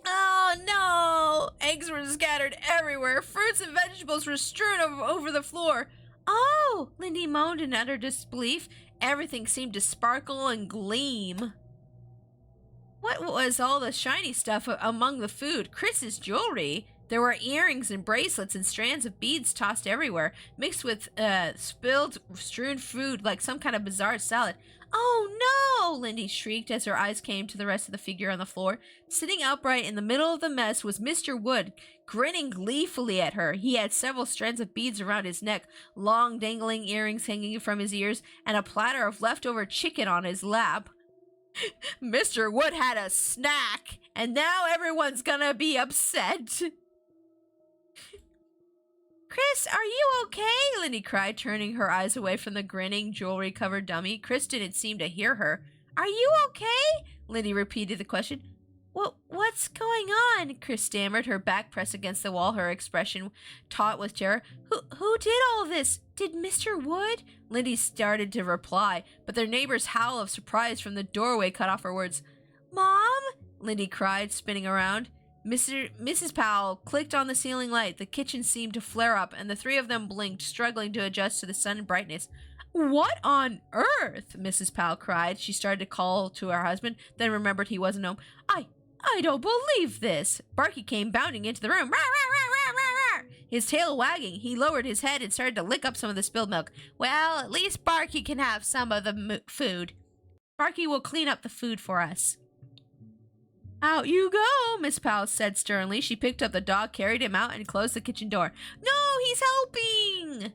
Oh no! Eggs were scattered everywhere. Fruits and vegetables were strewn over the floor. Oh! Lindy moaned in utter disbelief. Everything seemed to sparkle and gleam. What was all the shiny stuff among the food? Chris's jewelry? There were earrings and bracelets and strands of beads tossed everywhere, mixed with spilled, strewn food like some kind of bizarre salad. Oh no! Lindy shrieked as her eyes came to the rest of the figure on the floor. Sitting upright in the middle of the mess was Mr. Wood, grinning gleefully at her. He had several strands of beads around his neck, long dangling earrings hanging from his ears, and a platter of leftover chicken on his lap. Mr. Wood had a snack, and now everyone's gonna be upset. Chris, are you okay? Lindy cried, turning her eyes away from the grinning, jewelry-covered dummy. Chris didn't seem to hear her. Are you okay? Lindy repeated the question. What's going on? Chris stammered, her back pressed against the wall, her expression taut with terror. Who did all this? Did Mr. Wood? Lindy started to reply, but their neighbor's howl of surprise from the doorway cut off her words. Mom? Lindy cried, spinning around. Mrs. Powell clicked on the ceiling light. The kitchen seemed to flare up, and the three of them blinked, struggling to adjust to the sudden brightness. What on earth? Mrs. Powell cried. She started to call to her husband, then remembered he wasn't home. I don't believe this. Barky came bounding into the room. Rawr, rawr, rawr, rawr, rawr, rawr. His tail wagging, he lowered his head and started to lick up some of the spilled milk. Well, at least Barky can have some of the food. Barky will clean up the food for us. Out you go, Miss Powell said sternly. She picked up the dog, carried him out, and closed the kitchen door. No, he's helping!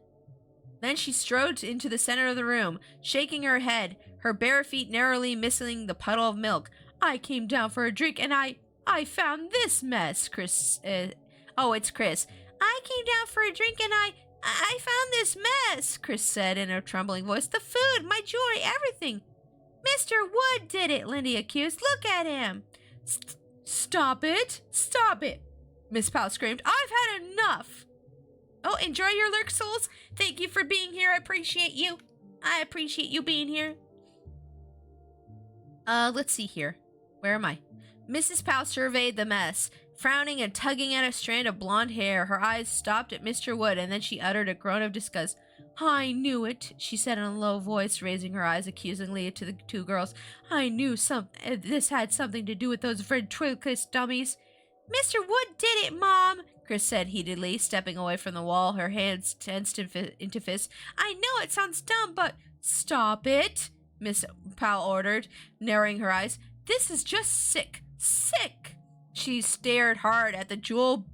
Then she strode into the center of the room, shaking her head, her bare feet narrowly missing the puddle of milk. I came down for a drink, and I found this mess, Chris. It's Chris. I came down for a drink, and I found this mess, Chris said in a trembling voice. The food, my jewelry, everything. Mr. Wood did it, Lindy accused. Look at him. Stop it! Stop it! Miss Powell screamed. I've had enough! Oh, enjoy your lurk, souls. Thank you for being here. I appreciate you. I appreciate you being here. Let's see here. Where am I? Mrs. Powell surveyed the mess, frowning and tugging at a strand of blonde hair. Her eyes stopped at Mr. Wood, and then she uttered a groan of disgust. I knew it, she said in a low voice, raising her eyes accusingly to the two girls. I knew this had something to do with those ventriloquist dummies. Mr. Wood did it, Mom, Chris said heatedly, stepping away from the wall, her hands tensed into fists. I know it sounds dumb, but... Stop it, Miss Powell ordered, narrowing her eyes. This is just sick. Sick! She stared hard at the jewel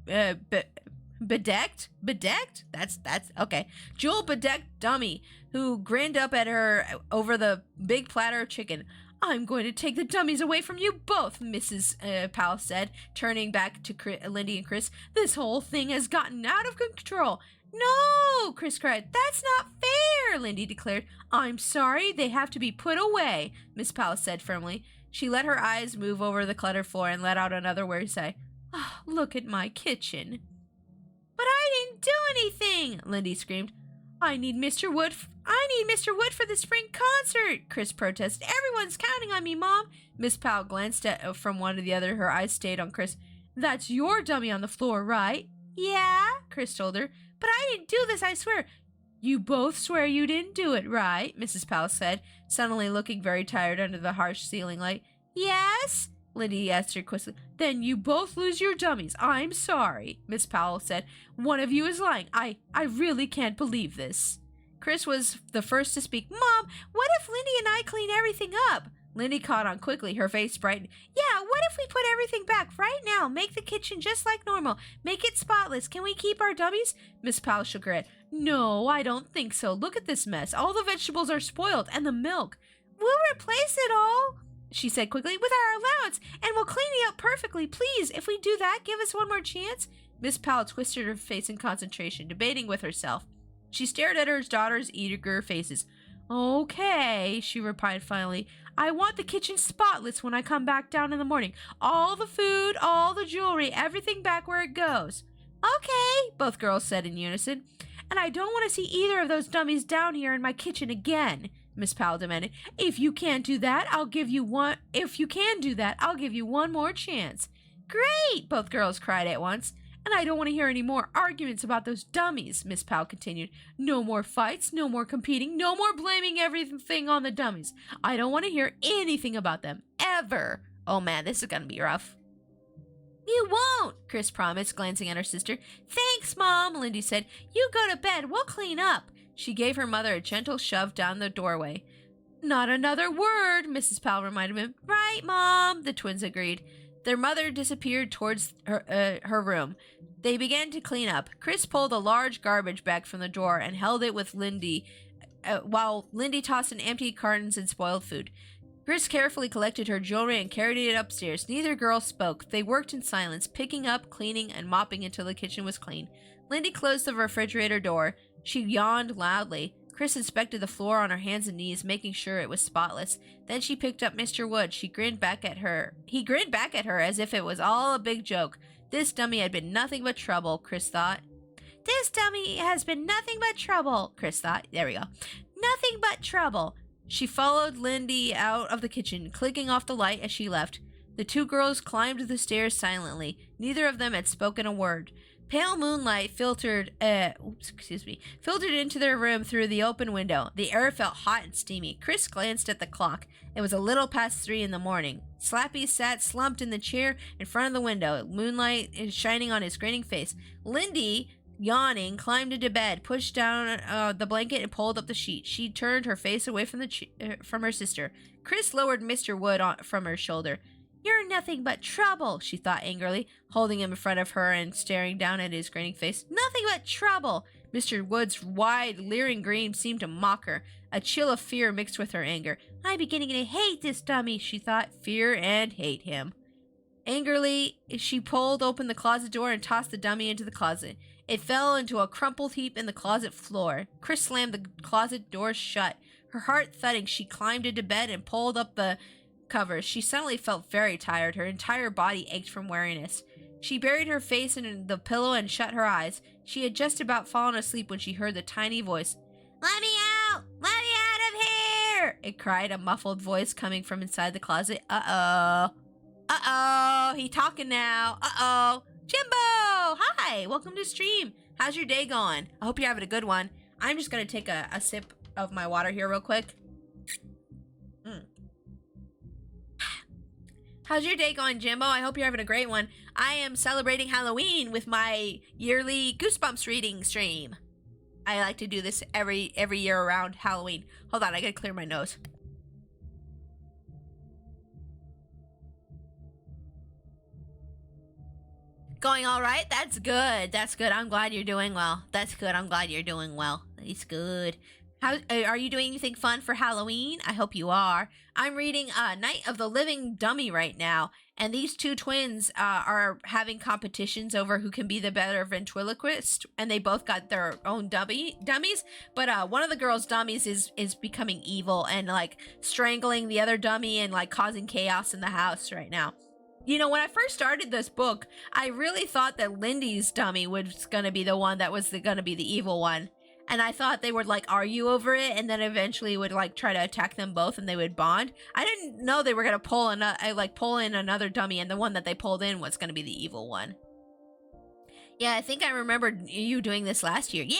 bedecked? That's okay. Jewel bedecked dummy who grinned up at her over the big platter of chicken. I'm going to take the dummies away from you both, Mrs. Powell said, turning back to Lindy and Chris. This whole thing has gotten out of control. No, Chris cried. That's not fair, Lindy declared. I'm sorry, they have to be put away, Miss Powell said firmly. She let her eyes move over the cluttered floor and let out another weary sigh. Oh, look at my kitchen. But I didn't do anything, Lindy screamed. I need Mr. Wood for the spring concert, Chris protested. Everyone's counting on me, Mom. Miss Powell glanced from one to the other. Her eyes stayed on Chris. That's your dummy on the floor, right? Yeah, Chris told her. But I didn't do this, I swear. You both swear you didn't do it, right? Mrs. Powell said, suddenly looking very tired under the harsh ceiling light. Yes? Lindy answered quickly. Then you both lose your dummies. I'm sorry, Miss Powell said. One of you is lying. I really can't believe this. Chris was the first to speak. Mom, what if Lindy and I clean everything up? Lindy caught on quickly, her face brightened. Yeah, what if we put everything back right now? Make the kitchen just like normal. Make it spotless. Can we keep our dummies? Miss Powell shook her head. No, I don't think so. Look at this mess. All the vegetables are spoiled, and the milk. We'll replace it all, she said quickly, with our allowance, and we'll clean it up perfectly. Please, if we do that, give us one more chance. Miss Powell twisted her face in concentration, debating with herself. She stared at her daughter's eager faces. Okay, she replied finally. I want the kitchen spotless when I come back down in the morning. All the food, all the jewelry, everything back where it goes. Okay, both girls said in unison. And I don't want to see either of those dummies down here in my kitchen again, Miss Powell demanded. If you can't do that, I'll give you one. If you can do that, I'll give you one more chance. Great, both girls cried at once. And I don't want to hear any more arguments about those dummies, Miss Powell continued. No more fights, no more competing, no more blaming everything on the dummies. I don't want to hear anything about them, ever. Oh man, this is going to be rough. You won't, Chris promised, glancing at her sister. Thanks, Mom, Lindy said. You go to bed, we'll clean up. She gave her mother a gentle shove down the doorway. Not another word, Mrs. Powell reminded him. Right, Mom, the twins agreed. Their mother disappeared towards her room. They began to clean up. Chris pulled a large garbage bag from the drawer and held it with Lindy, while Lindy tossed in empty cartons and spoiled food. Chris carefully collected her jewelry and carried it upstairs. Neither girl spoke. They worked in silence, picking up, cleaning, and mopping until the kitchen was clean. Lindy closed the refrigerator door. She yawned loudly. Chris inspected the floor on her hands and knees, making sure it was spotless. Then she picked up Mr. Wood. He grinned back at her as if it was all a big joke. This dummy had been nothing but trouble, Chris thought. This dummy has been nothing but trouble, Chris thought. There we go. Nothing but trouble. She followed Lindy out of the kitchen, clicking off the light as she left. The two girls climbed the stairs silently. Neither of them had spoken a word. Pale moonlight filtered into their room through the open window. The air felt hot and steamy. Chris glanced at the clock. It was a little past 3 in the morning. Slappy sat slumped in the chair in front of the window, moonlight shining on his grinning face. Lindy, yawning, climbed into bed, pushed down the blanket, and pulled up the sheet. She turned her face away from her sister. Chris lowered Mr. Wood from her shoulder. You're nothing but trouble, she thought angrily, holding him in front of her and staring down at his grinning face. Nothing but trouble. Mr. Wood's wide, leering grin seemed to mock her. A chill of fear mixed with her anger. I'm beginning to hate this dummy, she thought. Fear and hate him. Angrily, she pulled open the closet door and tossed the dummy into the closet. It fell into a crumpled heap in the closet floor. Chris slammed the closet door shut. Her heart thudding, she climbed into bed and pulled up the covers. She suddenly felt very tired. Her entire body ached from weariness. She buried her face in the pillow and shut her eyes. She had just about fallen asleep when she heard the tiny voice. Let me out! Let me out of here! It cried, a muffled voice coming from inside the closet. Uh-oh. Uh-oh. He talking now. Uh-oh. Jimbo! Hi! Welcome to stream. How's your day going? I hope you're having a good one. I'm just going to take a sip of my water here real quick. How's your day going, Jimbo? I hope you're having a great one. I am celebrating Halloween with my yearly Goosebumps reading stream. I like to do this every year around Halloween. Hold on, I gotta clear my nose. Going all right? That's good. That's good. I'm glad you're doing well. That's good. I'm glad you're doing well. It's good. How are you doing anything fun for Halloween? I hope you are. I'm reading Night of the Living Dummy right now, and these two twins are having competitions over who can be the better ventriloquist, and they both got their own dummies. But one of the girls' dummies is becoming evil and like strangling the other dummy and like causing chaos in the house right now. You know, when I first started this book, I really thought that Lindy's dummy was going to be the one that was going to be the evil one. And I thought they would like argue over it and then eventually would like try to attack them both and they would bond. I didn't know they were going to pull in another dummy, and the one that they pulled in was going to be the evil one. Yeah, I think I remembered you doing this last year. Yeah,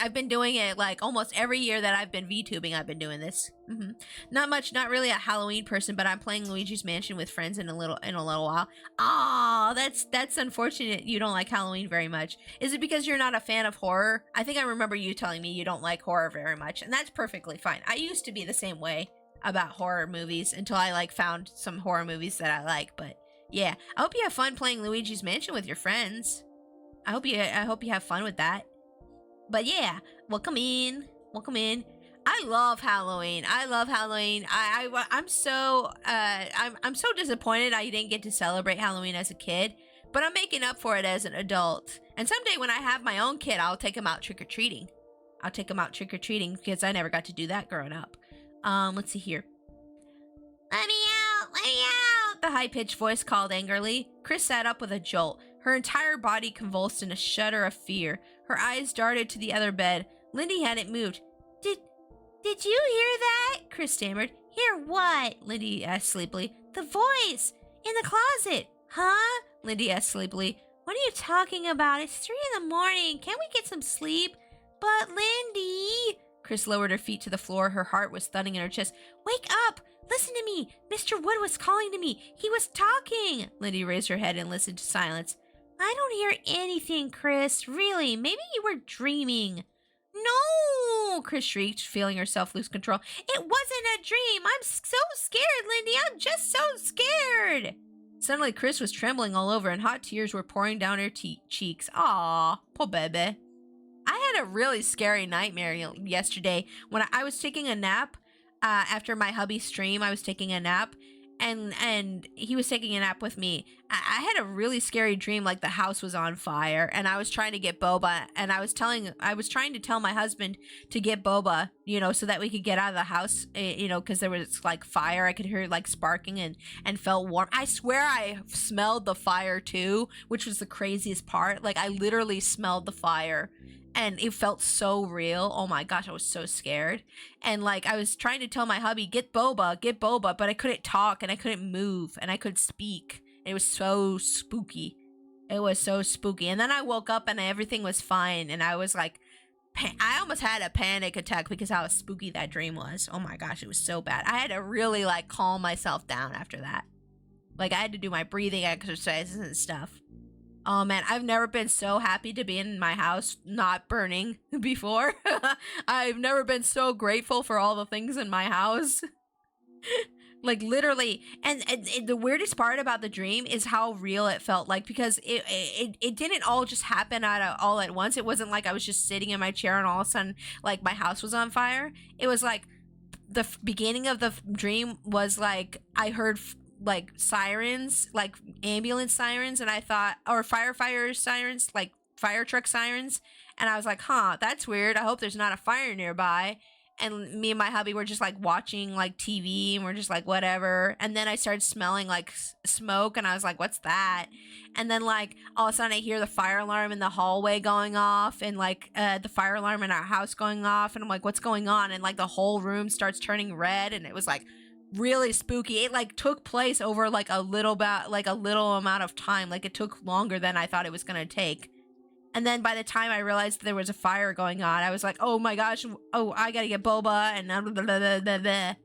I've been doing it like almost every year that I've been VTubing. I've been doing this. Not really a Halloween person, but I'm playing Luigi's Mansion with friends in a little while. Oh, that's unfortunate. You don't like Halloween very much. Is it because you're not a fan of horror? I think I remember you telling me you don't like horror very much, and that's perfectly fine. I used to be the same way about horror movies until I like found some horror movies that I like, but. Yeah, I hope you have fun playing Luigi's Mansion with your friends. I hope you have fun with that. But yeah, welcome in. I love Halloween. I'm so disappointed I didn't get to celebrate Halloween as a kid, but I'm making up for it as an adult. And someday when I have my own kid, I'll take him out trick-or-treating. Because I never got to do that growing up. Let's see here. Let me out! The high-pitched voice called angrily. Chris sat up with a jolt. Her entire body convulsed in a shudder of fear. Her eyes darted to the other bed. Lindy hadn't moved. Did you hear that? Chris stammered. Hear what? Lindy asked sleepily. The voice! In the closet! Huh? Lindy asked sleepily. What are you talking about? It's 3 a.m. Can't we get some sleep? But Lindy... Chris lowered her feet to the floor. Her heart was thudding in her chest. Wake up! Listen to me! Mr. Wood was calling to me. He was talking! Lindy raised her head and listened to silence. I don't hear anything, Chris. Really, maybe you were dreaming. No! Chris shrieked, feeling herself lose control. It wasn't a dream! I'm so scared, Lindy! I'm just so scared! Suddenly, Chris was trembling all over and hot tears were pouring down her cheeks. Aw, poor baby. I had a really scary nightmare yesterday when I was taking a nap. After my hubby's stream, I was taking a nap, and he was taking a nap with me. I had a really scary dream, like the house was on fire, and I was trying to get boba, and I was trying to tell my husband to get boba, so that we could get out of the house, because there was like fire. I could hear it like sparking and felt warm. I swear I smelled the fire too, which was the craziest part. Like I literally smelled the fire. And it felt so real. Oh my gosh, I was so scared. And like I was trying to tell my hubby, get boba, but I couldn't talk and I couldn't move and I couldn't speak. It was so spooky. And then I woke up and everything was fine. And I was like, I almost had a panic attack because how spooky that dream was. Oh my gosh, it was so bad. I had to really like calm myself down after that. Like I had to do my breathing exercises and stuff. Oh man, I've never been so happy to be in my house not burning before. I've never been so grateful for all the things in my house. Like literally, and the weirdest part about the dream is how real it felt, like because it didn't all just happen all at once. It wasn't like I was just sitting in my chair and all of a sudden like my house was on fire. It was like the beginning of the dream was like I heard like sirens, like ambulance sirens, and I thought, or firefighter sirens, like fire truck sirens, and I was like, that's weird. I hope there's not a fire nearby. And me and my hubby were just like watching like TV and we're just like whatever. And then I started smelling like smoke and I was like, what's that? And then like all of a sudden I hear the fire alarm in the hallway going off and like the fire alarm in our house going off. And I'm like, what's going on? And like the whole room starts turning red and it was like really spooky. It like took place over like a little amount of time. Like it took longer than I thought it was going to take. And then by the time I realized there was a fire going on, I was like, oh my gosh, I gotta get boba, and blah, blah, blah, blah, blah. And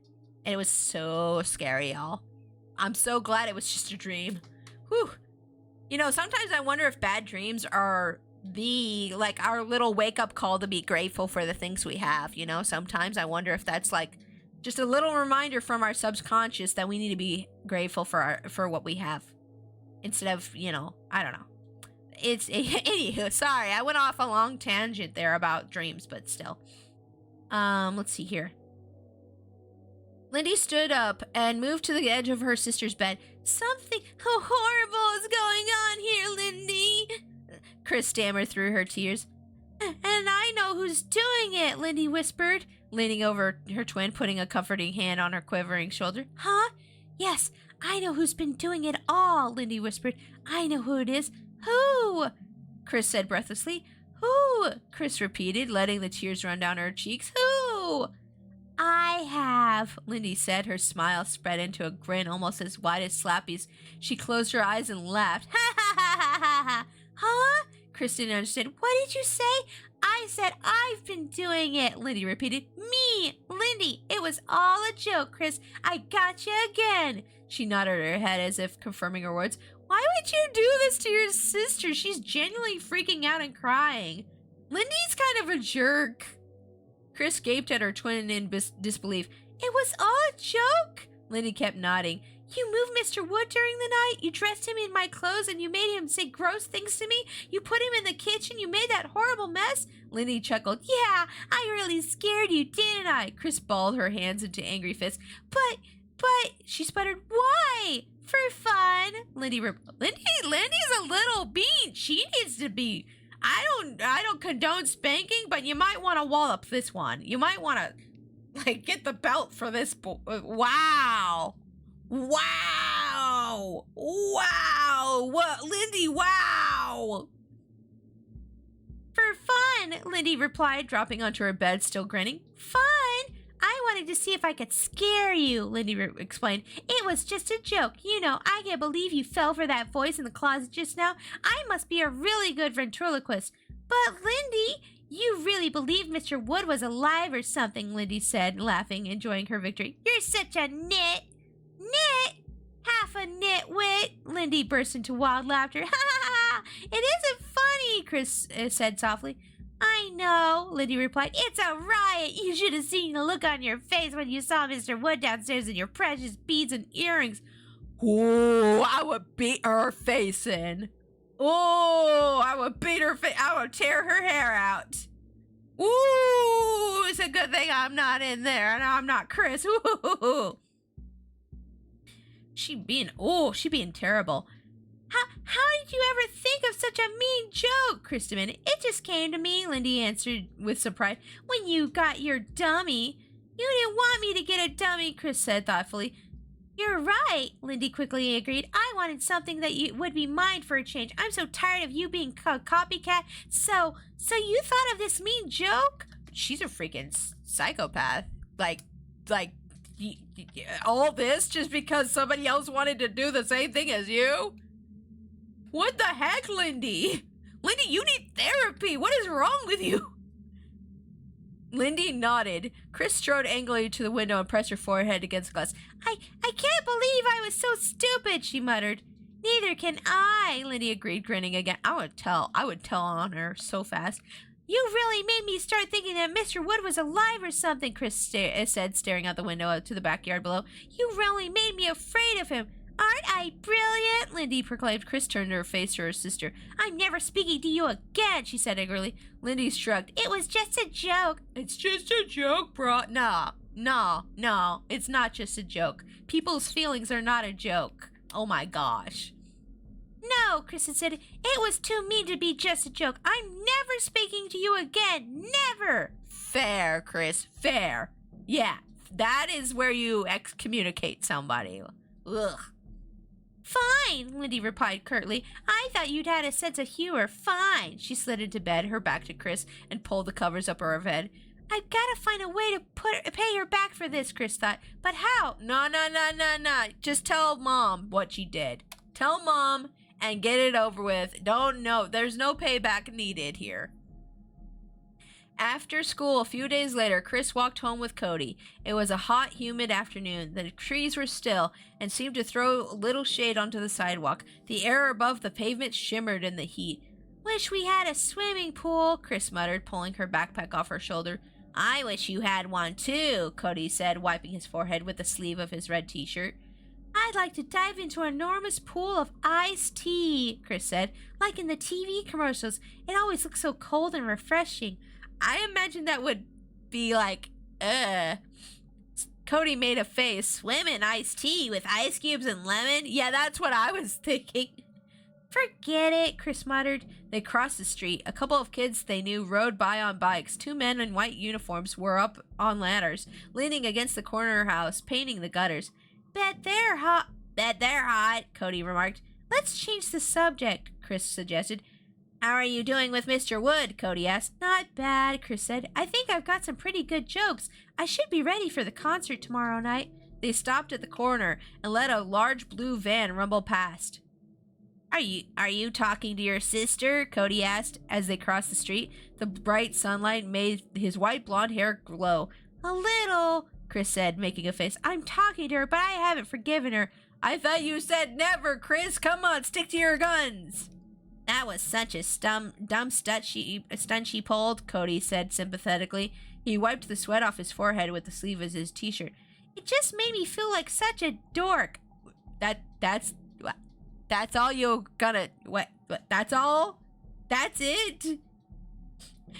it was so scary, y'all. I'm so glad it was just a dream. Whew. You know, sometimes I wonder if bad dreams are our little wake-up call to be grateful for the things we have, you know? Sometimes I wonder if that's like just a little reminder from our subconscious that we need to be grateful for what we have. Instead of, you know, I don't know. Anywho, sorry, I went off a long tangent there about dreams, but still. Let's see here. Lindy stood up and moved to the edge of her sister's bed. Something horrible is going on here, Lindy, Chris stammered through her tears. And I know who's doing it, Lindy whispered, leaning over her twin, putting a comforting hand on her quivering shoulder. Huh? Yes, I know who's been doing it all, Lindy whispered. I know who it is. Who? Chris said breathlessly. Who? Chris repeated, letting the tears run down her cheeks. Who? I have, Lindy said, her smile spread into a grin almost as wide as Slappy's. She closed her eyes and laughed. Ha ha ha ha ha ha. Huh? Chris didn't understand. What did you say? I said I've been doing it, Lindy repeated. Me, Lindy. It was all a joke, Chris. I got you again. She nodded her head as if confirming her words. Why would you do this to your sister? She's genuinely freaking out and crying. Lindy's kind of a jerk. Chris gaped at her twin in disbelief. It was all a joke? Lindy kept nodding. You moved Mr. Wood during the night? You dressed him in my clothes and you made him say gross things to me? You put him in the kitchen? You made that horrible mess? Lindy chuckled. Yeah, I really scared you, didn't I? Chris balled her hands into angry fists. But, she sputtered. Why? For fun. Lindy's a little bean. She needs to be... I don't condone spanking, but you might want to wallop this one. You might want to, get the belt for this. Wow. Wow. What, Lindy, wow. For fun, Lindy replied, dropping onto her bed, still grinning. Fun? I wanted to see if I could scare you, Lindy explained. It was just a joke. You know, I can't believe you fell for that voice in the closet just now. I must be a really good ventriloquist. But, Lindy, you really believed Mr. Wood was alive or something, Lindy said, laughing, enjoying her victory. You're such a nit. Nit? Half a nitwit. Lindy burst into wild laughter. Ha ha ha! It isn't funny, Chris said softly. I know, Lindy replied. It's a riot. You should have seen the look on your face when you saw Mr. Wood downstairs in your precious beads and earrings. Oh, I would beat her face in. Oh, I would beat her face. I would tear her hair out. Ooh, it's a good thing I'm not in there and I'm not Chris. Ooh. She being terrible. How did you ever think of such a mean joke? Chris demanded. It just came to me, Lindy answered with surprise. When you got your dummy. You didn't want me to get a dummy, Chris said thoughtfully. You're right, Lindy quickly agreed. I wanted something that would be mine for a change. I'm so tired of you being a copycat. So you thought of this mean joke? She's a freaking psychopath. All this just because somebody else wanted to do the same thing as you? What the heck, Lindy? Lindy, you need therapy. What is wrong with you? Lindy nodded. Chris strode angrily to the window and pressed her forehead against the glass. I can't believe I was so stupid, she muttered. Neither can I, Lindy agreed, grinning again. I would tell on her so fast. You really made me start thinking that Mr. Wood was alive or something, Chris said, staring out the window out to the backyard below. You really made me afraid of him. Aren't I brilliant? Lindy proclaimed. Chris turned her face to her sister. I'm never speaking to you again, she said angrily. Lindy shrugged. It was just a joke. It's just a joke, bro. No, it's not just a joke. People's feelings are not a joke. Oh my gosh. No, Chris had said, it was too mean to be just a joke. I'm never speaking to you again. Never. Fair, Chris, fair. Yeah, that is where you excommunicate somebody. Ugh. Fine, Lindy replied curtly. I thought you'd had a sense of humor. Fine. She slid into bed, her back to Chris, and pulled the covers up her head. I've got to find a way to pay her back for this, Chris thought. But how? No. Just tell Mom what she did. Tell Mom and get it over with. There's no payback needed here. After school, a few days later, Chris walked home with Cody. It was a hot, humid afternoon. The trees were still and seemed to throw little shade onto the sidewalk. The air above the pavement shimmered in the heat. Wish we had a swimming pool, Chris muttered, pulling her backpack off her shoulder. I wish you had one too, Cody said, wiping his forehead with the sleeve of his red t-shirt. I'd like to dive into an enormous pool of iced tea, Chris said, like in the TV commercials. It always looks so cold and refreshing. I imagine that would be like, ugh. Cody made a face. Swim in iced tea with ice cubes and lemon? Yeah, that's what I was thinking. Forget it, Chris muttered. They crossed the street. A couple of kids they knew rode by on bikes. Two men in white uniforms were up on ladders, leaning against the corner house, painting the gutters. Bet they're hot, Cody remarked. Let's change the subject, Chris suggested. How are you doing with Mr. Wood? Cody asked. Not bad, Chris said. I think I've got some pretty good jokes. I should be ready for the concert tomorrow night. They stopped at the corner and let a large blue van rumble past. Are you talking to your sister? Cody asked as they crossed the street. The bright sunlight made his white blonde hair glow. A little, Chris said, making a face. I'm talking to her, but I haven't forgiven her. I thought you said never, Chris. Come on, stick to your guns. That was such a dumb stunt she pulled, Cody said sympathetically. He wiped the sweat off his forehead with the sleeve of his t-shirt. It just made me feel like such a dork. That's all you're gonna... What? That's all? That's it?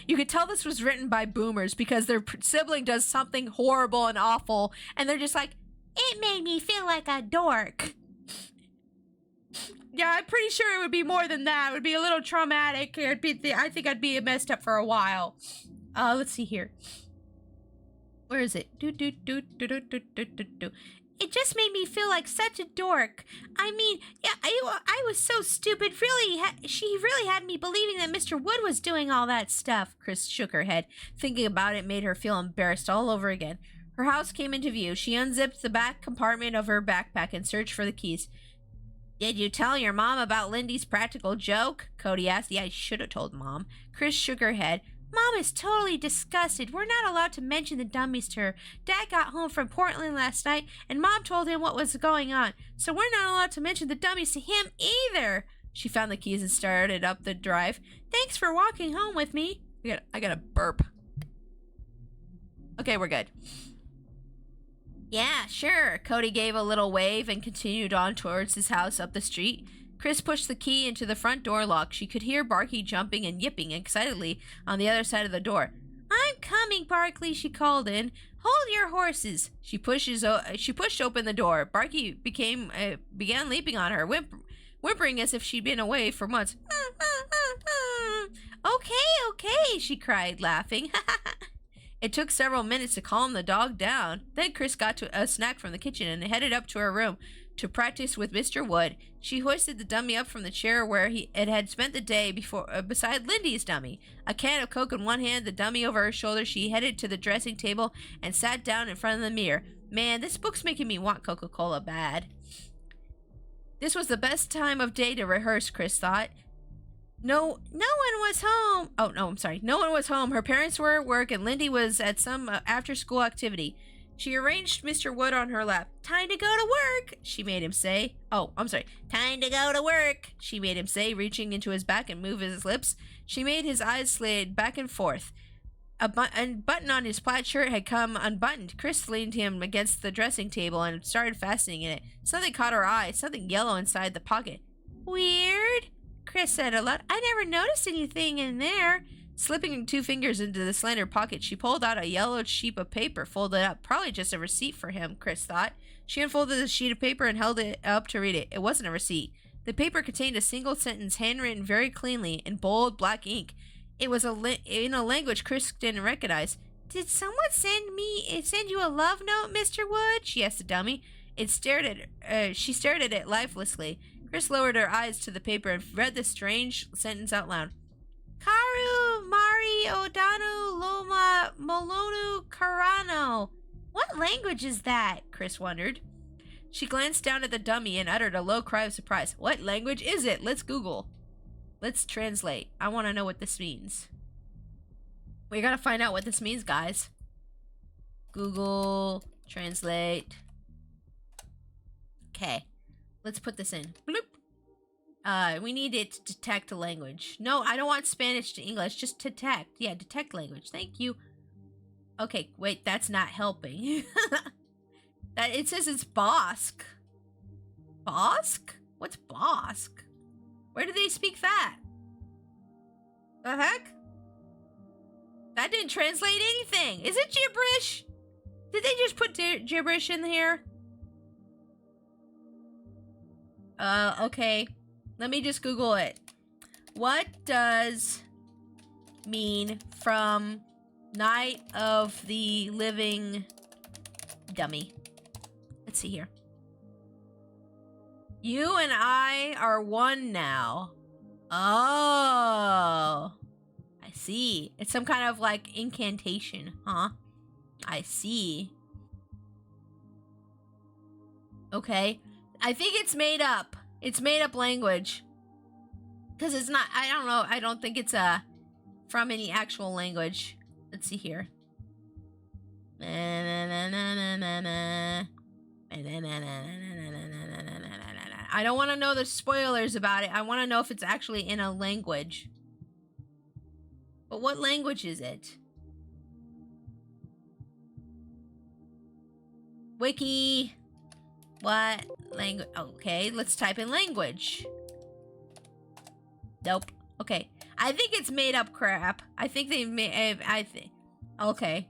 You could tell this was written by boomers because their sibling does something horrible and awful, and they're just like, it made me feel like a dork. Yeah, I'm pretty sure it would be more than that. It would be a little traumatic. I think I'd be messed up for a while. Let's see here. Where is it? It just made me feel like such a dork. I mean, yeah, I was so stupid. Really, she really had me believing that Mr. Wood was doing all that stuff. Chris shook her head. Thinking about it made her feel embarrassed all over again. Her house came into view. She unzipped the back compartment of her backpack and searched for the keys. Did you tell your mom about Lindy's practical joke? Cody asked. Yeah, I should have told Mom. Chris shook her head. Mom is totally disgusted. We're not allowed to mention the dummies to her. Dad got home from Portland last night, and Mom told him what was going on. So we're not allowed to mention the dummies to him either. She found the keys and started up the drive. Thanks for walking home with me. I got a burp. Okay, we're good. Yeah, sure. Cody gave a little wave and continued on towards his house up the street. Chris pushed the key into the front door lock. She could hear Barky jumping and yipping excitedly on the other side of the door. I'm coming, Barkley, she called in. Hold your horses. She pushed open the door. Barky began leaping on her, whimpering as if she'd been away for months. Okay, she cried, laughing. It took several minutes to calm the dog down. Then Chris got to a snack from the kitchen and headed up to her room to practice with Mr. Wood. She hoisted the dummy up from the chair where it had spent the day before beside Lindy's dummy. A can of Coke in one hand, the dummy over her shoulder, she headed to the dressing table and sat down in front of the mirror. Man, this book's making me want Coca-Cola bad. This was the best time of day to rehearse, Chris thought. No one was home. Oh, no, I'm sorry. No one was home. Her parents were at work and Lindy was at some after-school activity. She arranged Mr. Wood on her lap. Time to go to work, she made him say. Oh, I'm sorry. Time to go to work, she made him say, reaching into his back and move his lips. She made his eyes slide back and forth. A button on his plaid shirt had come unbuttoned. Chris leaned him against the dressing table and started fastening in it. Something caught her eye, something yellow inside the pocket. Weird, Chris said aloud. I never noticed anything in there. Slipping 2 fingers into the slender pocket, she pulled out a yellowed sheet of paper folded up. Probably just a receipt for him, Chris thought. She unfolded the sheet of paper and held it up to read it. It wasn't a receipt. The paper contained a single sentence handwritten very cleanly in bold black ink. It was in a language Chris didn't recognize. Did someone send you a love note, Mr. Wood? She asked the dummy. She stared at it lifelessly. Chris lowered her eyes to the paper and read the strange sentence out loud. Karu Mari Odanu Loma Molonu Karano. What language is that? Chris wondered. She glanced down at the dummy and uttered a low cry of surprise. What language is it? Let's Google. Let's translate. I want to know what this means. We gotta find out what this means, guys. Google Translate. Okay. Let's put this in. Bloop. We need it to detect a language. No, I don't want Spanish to English. Just detect. Yeah, detect language. Thank you. Okay, wait, that's not helping. It says it's Basque. Basque? What's Basque? Where do they speak that? The heck? That didn't translate anything. Is it gibberish? Did they just put gibberish in here? Okay. Let me just Google it. What does mean from Night of the Living Dummy? Let's see here. You and I are one now. Oh. I see. It's some kind of like incantation, huh? I see. Okay. I think it's made up. It's made up language. Because it's not, I don't know, I don't think it's from any actual language. Let's see here. I don't want to know the spoilers about it. I want to know if it's actually in a language. But what language is it? Wiki. What language? Okay, let's type in language. Nope. Okay. I think it's made up crap. I think they made. Okay.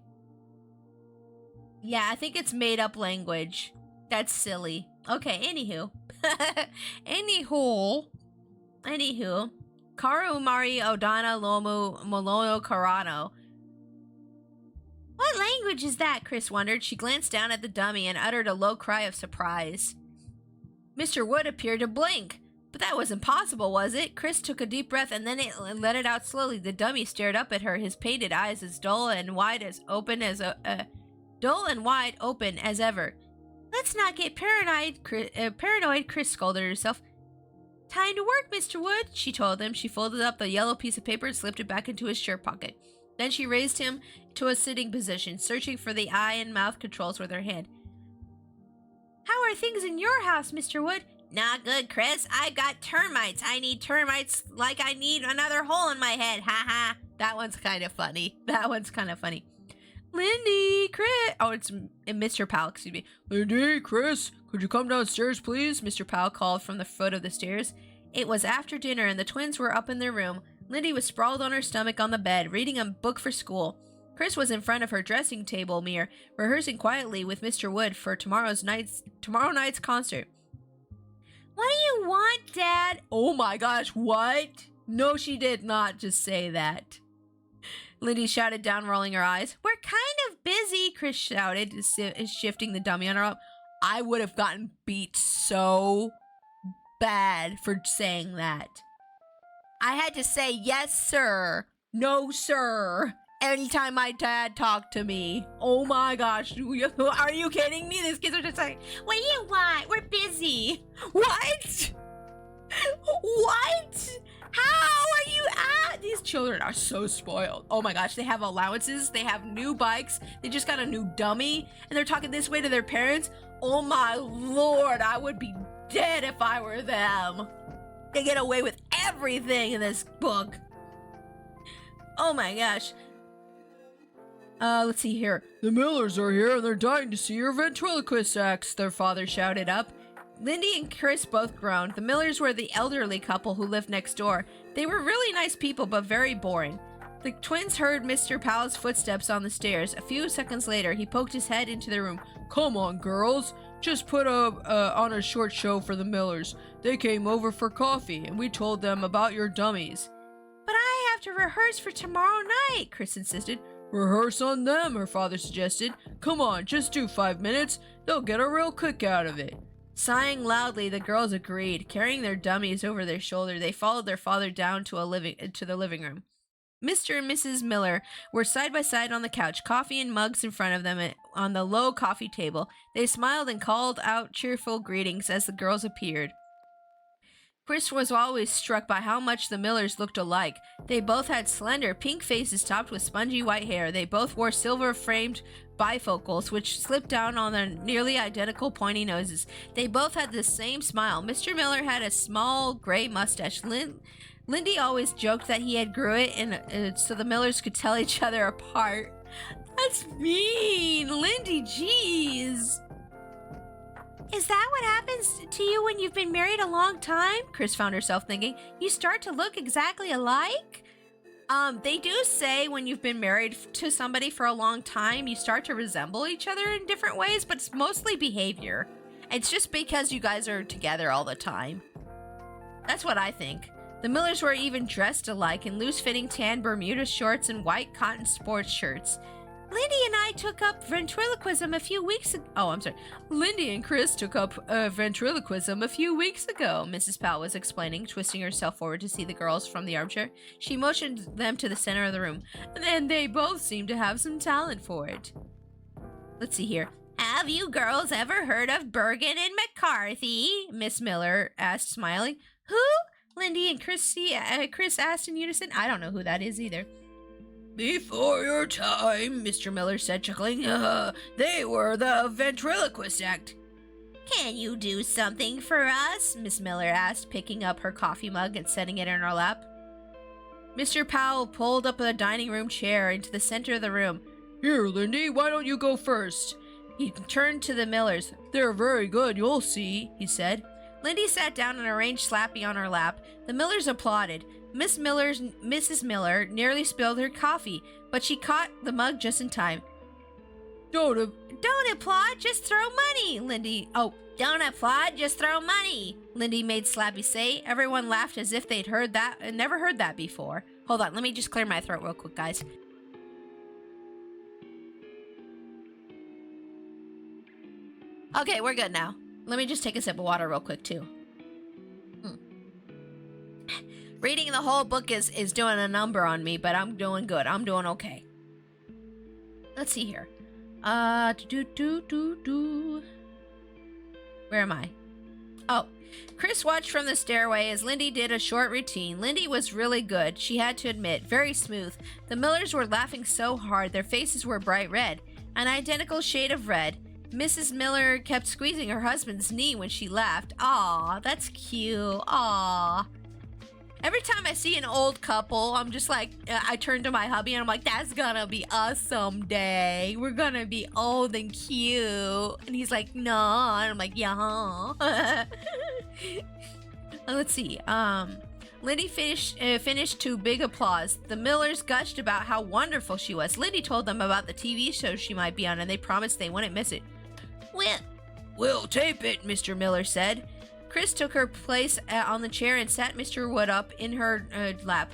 Yeah, I think it's made up language. That's silly. Okay, anywho. Anywho. Karu Mari Odana Lomu Molono Karano. What language is that? Chris wondered. She glanced down at the dummy and uttered a low cry of surprise. Mr. Wood appeared to blink. But that wasn't possible, was it? Chris took a deep breath and then let it out slowly. The dummy stared up at her, his painted eyes as dull and wide open as ever. Let's not get paranoid, Chris scolded herself. Time to work, Mr. Wood, she told him. She folded up the yellow piece of paper and slipped it back into his shirt pocket. Then she raised him to a sitting position, searching for the eye and mouth controls with her hand. How are things in your house, Mr. Wood? Not good, Chris. I've got termites. I need termites like I need another hole in my head. Ha ha. That one's kind of funny. Lindy, Chris. Oh, it's Mr. Powell, excuse me. Lindy, Chris, could you come downstairs, please? Mr. Powell called from the foot of the stairs. It was after dinner and the twins were up in their room. Lindy was sprawled on her stomach on the bed, reading a book for school. Chris was in front of her dressing table mirror, rehearsing quietly with Mr. Wood for tomorrow night's concert. What do you want, Dad? Oh my gosh, what? No, she did not just say that. Lindy shouted down, rolling her eyes. We're kind of busy, Chris shouted, shifting the dummy on her up. I would have gotten beat so bad for saying that. I had to say, yes, sir. No, sir. Anytime my dad talked to me. Oh my gosh. Are you kidding me? These kids are just like, what do you want? We're busy. What? What? How are you at? These children are so spoiled. Oh my gosh. They have allowances. They have new bikes. They just got a new dummy. And they're talking this way to their parents. Oh my Lord. I would be dead if I were them. They get away with everything in this book. Oh my gosh. Let's see here. The Millers are here and they're dying to see your ventriloquist acts, their father shouted up. Lindy and Chris both groaned. The Millers were the elderly couple who lived next door. They were really nice people, but very boring. The twins heard Mr. Powell's footsteps on the stairs. A few seconds later, he poked his head into the room. Come on, girls. Just put on a short show for the Millers. They came over for coffee, and we told them about your dummies. But I have to rehearse for tomorrow night, Chris insisted. Rehearse on them, her father suggested. Come on, just do 5 minutes. They'll get a real kick out of it. Sighing loudly, the girls agreed. Carrying their dummies over their shoulder, they followed their father down to the living room. Mr. and Mrs. Miller were side by side on the couch, coffee and mugs in front of them on the low coffee table. They smiled and called out cheerful greetings as the girls appeared. Chris was always struck by how much the Millers looked alike. They both had slender, pink faces topped with spongy white hair. They both wore silver-framed bifocals, which slipped down on their nearly identical pointy noses. They both had the same smile. Mr. Miller had a small gray mustache. Lindy always joked that he had grew it so the Millers could tell each other apart. That's mean! Lindy, jeez! Is that what happens to you when you've been married a long time? Chris found herself thinking. You start to look exactly alike? They do say when you've been married to somebody for a long time, you start to resemble each other in different ways, but it's mostly behavior. It's just because you guys are together all the time. That's what I think. The Millers were even dressed alike in loose-fitting tan Bermuda shorts and white cotton sports shirts. Lindy and I took up ventriloquism a few weeks ago. Oh, I'm sorry. Lindy and Chris took up ventriloquism a few weeks ago, Mrs. Powell was explaining, twisting herself forward to see the girls from the armchair. She motioned them to the center of the room, and they both seemed to have some talent for it. Let's see here. Have you girls ever heard of Bergen and McCarthy? Miss Miller asked, smiling. Who? Lindy and Chris asked in unison. I don't know who that is either. Before your time, Mr. Miller said, chuckling. They were the ventriloquist act. Can you do something for us? Miss Miller asked, picking up her coffee mug and setting it in her lap. Mr. Powell pulled up a dining room chair into the center of the room. Here, Lindy, why don't you go first? He turned to the Millers. They're very good, you'll see, he said. Lindy sat down and arranged Slappy on her lap. The Millers applauded. Mrs. Miller nearly spilled her coffee, but she caught the mug just in time. Don't applaud, just throw money, Lindy. Oh, don't applaud, just throw money, Lindy made Slappy say. Everyone laughed as if they'd heard that and never heard that before. Hold on, let me just clear my throat real quick, guys. Okay, we're good now. Let me just take a sip of water real quick, too. Reading the whole book is doing a number on me, but I'm doing good. I'm doing okay. Let's see here. Where am I? Oh. Chris watched from the stairway as Lindy did a short routine. Lindy was really good, she had to admit. Very smooth. The Millers were laughing so hard, their faces were bright red. An identical shade of red. Mrs. Miller kept squeezing her husband's knee when she laughed. Aw, that's cute. Aw. Every time I see an old couple, I'm just like, I turn to my hubby and I'm like, that's gonna be us someday. We're gonna be old and cute. And he's like, no. And I'm like, yeah. Let's see. Lindy finished to big applause. The Millers gushed about how wonderful she was. Lindy told them about the TV show she might be on, and they promised they wouldn't miss it. We'll tape it, Mr. Miller said. Chris took her place on the chair and sat Mr. Wood up in her lap.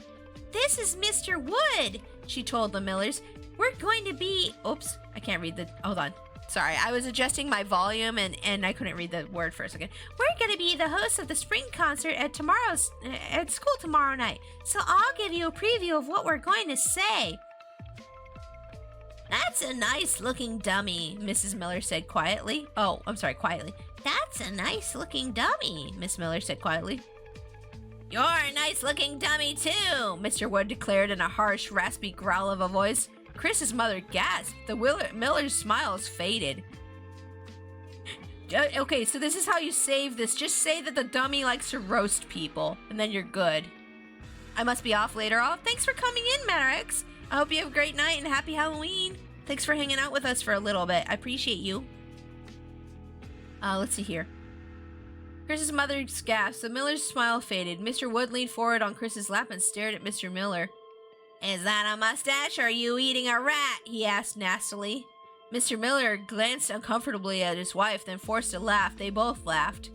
This is Mr. Wood, she told the Millers. We're going to be... Oops, I can't read the... Hold on. Sorry, I was adjusting my volume and I couldn't read the word for a second. We're going to be the hosts of the spring concert at school tomorrow night. So I'll give you a preview of what we're going to say. That's a nice looking dummy, Mrs. Miller said quietly. Oh, I'm sorry, quietly. That's a nice looking dummy, Miss Miller said quietly. You're a nice looking dummy too, Mr. Wood declared in a harsh, raspy growl of a voice. Chris's mother gasped. The Miller's smiles faded. Okay, so this is how you save this. Just say that the dummy likes to roast people, and then you're good. I must be off later on. Thanks for coming in, Marex. I hope you have a great night and happy Halloween. Thanks for hanging out with us for a little bit. I appreciate you. Let's see here. Chris's mother gasped. The Miller's smile faded. Mr. Wood leaned forward on Chris's lap and stared at Mr. Miller. Is that a mustache or are you eating a rat? He asked nastily. Mr. Miller glanced uncomfortably at his wife, then forced a laugh. They both laughed.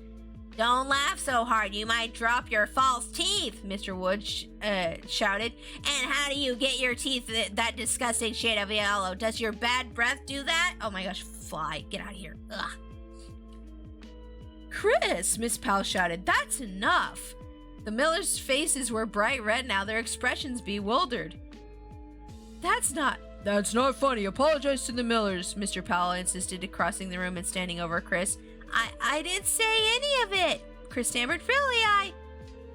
Don't laugh so hard, you might drop your false teeth, Mr. Wood shouted. And how do you get your teeth that disgusting shade of yellow? Does your bad breath do that? Oh my gosh, fly, get out of here. Ugh. Chris, Miss Powell shouted, that's enough. The Millers' faces were bright red now, their expressions bewildered. That's not funny. Apologize to the Millers, Mr. Powell insisted, crossing the room and standing over Chris. I didn't say any of it, Chris stammered. Really,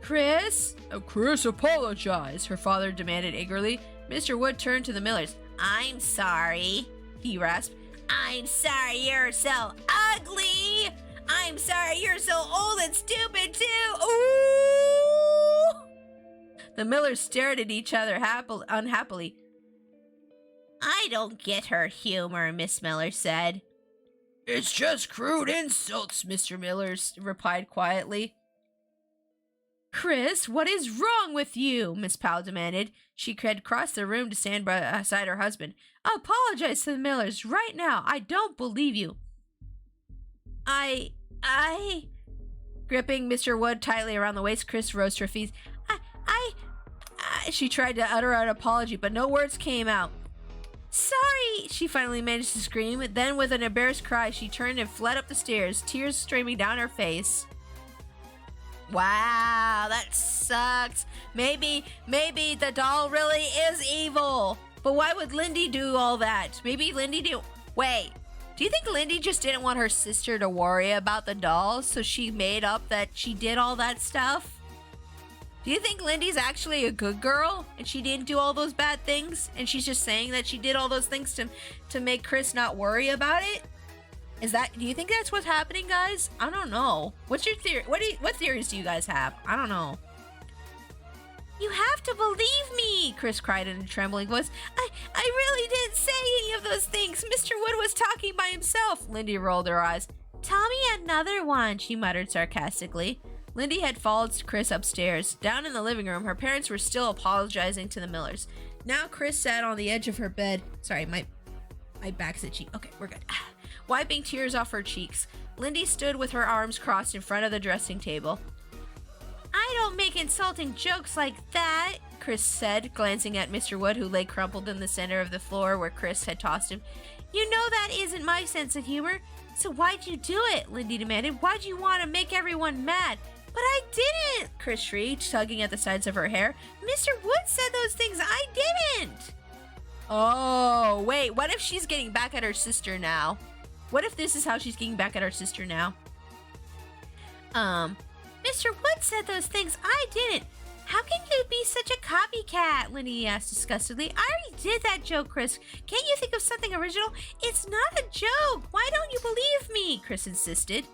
Chris? Oh, Chris, apologize, her father demanded eagerly. Mr. Wood turned to the Millers. I'm sorry, he rasped. I'm sorry you're so ugly. I'm sorry you're so old and stupid, too. Ooh! The Millers stared at each other unhappily. I don't get her humor, Miss Miller said. It's just crude insults, Mr. Miller replied quietly. Chris, what is wrong with you? Miss Powell demanded. She had crossed the room to stand beside her husband. Apologize to the Millers right now. I don't believe you. I... Gripping Mr. Wood tightly around the waist, Chris rose to her feet. She tried to utter an apology, but no words came out. Sorry, she finally managed to scream. Then, with an embarrassed cry, she turned and fled up the stairs, tears streaming down her face. Wow, that sucks. Maybe the doll really is evil. But why would Lindy do all that? Maybe Lindy didn't... Wait, do you think Lindy just didn't want her sister to worry about the dolls, so she made up that she did all that stuff? Do you think Lindy's actually a good girl and she didn't do all those bad things and she's just saying that she did all those things to make Chris not worry about it? Do you think that's what's happening, guys? I don't know. What's your theory? What theories do you guys have? I don't know. You have to believe me, Chris cried in a trembling voice. I really didn't say any of those things. Mr. Wood was talking by himself. Lindy rolled her eyes. Tell me another one, she muttered sarcastically. Lindy had followed Chris upstairs. Down in the living room, her parents were still apologizing to the Millers. Now Chris sat on the edge of her bed. Sorry, my back's itchy. Okay, we're good. Wiping tears off her cheeks. Lindy stood with her arms crossed in front of the dressing table. I don't make insulting jokes like that, Chris said, glancing at Mr. Wood, who lay crumpled in the center of the floor where Chris had tossed him. You know that isn't my sense of humor. So why'd you do it? Lindy demanded. Why'd you want to make everyone mad? But I didn't, Chris shrieked, tugging at the sides of her hair. Mr. Wood said those things. I didn't. Oh, wait. What if she's getting back at her sister now? What if this is how she's getting back at her sister now? Mr. Wood said those things. I didn't. How can you be such a copycat? Lindy asked disgustedly. I already did that joke, Chris. Can't you think of something original? It's not a joke. Why don't you believe me? Chris insisted.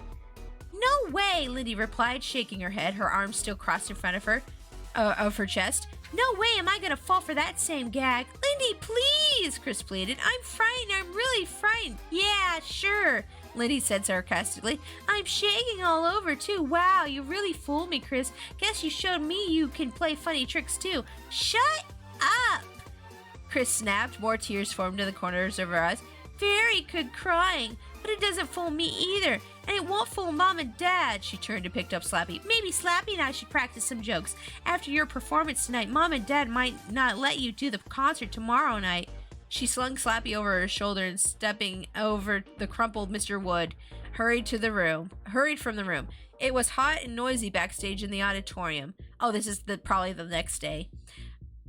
No way, Lindy replied, shaking her head, her arms still crossed in front of her chest. No way am I gonna fall for that same gag. Lindy, please, Chris pleaded. I'm frightened. I'm really frightened. Yeah, sure, Lindy said sarcastically. I'm shaking all over, too. Wow, you really fooled me, Chris. Guess you showed me you can play funny tricks, too. Shut up! Chris snapped. More tears formed in the corners of her eyes. Very good crying, but it doesn't fool me either. And it won't fool Mom and Dad. She turned and picked up Slappy. Maybe Slappy and I should practice some jokes. After your performance tonight, Mom and Dad might not let you do the concert tomorrow night. She slung Slappy over her shoulder and, stepping over the crumpled Mr. Wood, hurried from the room. It was hot and noisy backstage in the auditorium. Oh, this is probably the next day.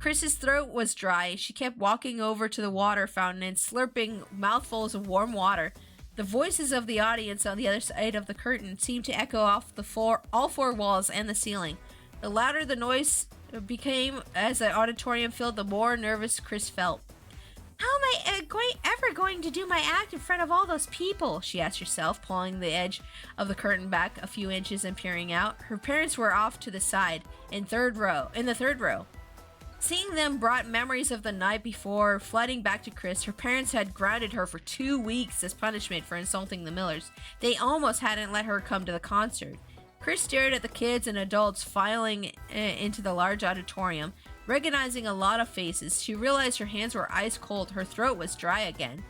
Chris's throat was dry. She kept walking over to the water fountain and slurping mouthfuls of warm water. The voices of the audience on the other side of the curtain seemed to echo off all four walls and the ceiling. The louder the noise became as the auditorium filled, the more nervous Chris felt. How am I ever going to do my act in front of all those people? She asked herself, pulling the edge of the curtain back a few inches and peering out. Her parents were off to the side, in the third row. Seeing them brought memories of the night before, flooding back to Chris. Her parents had grounded her for 2 weeks as punishment for insulting the Millers. They almost hadn't let her come to the concert. Chris stared at the kids and adults filing into the large auditorium. Recognizing a lot of faces, she realized her hands were ice cold. Her throat was dry again.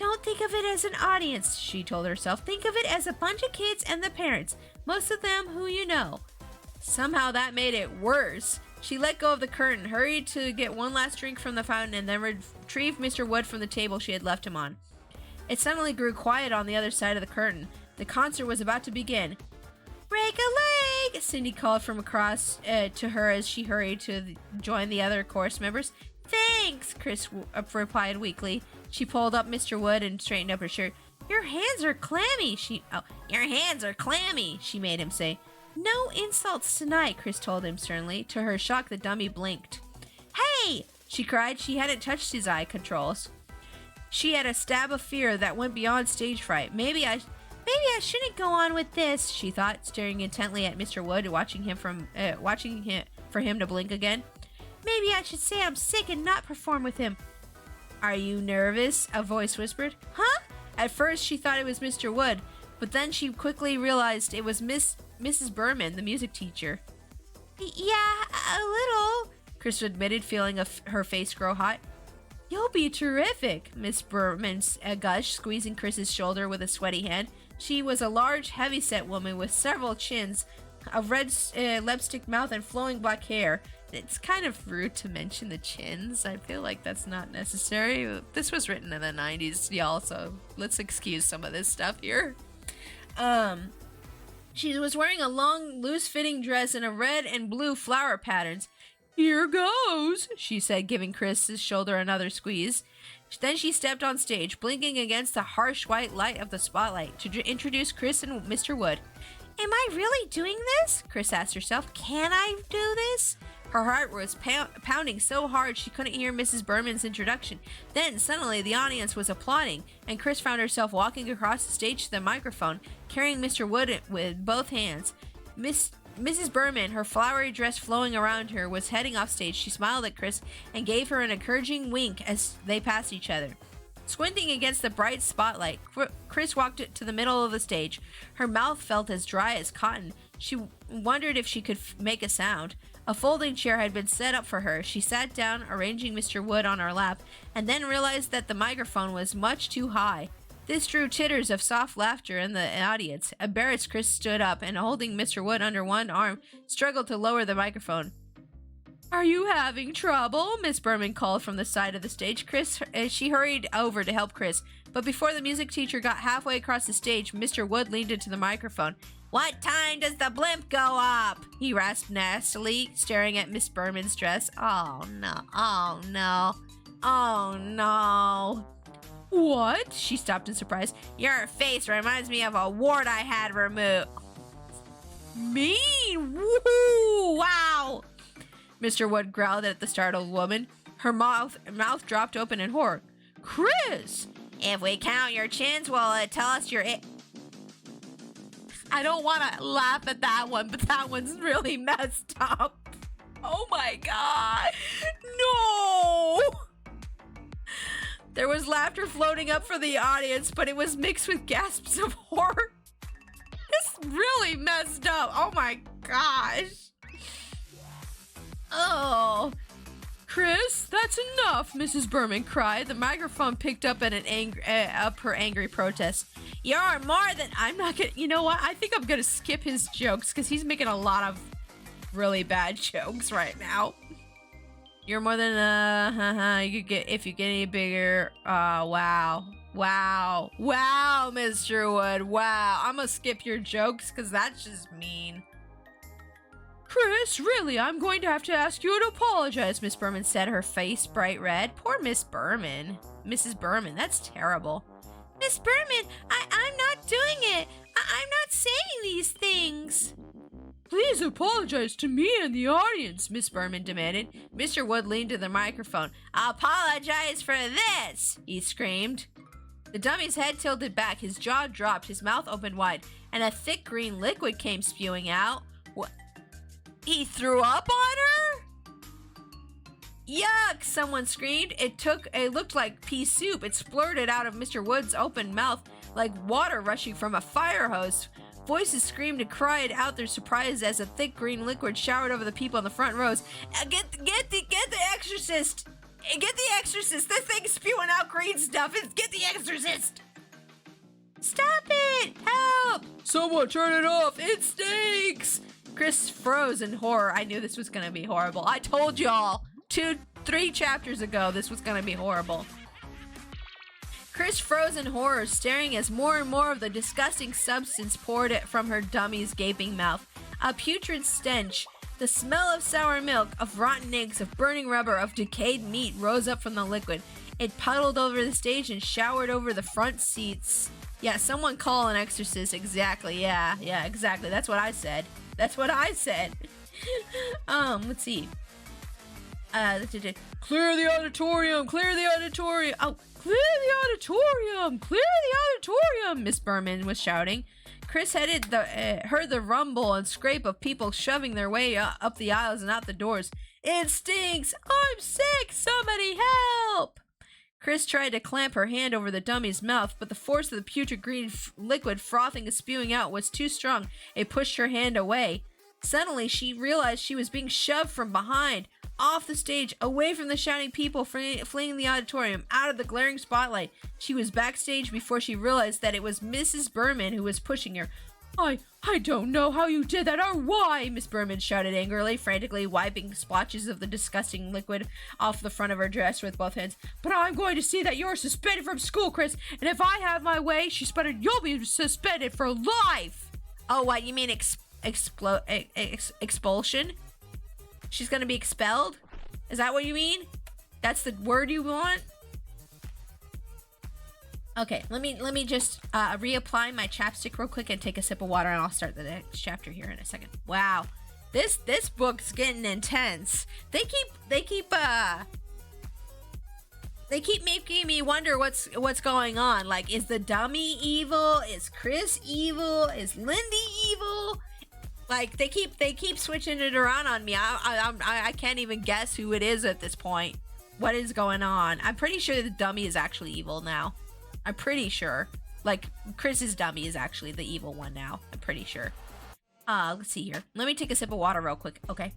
Don't think of it as an audience, she told herself. Think of it as a bunch of kids and the parents, most of them who you know. Somehow that made it worse. She let go of the curtain, hurried to get one last drink from the fountain, and then retrieved Mr. Wood from the table she had left him on. It suddenly grew quiet on the other side of the curtain. The concert was about to begin. Break a leg, Cindy called from across to her as she hurried to join the other chorus members. Thanks, Chris replied weakly. She pulled up Mr. Wood and straightened up her shirt. Your hands are clammy, your hands are clammy, she made him say. No insults tonight, Chris told him sternly. To her shock, the dummy blinked. Hey, she cried. She hadn't touched his eye controls. She had a stab of fear that went beyond stage fright. Maybe I shouldn't go on with this, she thought, staring intently at Mr. Wood, watching for him to blink again. Maybe I should say I'm sick and not perform with him. Are you nervous? A voice whispered. Huh? At first, she thought it was Mr. Wood, but then she quickly realized it was Mrs. Berman, the music teacher. Yeah, a little, Chris admitted, feeling her face grow hot. You'll be terrific, Miss Berman gushed, squeezing Chris's shoulder with a sweaty hand. She was a large, heavy-set woman with several chins, a red lipstick mouth, and flowing black hair. It's kind of rude to mention the chins. I feel like that's not necessary. This was written in the 90s, y'all, so let's excuse some of this stuff here. She was wearing a long, loose-fitting dress in a red and blue flower patterns. Here goes, she said, giving Chris's shoulder another squeeze. Then she stepped on stage, blinking against the harsh white light of the spotlight, to introduce Chris and Mr. Wood. Am I really doing this? Chris asked herself. Can I do this? Her heart was pounding so hard she couldn't hear Mrs. Berman's introduction. Then, suddenly, the audience was applauding, and Chris found herself walking across the stage to the microphone, carrying Mr. Wood with both hands. Mrs. Berman, her flowery dress flowing around her, was heading off stage. She smiled at Chris and gave her an encouraging wink as they passed each other. Squinting against the bright spotlight, Chris walked to the middle of the stage. Her mouth felt as dry as cotton. She wondered if she could make a sound. A folding chair had been set up for her. She sat down, arranging Mr. Wood on her lap, and then realized that the microphone was much too high. This drew titters of soft laughter in the audience. Embarrassed, Chris stood up and, holding Mr. Wood under one arm, struggled to lower the microphone. Are you having trouble? Miss Berman called from the side of the stage. She hurried over to help Chris, but before the music teacher got halfway across the stage, Mr. Wood leaned into the microphone. What time does the blimp go up? He rasped nastily, staring at Miss Berman's dress. Oh no, oh no, oh no. What? She stopped in surprise. Your face reminds me of a wart I had removed. Mean? Woohoo! Wow! Mr. Wood growled at the startled woman. Her mouth dropped open in horror. Chris! If we count your chins, will it tell us your... I don't want to laugh at that one, but that one's really messed up. Oh my god. No! There was laughter floating up from the audience, but it was mixed with gasps of horror. This really messed up. Oh my gosh. Oh. Chris, that's enough, Mrs. Berman cried. The microphone picked up her angry protest. You're more than... I'm not gonna... You know what? I think I'm gonna skip his jokes because he's making a lot of really bad jokes right now. You're more than you could get if you get any bigger. Wow, Mr. Wood. Wow, I'm gonna skip your jokes because that's just mean. Chris, really, I'm going to have to ask you to apologize, Miss Berman said, her face bright red. Poor Miss Berman. Mrs. Berman, that's terrible. Miss Berman, I'm not doing it. I'm not saying these things. Please apologize to me and the audience, Miss Berman demanded. Mr. Wood leaned to the microphone. Apologize for this, he screamed. The dummy's head tilted back, his jaw dropped, his mouth opened wide, and a thick green liquid came spewing out. What? He threw up on her? Yuck, someone screamed. It looked like pea soup. It splurted out of Mr. Wood's open mouth like water rushing from a fire hose. Voices screamed and cried out their surprise as a thick green liquid showered over the people in the front rows. Get the exorcist! Get the exorcist! This thing's spewing out green stuff! Get the exorcist! Stop it! Help! Someone turn it off! It stinks! Chris froze in horror. I knew this was gonna be horrible. I told y'all 3 chapters ago this was gonna be horrible. Chris froze in horror, staring as more and more of the disgusting substance poured from her dummy's gaping mouth. A putrid stench, the smell of sour milk, of rotten eggs, of burning rubber, of decayed meat rose up from the liquid. It puddled over the stage and showered over the front seats. Yeah, someone call an exorcist. Exactly. Yeah, exactly. That's what I said. Let's see. Clear the auditorium! Clear the auditorium! Oh, clear the auditorium! Clear the auditorium! Miss Berman was shouting. Chris heard the rumble and scrape of people shoving their way up the aisles and out the doors. It stinks! I'm sick! Somebody help! Chris tried to clamp her hand over the dummy's mouth, but the force of the putrid green liquid frothing and spewing out was too strong. It pushed her hand away. Suddenly, she realized she was being shoved from behind, off the stage, away from the shouting people fleeing the auditorium, out of the glaring spotlight. She was backstage before she realized that it was Mrs. Berman who was pushing her. I don't know how you did that or why, Miss Berman shouted angrily, frantically wiping splotches of the disgusting liquid off the front of her dress with both hands. But I'm going to see that you're suspended from school, Chris, and if I have my way, she sputtered, you'll be suspended for life. Oh, what, you mean expulsion? She's gonna be expelled? Is that what you mean? That's the word you want? Okay, let me just reapply my chapstick real quick and take a sip of water, and I'll start the next chapter here in a second. Wow, this book's getting intense. They keep making me wonder what's going on. Like, is the dummy evil? Is Chris evil? Is Lindy evil? Like, they keep switching it around on me. I can't even guess who it is at this point. What is going on? I'm pretty sure the dummy is actually evil now. I'm pretty sure. Like, Chris's dummy is actually the evil one now. I'm pretty sure. Let's see here. Let me take a sip of water real quick. Okay.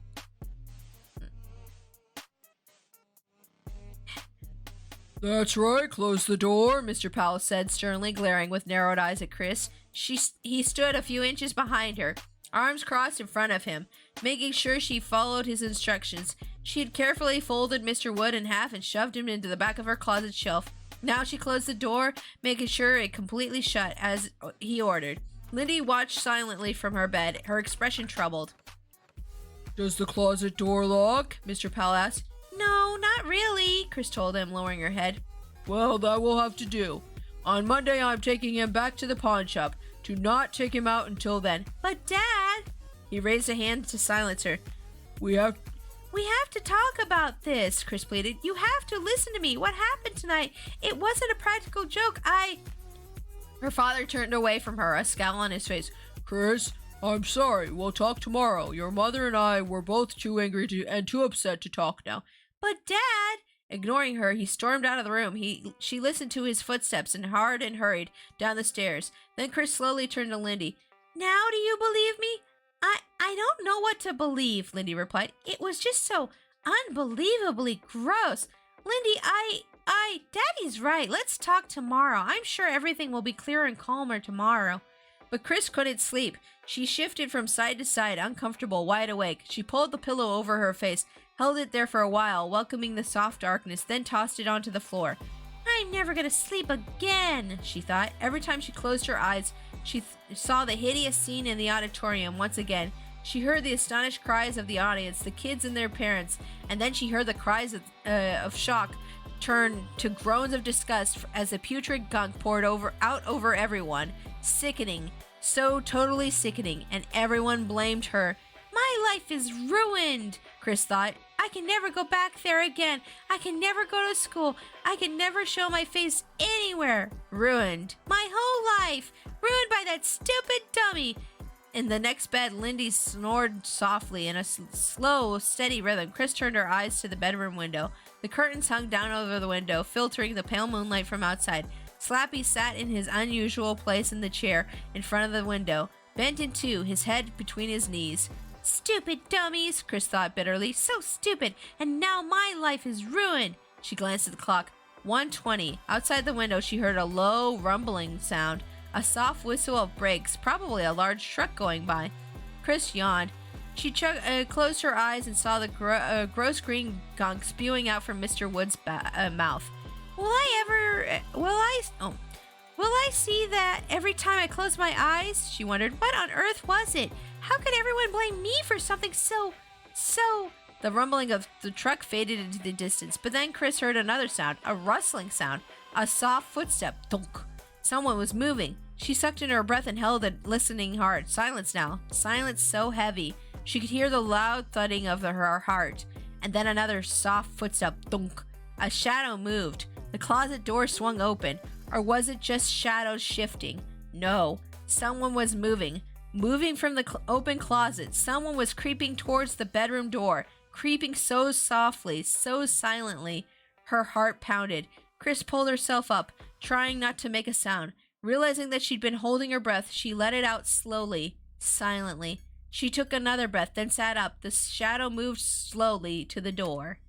That's right. Close the door, Mr. Powell said sternly, glaring with narrowed eyes at Chris. He stood a few inches behind her, arms crossed in front of him, making sure she followed his instructions. She had carefully folded Mr. Wood in half and shoved him into the back of her closet shelf. Now she closed the door, making sure it completely shut, as he ordered. Lindy watched silently from her bed, her expression troubled. Does the closet door lock? Mr. Powell asked. No, not really, Chris told him, lowering her head. Well, that will have to do. On Monday, I'm taking him back to the pawn shop. Do not take him out until then. But, Dad! He raised a hand to silence her. We have to talk about this, Chris pleaded. You have to listen to me. What happened tonight? It wasn't a practical joke. Her father turned away from her, a scowl on his face. Chris, I'm sorry. We'll talk tomorrow. Your mother and I were both too angry and too upset to talk now. But, Dad! Ignoring her, he stormed out of the room. She listened to his footsteps and hurried down the stairs. Then Chris slowly turned to Lindy. Now do you believe me? I don't know what to believe, Lindy replied. It was just so unbelievably gross. Lindy, Daddy's right. Let's talk tomorrow. I'm sure everything will be clearer and calmer tomorrow. But Chris couldn't sleep. She shifted from side to side, uncomfortable, wide awake. She pulled the pillow over her face, held it there for a while, welcoming the soft darkness, then tossed it onto the floor. I'm never gonna sleep again, she thought. Every time she closed her eyes, she saw the hideous scene in the auditorium once again. She heard the astonished cries of the audience, the kids and their parents, and then she heard the cries of shock turn to groans of disgust as the putrid gunk poured out over everyone. Sickening, so totally sickening, and everyone blamed her. My life is ruined, Chris thought. I can never go back there again. I can never go to school. I can never show my face anywhere. Ruined. My whole life. Ruined by that stupid dummy. In the next bed, Lindy snored softly in a slow, steady rhythm. Chris turned her eyes to the bedroom window. The curtains hung down over the window, filtering the pale moonlight from outside. Slappy sat in his unusual place in the chair in front of the window, bent in two, his head between his knees. Stupid dummies, Chris thought bitterly. So stupid, and now my life is ruined. She glanced at the clock. 1:20. Outside the window, she heard a low, rumbling sound. A soft whistle of brakes, probably a large truck going by. Chris yawned. She closed her eyes and saw the gross green gunk spewing out from Mr. Wood's mouth. Will I see that every time I close my eyes? She wondered. What on earth was it? How could everyone blame me for something so... The rumbling of the truck faded into the distance, but then Chris heard another sound, a rustling sound, a soft footstep. Thunk. Someone was moving. She sucked in her breath and held it, listening hard. Silence now. Silence so heavy. She could hear the loud thudding of her heart. And then another soft footstep. Thunk. A shadow moved. The closet door swung open. Or was it just shadows shifting? No. Someone was moving. Moving from the open closet. Someone was creeping towards the bedroom door. Creeping so softly, so silently. Her heart pounded. Chris pulled herself up, trying not to make a sound. Realizing that she'd been holding her breath, she let it out slowly, silently. She took another breath, then sat up. The shadow moved slowly to the door.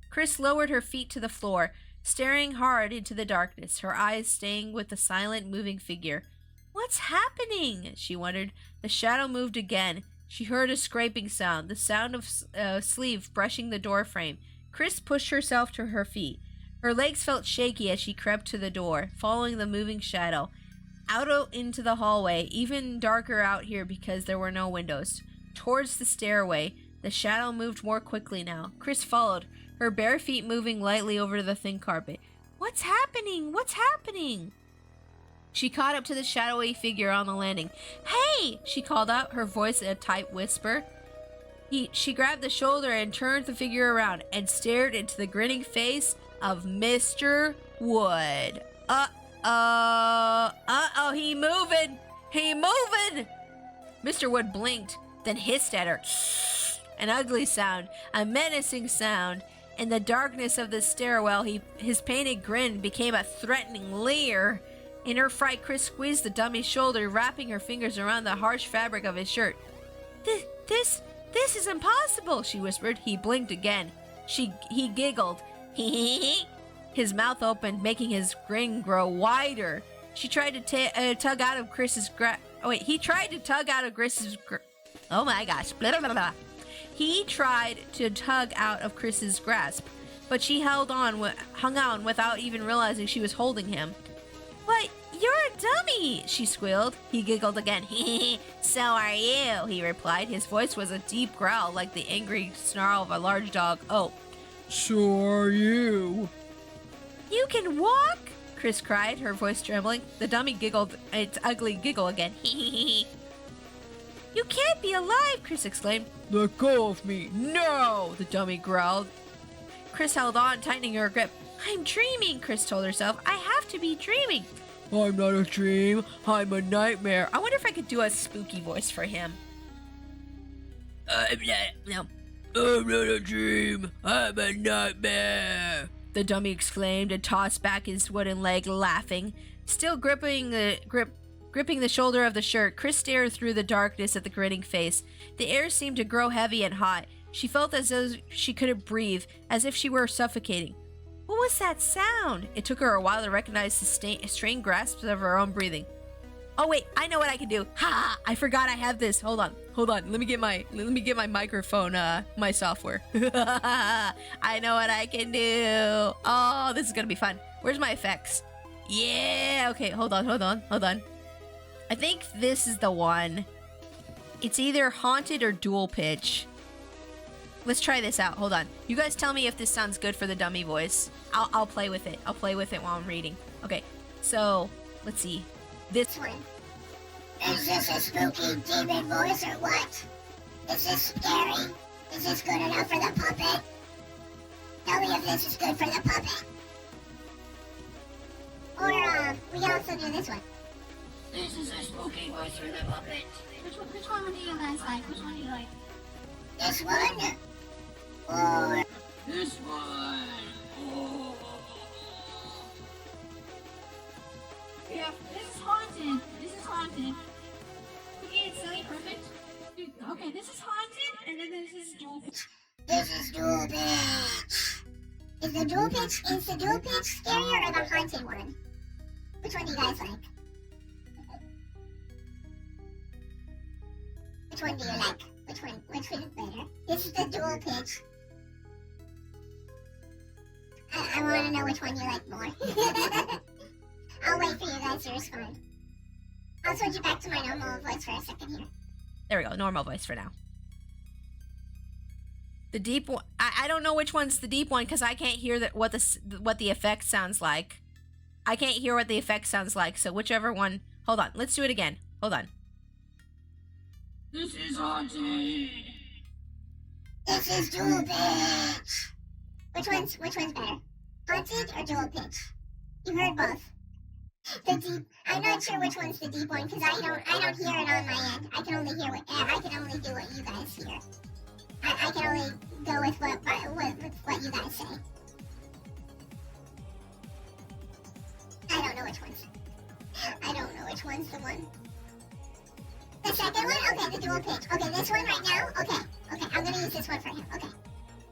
Chris lowered her feet to the floor, staring hard into the darkness, her eyes staying with the silent, moving figure. What's happening? She wondered. The shadow moved again. She heard a scraping sound, the sound of sleeve brushing the door frame. Chris pushed herself to her feet. Her legs felt shaky as she crept to the door, following the moving shadow. Out into the hallway, even darker out here because there were no windows. Towards the stairway, the shadow moved more quickly now. Chris followed, her bare feet moving lightly over the thin carpet. What's happening? What's happening? She caught up to the shadowy figure on the landing. Hey! She called out, her voice a tight whisper. She grabbed the shoulder and turned the figure around and stared into the grinning face of Mr. Wood. Uh-oh, he moving! He moving! Mr. Wood blinked, then hissed at her. An ugly sound, a menacing sound. In the darkness of the stairwell, his painted grin became a threatening leer. In her fright, Chris squeezed the dummy's shoulder, wrapping her fingers around the harsh fabric of his shirt. This is impossible, she whispered. He blinked again. He giggled. His mouth opened, making his grin grow wider. She tried to tug out of Chris's grasp. Oh wait, he tried to tug out of Chris's. Oh my gosh! Blah, blah, blah. He tried to tug out of Chris's grasp, but she hung on without even realizing she was holding him. But you're a dummy, she squealed. He giggled again. So are you, he replied. His voice was a deep growl, like the angry snarl of a large dog. Oh, So are you. you can walk? Chris cried, her voice trembling. The dummy giggled its ugly giggle again. You can't be alive, Chris exclaimed. Let go of me. No, the dummy growled. Chris held on, tightening her grip. I'm dreaming, Chris told herself. I have to be dreaming. I'm not a dream. I'm a nightmare. I wonder if I could do a spooky voice for him. No. I'm not a dream. I'm a nightmare. The dummy exclaimed and tossed back his wooden leg, laughing. Still gripping the shoulder of the shirt, Chris stared through the darkness at the grinning face. The air seemed to grow heavy and hot. She felt as though she couldn't breathe, as if she were suffocating. What was that sound? It took her a while to recognize the strained grasps of her own breathing. Oh wait, I know what I can do. Ha! I forgot I have this. Hold on. Let me get my microphone, my software. I know what I can do. Oh, this is gonna be fun. Where's my effects? Yeah. Okay. Hold on. I think this is the one. It's either haunted or dual pitch. Let's try this out. Hold on. You guys tell me if this sounds good for the dummy voice. I'll play with it. I'll play with it while I'm reading. Okay. So, let's see. This one. Is this a spooky demon voice or what? Is this scary? Is this good enough for the puppet? Tell me if this is good for the puppet. Or, we can also do this one. This is a spooky voice for the puppet. Which one do you guys like? Which one do you like? This one? Or this one? Oh. Yeah, this is haunted. Okay, it's silly, perfect. Okay, this is haunted, and then this is dual pitch. This is dual pitch. Is the dual pitch scarier or the haunted one? Which one do you guys like? Which one do you like? Which one is better? This is the dual pitch. I want to know which one you like more. I'll wait for you guys to respond. I'll switch it back to my normal voice for a second here. There we go. Normal voice for now. The deep one. I don't know which one's the deep one because I can't hear what the effect sounds like. I can't hear what the effect sounds like. So whichever one. Hold on. Let's do it again. Hold on. This is haunted. This is dual pitch. Which one's better? Haunted or dual pitch? You heard both. The deep. I'm not sure which one's the deep one because I don't hear it on my end. I can only do what you guys hear. I can only go with what you guys say. I don't know which one's the one. The second one? Okay, the dual pitch. Okay, this one right now? Okay, I'm gonna use this one for him. Okay.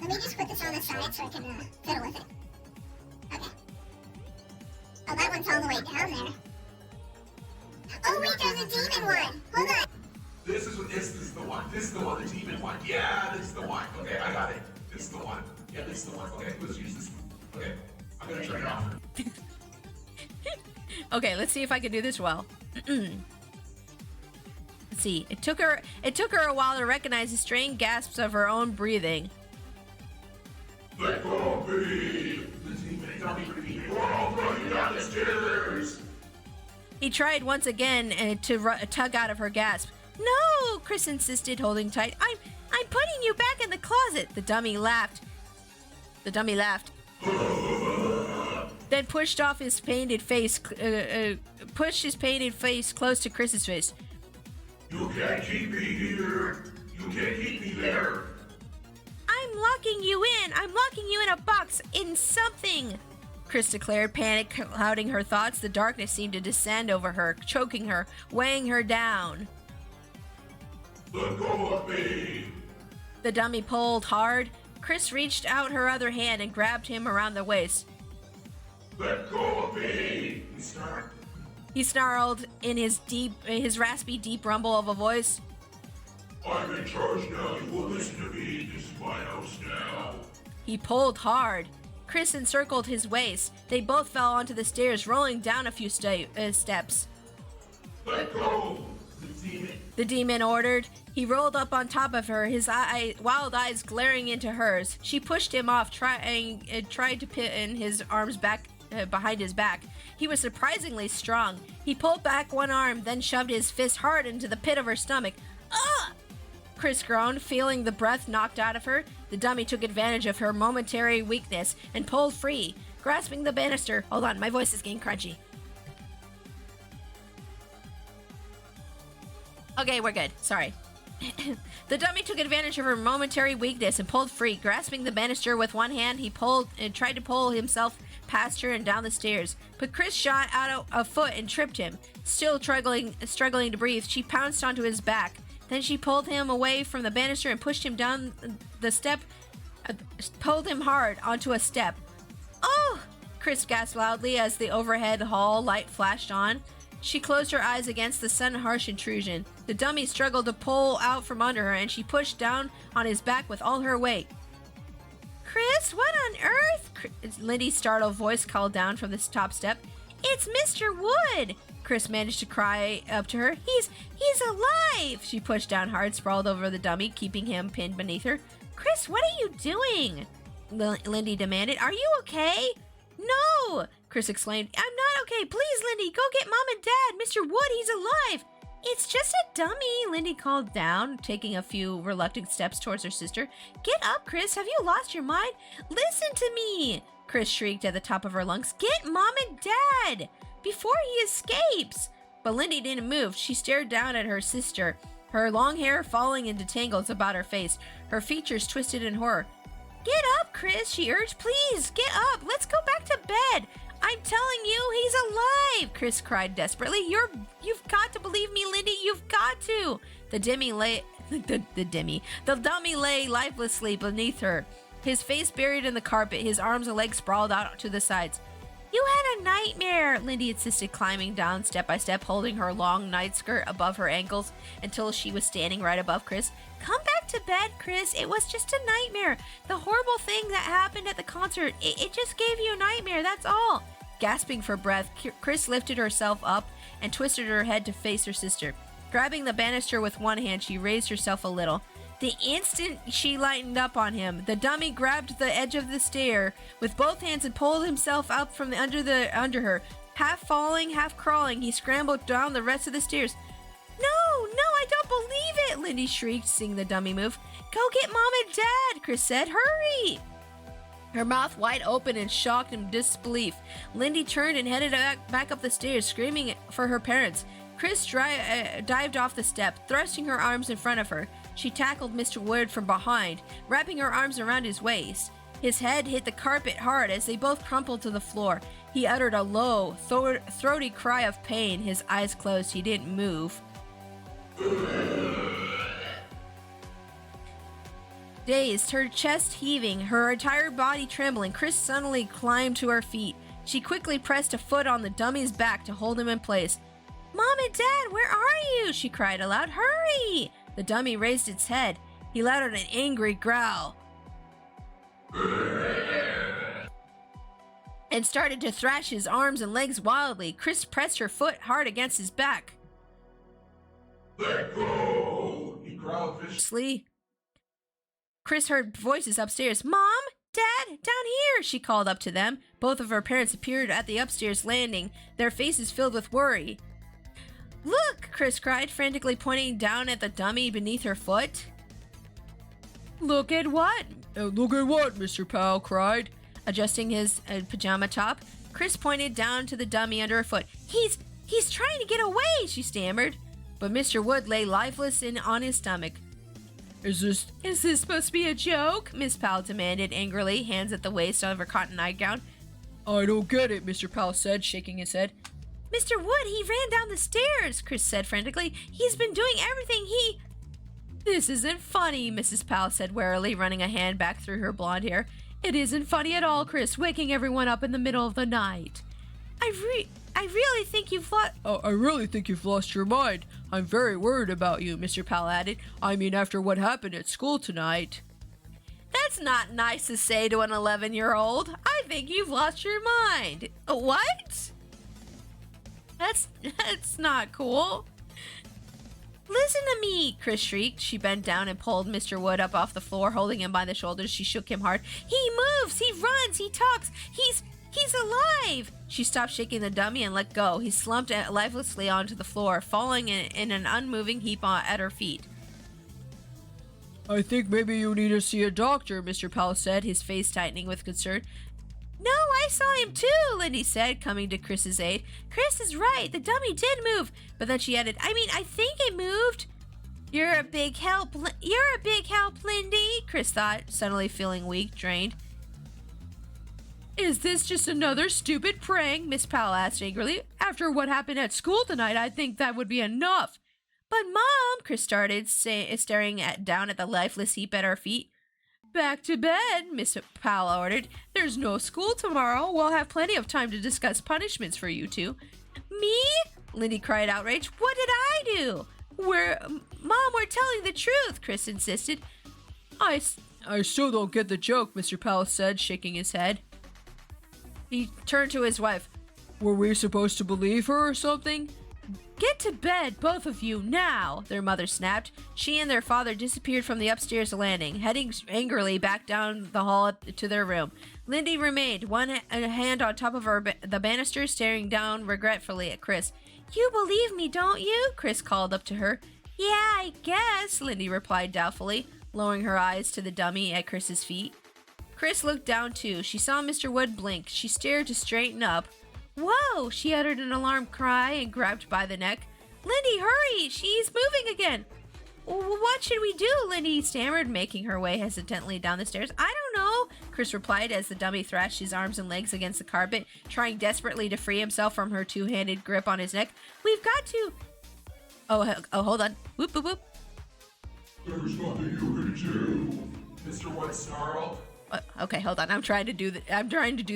Let me just put this on the side so I can fiddle with it. Okay. Oh, that one's all the way down there. Oh, wait, there's a demon one. Hold on. This is the one. This is the one, the demon one. Yeah, this is the one. Okay, I got it. This is the one. Yeah, this is the one. Okay, let's use this one. Okay, I'm gonna turn it off. Okay, let's see if I can do this well. Let's see. It took her a while to recognize the strained gasps of her own breathing. Let go of me! The demon dummy me. We're all running down the stairs! He tried once again to tug out of her gasp. No, Chris insisted, holding tight. I'm putting you back in the closet. The dummy laughed. Then pushed his painted face close to Chris's face. You can't keep me here. You can't keep me there. I'm locking you in. I'm locking you in a box in something, Chris declared, panic clouding her thoughts. The darkness seemed to descend over her, choking her, weighing her down. Let go of me. The dummy pulled hard. Chris reached out her other hand and grabbed him around the waist. Let go of me. He snarled in his raspy, deep rumble of a voice. I'm in charge now. You will listen to me. This is my house now. He pulled hard. Chris encircled his waist. They both fell onto the stairs, rolling down a few steps. Let go. The demon ordered. He rolled up on top of her, his wild eyes glaring into hers. She pushed him off, tried to pin his arms back behind his back. He was surprisingly strong. He pulled back one arm, then shoved his fist hard into the pit of her stomach. Ugh! Chris groaned, feeling the breath knocked out of her. The dummy took advantage of her momentary weakness and pulled free, grasping the banister. Hold on, my voice is getting crunchy. Okay, we're good. Sorry. The dummy took advantage of her momentary weakness and pulled free. Grasping the banister with one hand, he tried to pull himself past her and down the stairs. But Chris shot out a foot and tripped him. Still struggling to breathe, she pounced onto his back. Then she pulled him away from the banister and pushed him down the step, pulled him hard onto a step. Oh! Chris gasped loudly as the overhead hall light flashed on. She closed her eyes against the sudden harsh intrusion. The dummy struggled to pull out from under her, and she pushed down on his back with all her weight. Chris, what on earth? Lindy's startled voice called down from the top step. It's Mr. Wood! Chris managed to cry up to her. He's alive! She pushed down hard, sprawled over the dummy, keeping him pinned beneath her. Chris, what are you doing? Lindy demanded. Are you okay? No! Chris exclaimed. I'm not okay. Please, Lindy, go get Mom and Dad. Mr. Wood, he's alive. It's just a dummy, Lindy called down, taking a few reluctant steps towards her sister. Get up, Chris. Have you lost your mind? Listen to me, Chris shrieked at the top of her lungs. Get Mom and Dad before he escapes. But Lindy didn't move. She stared down at her sister, her long hair falling into tangles about her face, her features twisted in horror. Get up, Chris, she urged. Please, get up. Let's go back to bed. I'm telling you, he's alive, Chris cried desperately. You've got to believe me, Lindy. You've got to. The dummy lay lifelessly beneath her, his face buried in the carpet, his arms and legs sprawled out to the sides. You had a nightmare, Lindy insisted, climbing down step by step, holding her long night skirt above her ankles until she was standing right above Chris. Come back to bed, Chris. It was just a nightmare. The horrible thing that happened at the concert, it just gave you a nightmare, that's all. Gasping for breath, Chris lifted herself up and twisted her head to face her sister. Grabbing the banister with one hand, she raised herself a little. The instant she lightened up on him, the dummy grabbed the edge of the stair with both hands and pulled himself up from under her. Half falling, half crawling, he scrambled down the rest of the stairs. No, I don't believe it, Lindy shrieked, seeing the dummy move. Go get Mom and Dad, Chris said. Hurry! Her mouth wide open in shock and disbelief, Lindy turned and headed back up the stairs, screaming for her parents. Chris dived off the step, thrusting her arms in front of her. She tackled Mr. Wood from behind, wrapping her arms around his waist. His head hit the carpet hard as they both crumpled to the floor. He uttered a low, throaty cry of pain. His eyes closed. He didn't move. Dazed, her chest heaving, her entire body trembling, Chris suddenly climbed to her feet. She quickly pressed a foot on the dummy's back to hold him in place. "Mom and Dad, where are you?" she cried aloud. "Hurry!" The dummy raised its head. He let out an angry growl and started to thrash his arms and legs wildly. Chris pressed her foot hard against his back. Let go! He growled viciously. Chris heard voices upstairs. "Mom? Dad? Down here!" she called up to them. Both of her parents appeared at the upstairs landing, their faces filled with worry. "Look!" Chris cried, frantically pointing down at the dummy beneath her foot. "Look at what?" "Look at what?" Mr. Powell cried, adjusting his pajama top. Chris pointed down to the dummy under her foot. He's trying to get away," she stammered. But Mr. Wood lay lifeless on his stomach. Is this supposed to be a joke?" Miss Powell demanded angrily, hands at the waist of her cotton nightgown. "I don't get it," Mr. Powell said, shaking his head. "Mr. Wood, he ran down the stairs," Chris said frantically. "He's been doing everything This isn't funny," Mrs. Powell said warily, running a hand back through her blonde hair. "It isn't funny at all, Chris, waking everyone up in the middle of the night." I really think you've lost your mind. I'm very worried about you," Mr. Powell added. "I mean, after what happened at school tonight." "That's not nice to say to an 11-year-old. I think you've lost your mind." "What? That's not cool." "Listen to me," Chris shrieked. She bent down and pulled Mr. Wood up off the floor, holding him by the shoulders. She shook him hard. "He moves, he runs, he talks. He's alive!" She stopped shaking the dummy and let go. He slumped lifelessly onto the floor, falling in an unmoving heap at her feet. "I think maybe you need to see a doctor," Mr. Powell said, his face tightening with concern. "No, I saw him too," Lindy said, coming to Chris's aid. "Chris is right, the dummy did move." But then she added, I think it moved." You're a big help, Lindy," Chris thought, suddenly feeling weak, drained. "Is this just another stupid prank?" Miss Powell asked angrily. "After what happened at school tonight, I think that would be enough." "But Mom," Chris started, staring down at the lifeless heap at her feet. "Back to bed," Miss Powell ordered. "There's no school tomorrow. We'll have plenty of time to discuss punishments for you two." "Me?" Lindy cried outraged. "What did I do?" Mom, we're telling the truth," Chris insisted. I still don't get the joke," Mr. Powell said, shaking his head. He turned to his wife. "Were we supposed to believe her or something?" "Get to bed, both of you, now," their mother snapped. She and their father disappeared from the upstairs landing, heading angrily back down the hall to their room. Lindy remained, one hand on top of the banister, staring down regretfully at Chris. "You believe me, don't you?" Chris called up to her. "Yeah, I guess," Lindy replied doubtfully, lowering her eyes to the dummy at Chris's feet. Chris looked down too. She saw Mr. Wood blink. She stared to straighten up. "Whoa!" She uttered an alarmed cry and grabbed by the neck. "Lindy, hurry! She's moving again!" "What should we do?" Lindy stammered, making her way hesitantly down the stairs. "I don't know," Chris replied as the dummy thrashed his arms and legs against the carpet, trying desperately to free himself from her two-handed grip on his neck. "We've got to..." Oh, hold on. Whoop, whoop, whoop. "There's nothing you can do," Mr. Wood snarled. Okay, hold on. I'm trying to do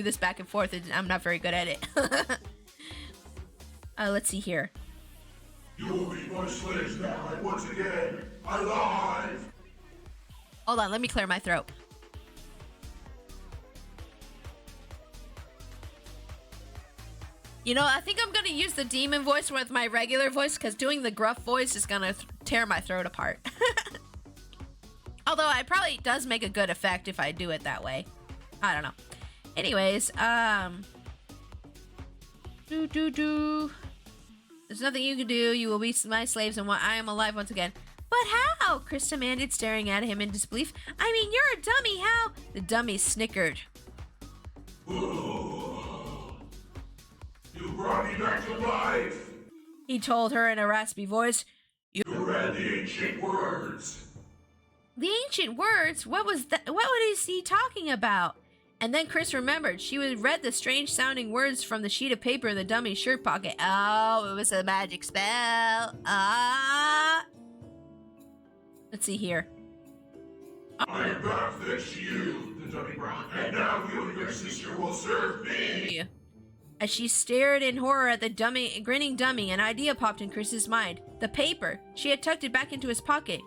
this back and forth, and I'm not very good at it. Let's see here. "You will be my slaves now, and once again, alive!" Hold on, let me clear my throat. You know, I think I'm gonna use the demon voice with my regular voice, because doing the gruff voice is gonna tear my throat apart. Although it probably does make a good effect if I do it that way. I don't know. Anyways, There's nothing you can do. You will be my slaves and I am alive once again. But how? Chris demanded, staring at him in disbelief. I mean, you're a dummy. How? The dummy snickered. You brought me back to life! He told her in a raspy voice. You read the ancient words. The ancient words? What was that? What was he talking about? And then Chris remembered. She read the strange sounding words from the sheet of paper in the dummy's shirt pocket. Oh, it was a magic spell. Let's see here. I am back to fetch you, the dummy brought, and now you and your sister will serve me. As she stared in horror at the grinning dummy, an idea popped in Chris's mind. The paper. She had tucked it back into his pocket.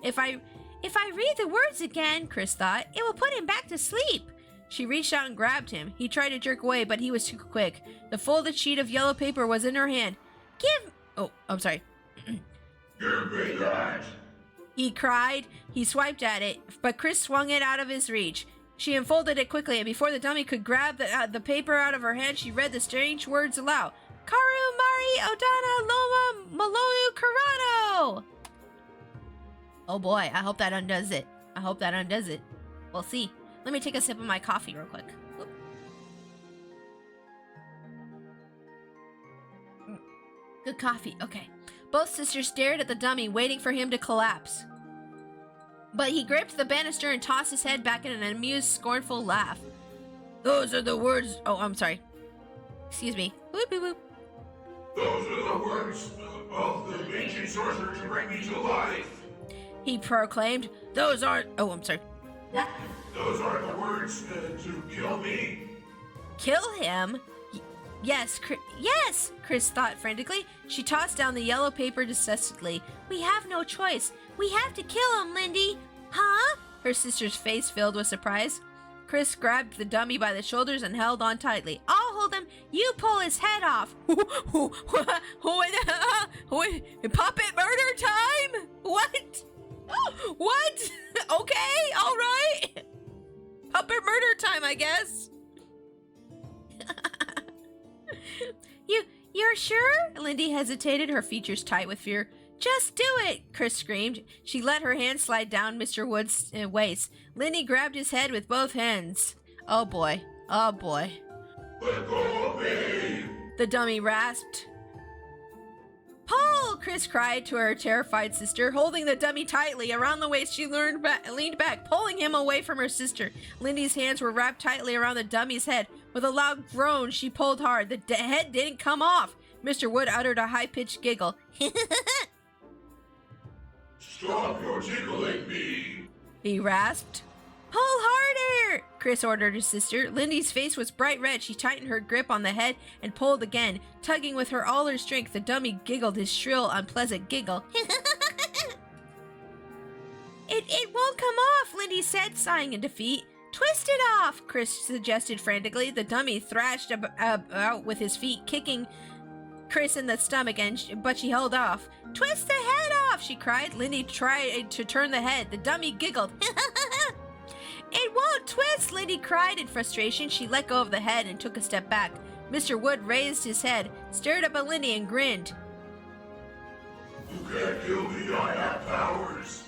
If I read the words again, Chris thought, it will put him back to sleep. She reached out and grabbed him. He tried to jerk away, but he was too quick. The folded sheet of yellow paper was in her hand. Oh, I'm sorry. Give me that. He cried. He swiped at it, but Chris swung it out of his reach. She unfolded it quickly, and before the dummy could grab the paper out of her hand, she read the strange words aloud. Karu Mari Odana Loma Malonu Karano! Oh boy, I hope that undoes it. We'll see. Let me take a sip of my coffee real quick. Oop. Good coffee, okay. Both sisters stared at the dummy, waiting for him to collapse. But he gripped the banister and tossed his head back in an amused, scornful laugh. Those are the words... Oh, I'm sorry. Excuse me. Boop, boop, boop. Those are the words of the ancient sorcerer to bring me to life. He proclaimed. Those aren't... Oh, I'm sorry. Those aren't the words to kill me. Kill him? Yes, Chris thought frantically. She tossed down the yellow paper disgustedly. We have no choice. We have to kill him, Lindy. Huh? Her sister's face filled with surprise. Chris grabbed the dummy by the shoulders and held on tightly. I'll hold him. You pull his head off. Puppet murder time? What? What? Okay, all right. Puppet murder time, I guess. You're sure? Lindy hesitated, her features tight with fear. Just do it, Chris screamed. She let her hand slide down Mr. Wood's waist. Lindy grabbed his head with both hands. Oh boy. Let go of me. The dummy rasped. Pull! Chris cried to her terrified sister, holding the dummy tightly around the waist. She leaned back, pulling him away from her sister. Lindy's hands were wrapped tightly around the dummy's head. With a loud groan, she pulled hard. The head didn't come off. Mr. Wood uttered a high-pitched giggle. Stop your tickling me. He rasped. Pull harder! Chris ordered his sister. Lindy's face was bright red. She tightened her grip on the head and pulled again. Tugging with all her strength, the dummy giggled his shrill, unpleasant giggle. It won't come off, Lindy said, sighing in defeat. Twist it off, Chris suggested frantically. The dummy thrashed about with his feet, kicking Chris in the stomach, but she held off. Twist the head off, she cried. Lindy tried to turn the head. The dummy giggled. It won't twist, Lindy cried in frustration. She let go of the head and took a step back. Mr. Wood raised his head, stared up at Lindy, and grinned. You can't kill me, I have powers.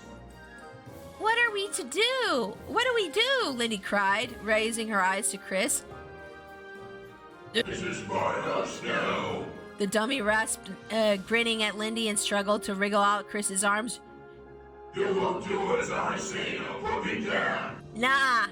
What are we to do? What do we do? Lindy cried, raising her eyes to Chris. This is my house now. The dummy rasped, grinning at Lindy, and struggled to wriggle out Chris's arms. You won't do as I say, now put me down. Nah,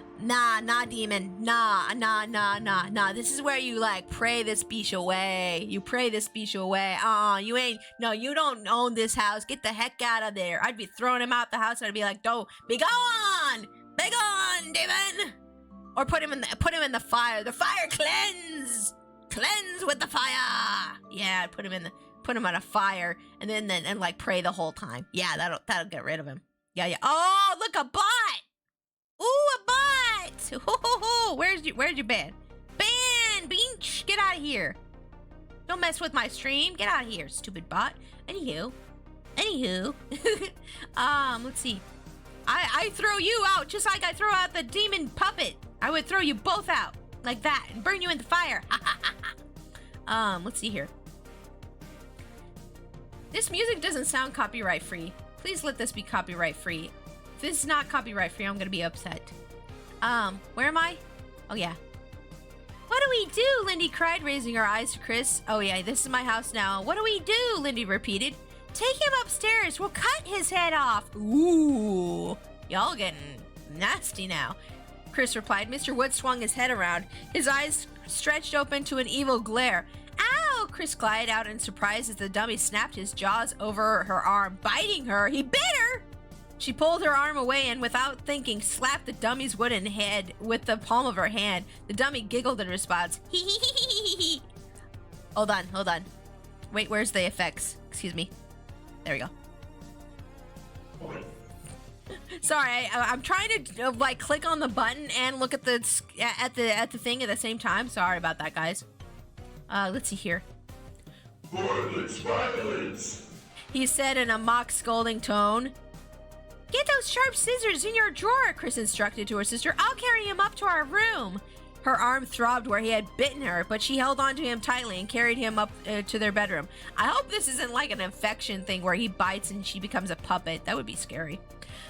demon. Nah. This is where you, pray this beast away. You pray this beast away. You don't own this house. Get the heck out of there. I'd be throwing him out the house, and I'd be like, don't, be gone, demon. Or put him in the fire. The fire cleanse with the fire. Yeah, put him on a fire, and then pray the whole time. Yeah, that'll get rid of him. Yeah. Oh, look, a bot. Ooh, a bot! Ho. Where's your bed? Beach, get out of here. Don't mess with my stream. Get out of here, stupid bot. Anywho. Let's see. I throw you out just like I throw out the demon puppet. I would throw you both out like that and burn you in the fire. Let's see here. This music doesn't sound copyright free. Please let this be copyright free. If this is not copyright free, I'm gonna be upset. Where am I? Oh yeah. What do we do? Lindy cried, raising her eyes to Chris. Oh yeah, this is my house now. What do we do? Lindy repeated. Take him upstairs. We'll cut his head off. Ooh, y'all getting nasty now. Chris replied. Mr. Wood swung his head around, his eyes stretched open to an evil glare. Ow! Chris cried out in surprise as the dummy snapped his jaws over her arm, biting her. He bit her! She pulled her arm away and, without thinking, slapped the dummy's wooden head with the palm of her hand. The dummy giggled in response. Hee hee hee hee hee. Hold on. Wait, where's the effects? Excuse me. There we go. Sorry, I'm trying to like click on the button and look at the thing at the same time. Sorry about that, guys. Let's see here. Violence. He said in a mock scolding tone. Get those sharp scissors in your drawer, Chris instructed to her sister. I'll carry him up to our room. Her arm throbbed where he had bitten her, but she held onto him tightly and carried him up to their bedroom. I hope this isn't like an infection thing where he bites and she becomes a puppet. That would be scary.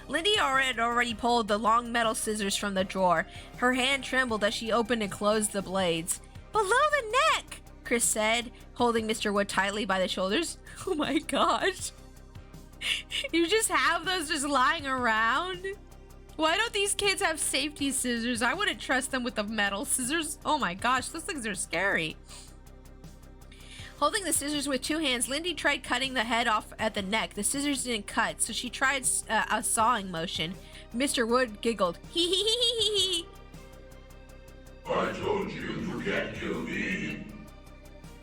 Lindy had already pulled the long metal scissors from the drawer. Her hand trembled as she opened and closed the blades. Below the neck, Chris said, holding Mr. Wood tightly by the shoulders. Oh my gosh. You just have those just lying around? Why don't these kids have safety scissors? I wouldn't trust them with the metal scissors. Oh my gosh, those things are scary. Holding the scissors with two hands, Lindy tried cutting the head off at the neck. The scissors didn't cut, so she tried a sawing motion. Mr. Wood giggled. Hee hee hee hee hee. I told you can't kill me.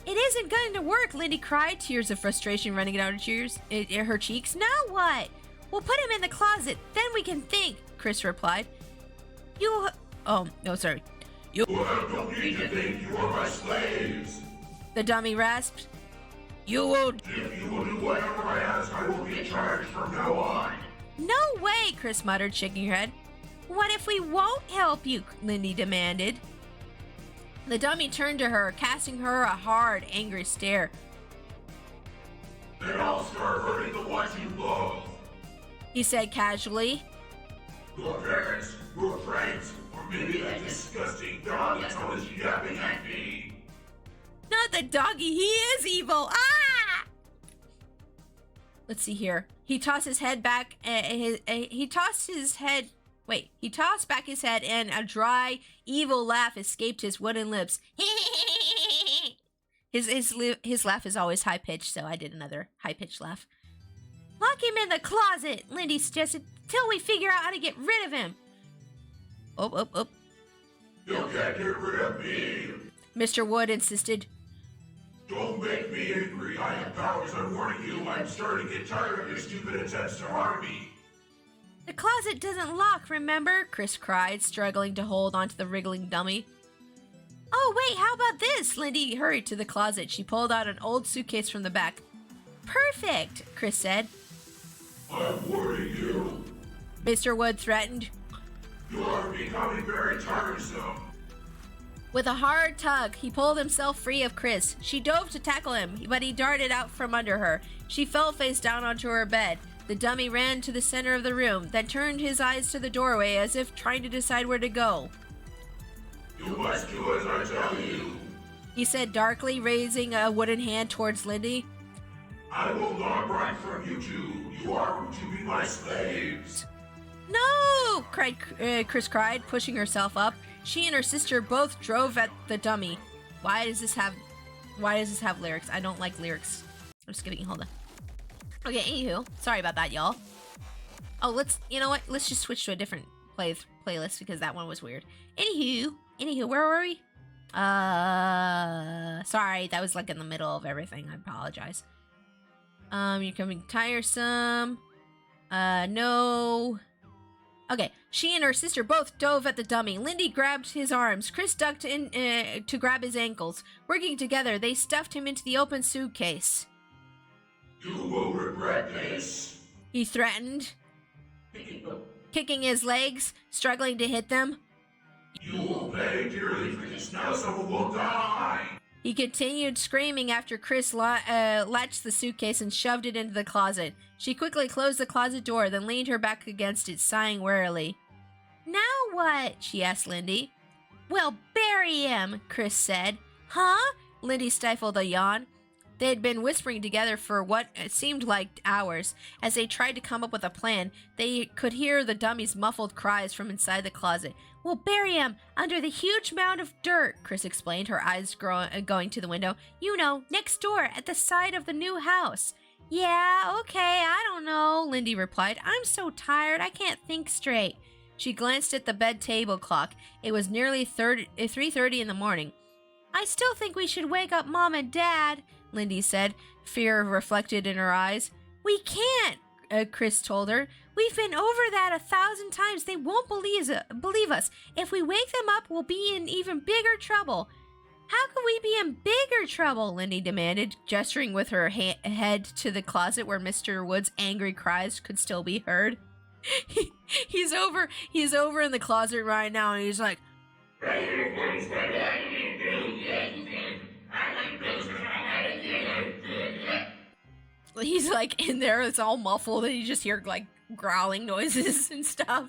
It isn't going to work, Lindy cried, tears of frustration running down her cheeks. Now what? We'll put him in the closet, then we can think, Chris replied. Oh, no, sorry. You don't need to think. You are my slaves. The dummy rasped. If you will do whatever I ask, I will be in charge from now on. No way, Chris muttered, shaking her head. What if we won't help you? Lindy demanded. The dummy turned to her, casting her a hard, angry stare. Then I'll start hurting the ones you love. He said casually. Your parents, your friends, or maybe that disgusting dog that's always yapping at me. Not the doggy, he is evil. Ah! Let's see here. He tossed his head back. He tossed back his head, and a dry, evil laugh escaped his wooden lips. His laugh is always high pitched, so I did another high pitched laugh. Lock him in the closet, Lindy suggested, till we figure out how to get rid of him. Oh. You can't get rid of me. Mr. Wood insisted. Don't make me angry. I have powers. I'm warning you. I'm starting to get tired of your stupid attempts to harm me. The closet doesn't lock, remember? Chris cried, struggling to hold onto the wriggling dummy. Oh, wait, how about this? Lindy hurried to the closet. She pulled out an old suitcase from the back. Perfect, Chris said. I'm warning you. Mr. Wood threatened. You are becoming very tiresome. With a hard tug, he pulled himself free of Chris. She dove to tackle him, but he darted out from under her. She fell face down onto her bed. The dummy ran to the center of the room, then turned his eyes to the doorway as if trying to decide where to go. You must do as I tell you, he said darkly, raising a wooden hand towards Lindy. I will not run from you two. You are to be my slaves. No! Chris cried, pushing herself up. She and her sister both drove at the dummy. Why does this have lyrics? I don't like lyrics. I'm just kidding. Hold on. Okay, anywho. Sorry about that, y'all. Oh, you know what? Let's just switch to a different playlist because that one was weird. Anywho, where were we? Sorry, that was like in the middle of everything. I apologize. You're coming tiresome. No. Okay, she and her sister both dove at the dummy. Lindy grabbed his arms. Chris ducked in to grab his ankles. Working together, they stuffed him into the open suitcase. You will regret this, he threatened, kicking his legs, struggling to hit them. You will pay dearly for this. Now someone will die. He continued screaming after Chris latched the suitcase and shoved it into the closet. She quickly closed the closet door, then leaned her back against it, sighing wearily. Now what? She asked Lindy. Well, bury him, Chris said. Huh? Lindy stifled a yawn. They had been whispering together for what seemed like hours. As they tried to come up with a plan, they could hear the dummy's muffled cries from inside the closet. "We'll bury him under the huge mound of dirt," Chris explained, her eyes going to the window. "You know, next door, at the side of the new house." "Yeah, okay, I don't know," Lindy replied. "I'm so tired, I can't think straight." She glanced at the bed table clock. It was nearly 3:30 in the morning. "I still think we should wake up Mom and Dad," Lindy said, fear reflected in her eyes. "We can't," Chris told her. "We've been over that 1,000 times. They won't believe us. If we wake them up, we'll be in even bigger trouble." "How could we be in bigger trouble?" Lindy demanded, gesturing with her head to the closet where Mr. Wood's angry cries could still be heard. He's over in the closet right now, and he's like, he's like in there, it's all muffled, and you just hear like growling noises and stuff.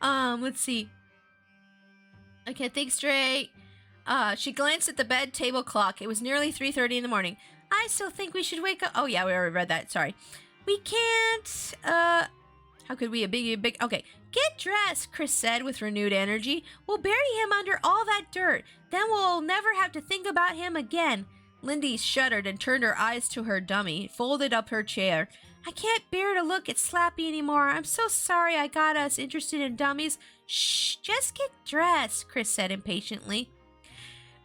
Let's see. I can't think straight. She glanced at the bed table clock. It was nearly 3:30 in the morning. "I still think we should wake up." Oh yeah, we already read that. Sorry. "We can't, how could we okay. "Get dressed," Chris said with renewed energy. "We'll bury him under all that dirt. Then we'll never have to think about him again." Lindy shuddered and turned her eyes to her dummy, folded up her chair. "I can't bear to look at Slappy anymore. I'm so sorry I got us interested in dummies." "Shh, just get dressed," Chris said impatiently.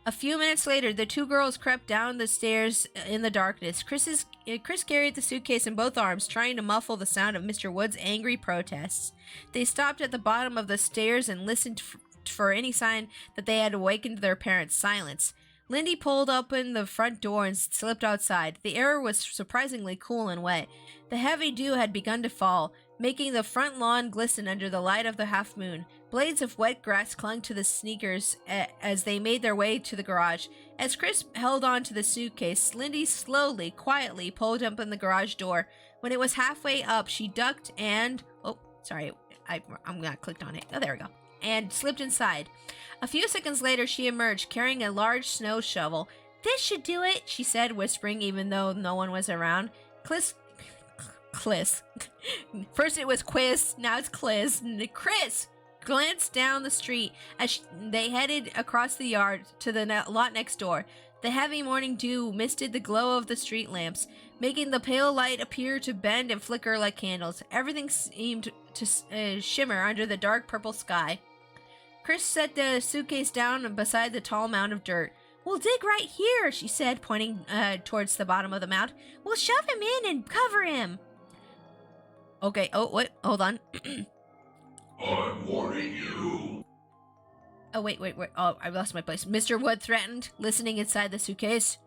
A few minutes later, the two girls crept down the stairs in the darkness. Chris carried the suitcase in both arms, trying to muffle the sound of Mr. Wood's angry protests. They stopped at the bottom of the stairs and listened for any sign that they had awakened their parents' silence. Lindy pulled open the front door and slipped outside. The air was surprisingly cool and wet. The heavy dew had begun to fall, making the front lawn glisten under the light of the half moon. Blades of wet grass clung to the sneakers as they made their way to the garage. As Chris held on to the suitcase, Lindy slowly, quietly pulled open the garage door. When it was halfway up, she ducked and... Oh, sorry, I'm not clicked on it. Oh, there we go. And slipped inside. A few seconds later, she emerged, carrying a large snow shovel. "This should do it," she said, whispering even though no one was around. Cliss. First it was Quiz, now it's Cliz. Chris glanced down the street as they headed across the yard to the lot next door. The heavy morning dew misted the glow of the street lamps, making the pale light appear to bend and flicker like candles. Everything seemed to shimmer under the dark purple sky. Chris set the suitcase down beside the tall mound of dirt. "We'll dig right here," she said, pointing towards the bottom of the mound. "We'll shove him in and cover him." Okay, oh, wait, hold on. I'm warning you. Oh, wait. Oh, I lost my place. Mr. Wood threatened, listening inside the suitcase.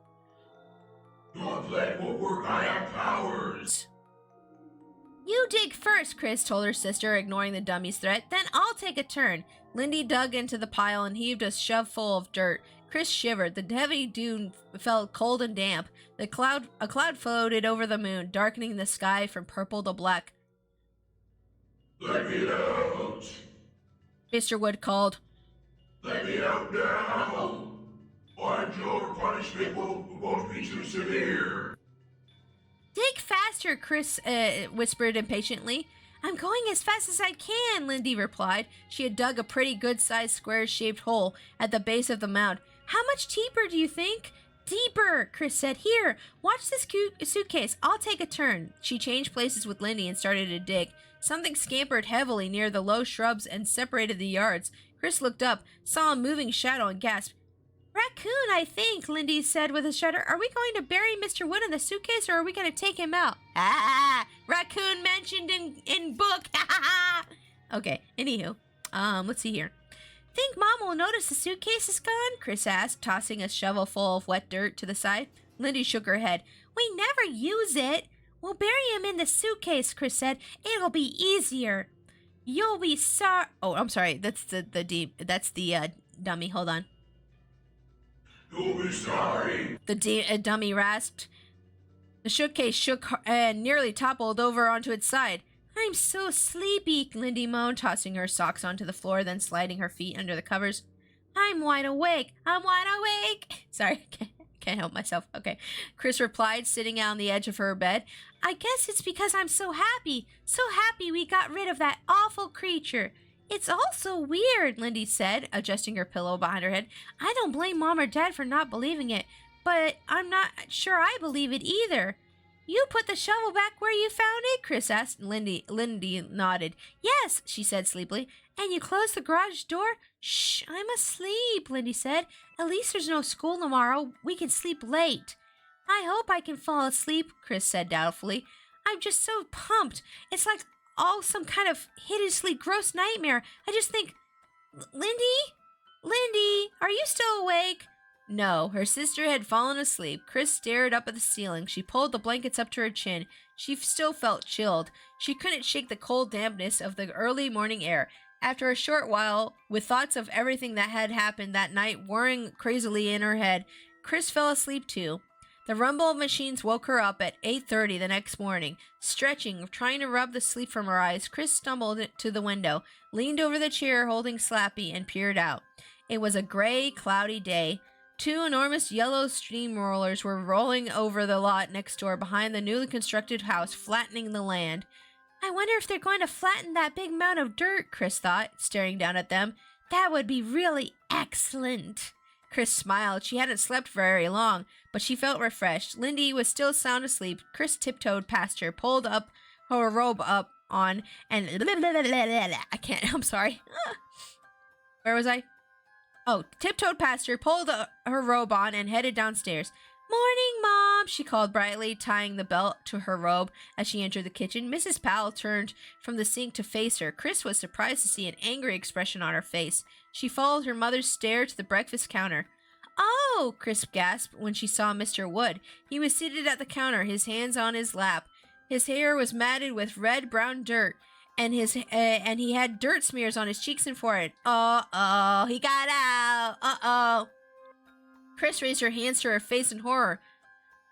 Don't let what work. I have powers. "You dig first," Chris told her sister, ignoring the dummy's threat. "Then I'll take a turn." Lindy dug into the pile and heaved a shovelful of dirt. Chris shivered. The heavy dew felt cold and damp. A cloud floated over the moon, darkening the sky from purple to black. Let me out. Mr. Wood called. Let me out now. Or your punishment won't be too severe. "Dig faster," Chris whispered impatiently. "I'm going as fast as I can," Lindy replied. She had dug a pretty good-sized square-shaped hole at the base of the mound. "How much deeper do you think?" "Deeper," Chris said. "Here, watch this suitcase. I'll take a turn." She changed places with Lindy and started to dig. Something scampered heavily near the low shrubs and separated the yards. Chris looked up, saw a moving shadow, and gasped. "Raccoon, I think," Lindy said with a shudder. "Are we going to bury Mr. Wood in the suitcase, or are we going to take him out?" "Ah, raccoon mentioned in book." Okay, anywho, let's see here. "Think Mom will notice the suitcase is gone?" Chris asked, tossing a shovelful of wet dirt to the side. Lindy shook her head. "We never use it." "We'll bury him in the suitcase," Chris said. "It'll be easier." "You'll be sorry." Oh, I'm sorry. That's the dummy. Hold on. You'll be sorry. The dummy rasped. The suitcase shook and nearly toppled over onto its side. "I'm so sleepy," Lindy moaned, tossing her socks onto the floor, then sliding her feet under the covers. I'm wide awake. Sorry, can't help myself. Okay. Chris replied, sitting on the edge of her bed. I guess it's because I'm so happy we got rid of that awful creature. It's all so weird, Lindy said, adjusting her pillow behind her head. I don't blame Mom or Dad for not believing it, but I'm not sure I believe it either. You put the shovel back where you found it? Chris asked. Lindy nodded. Yes, she said sleepily. And you closed the garage door? Shh, I'm asleep, Lindy said. At least there's no school tomorrow. We can sleep late. I hope I can fall asleep, Chris said doubtfully. I'm just so pumped. It's like all some kind of hideously gross nightmare. I just think, Lindy, are you still awake? No, her sister had fallen asleep. Chris stared up at the ceiling. She pulled the blankets up to her chin. She still felt chilled. She couldn't shake the cold dampness of the early morning air. After a short while, with thoughts of everything that had happened that night whirring crazily in her head, Chris fell asleep too. The rumble of machines woke her up at 8:30 the next morning. Stretching, trying to rub the sleep from her eyes, Chris stumbled to the window, leaned over the chair holding Slappy, and peered out. It was a gray, cloudy day. 2 enormous yellow steamrollers were rolling over the lot next door behind the newly constructed house, flattening the land. I wonder if they're going to flatten that big mound of dirt, Chris thought, staring down at them. That would be really excellent. Chris smiled. She hadn't slept very long, but she felt refreshed. Lindy was still sound asleep. Chris tiptoed past her, pulled up her robe up on, and I'm sorry. Where was I? Oh, tiptoed past her, pulled her robe on, and headed downstairs. Morning, Mom, she called brightly, tying the belt to her robe as she entered the kitchen. Mrs. Powell turned from the sink to face her. Chris was surprised to see an angry expression on her face. She followed her mother's stare to the breakfast counter. Oh, Chris gasped when she saw Mr. Wood. He was seated at the counter, his hands on his lap. His hair was matted with red-brown dirt, and he had dirt smears on his cheeks and forehead. Uh-oh, he got out. Uh-oh. Chris raised her hands to her face in horror.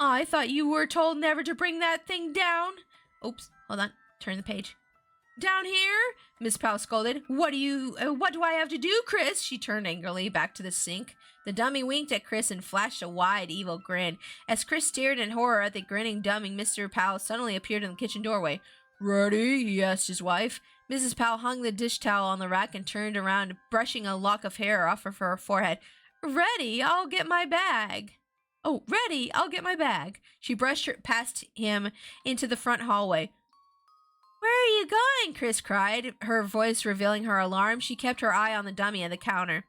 I thought you were told never to bring that thing down. Oops, hold on. Turn the page. Down here? Miss Powell scolded. What do I have to do, Chris? She turned angrily back to the sink. The dummy winked at Chris and flashed a wide, evil grin. As Chris stared in horror at the grinning dummy, Mr. Powell suddenly appeared in the kitchen doorway. Ready? He asked his wife. Mrs. Powell hung the dish towel on the rack and turned around, brushing a lock of hair off of her forehead. Ready, I'll get my bag. Oh, ready, I'll get my bag. She brushed past him into the front hallway. Where are you going? Chris cried, her voice revealing her alarm. She kept her eye on the dummy at the counter.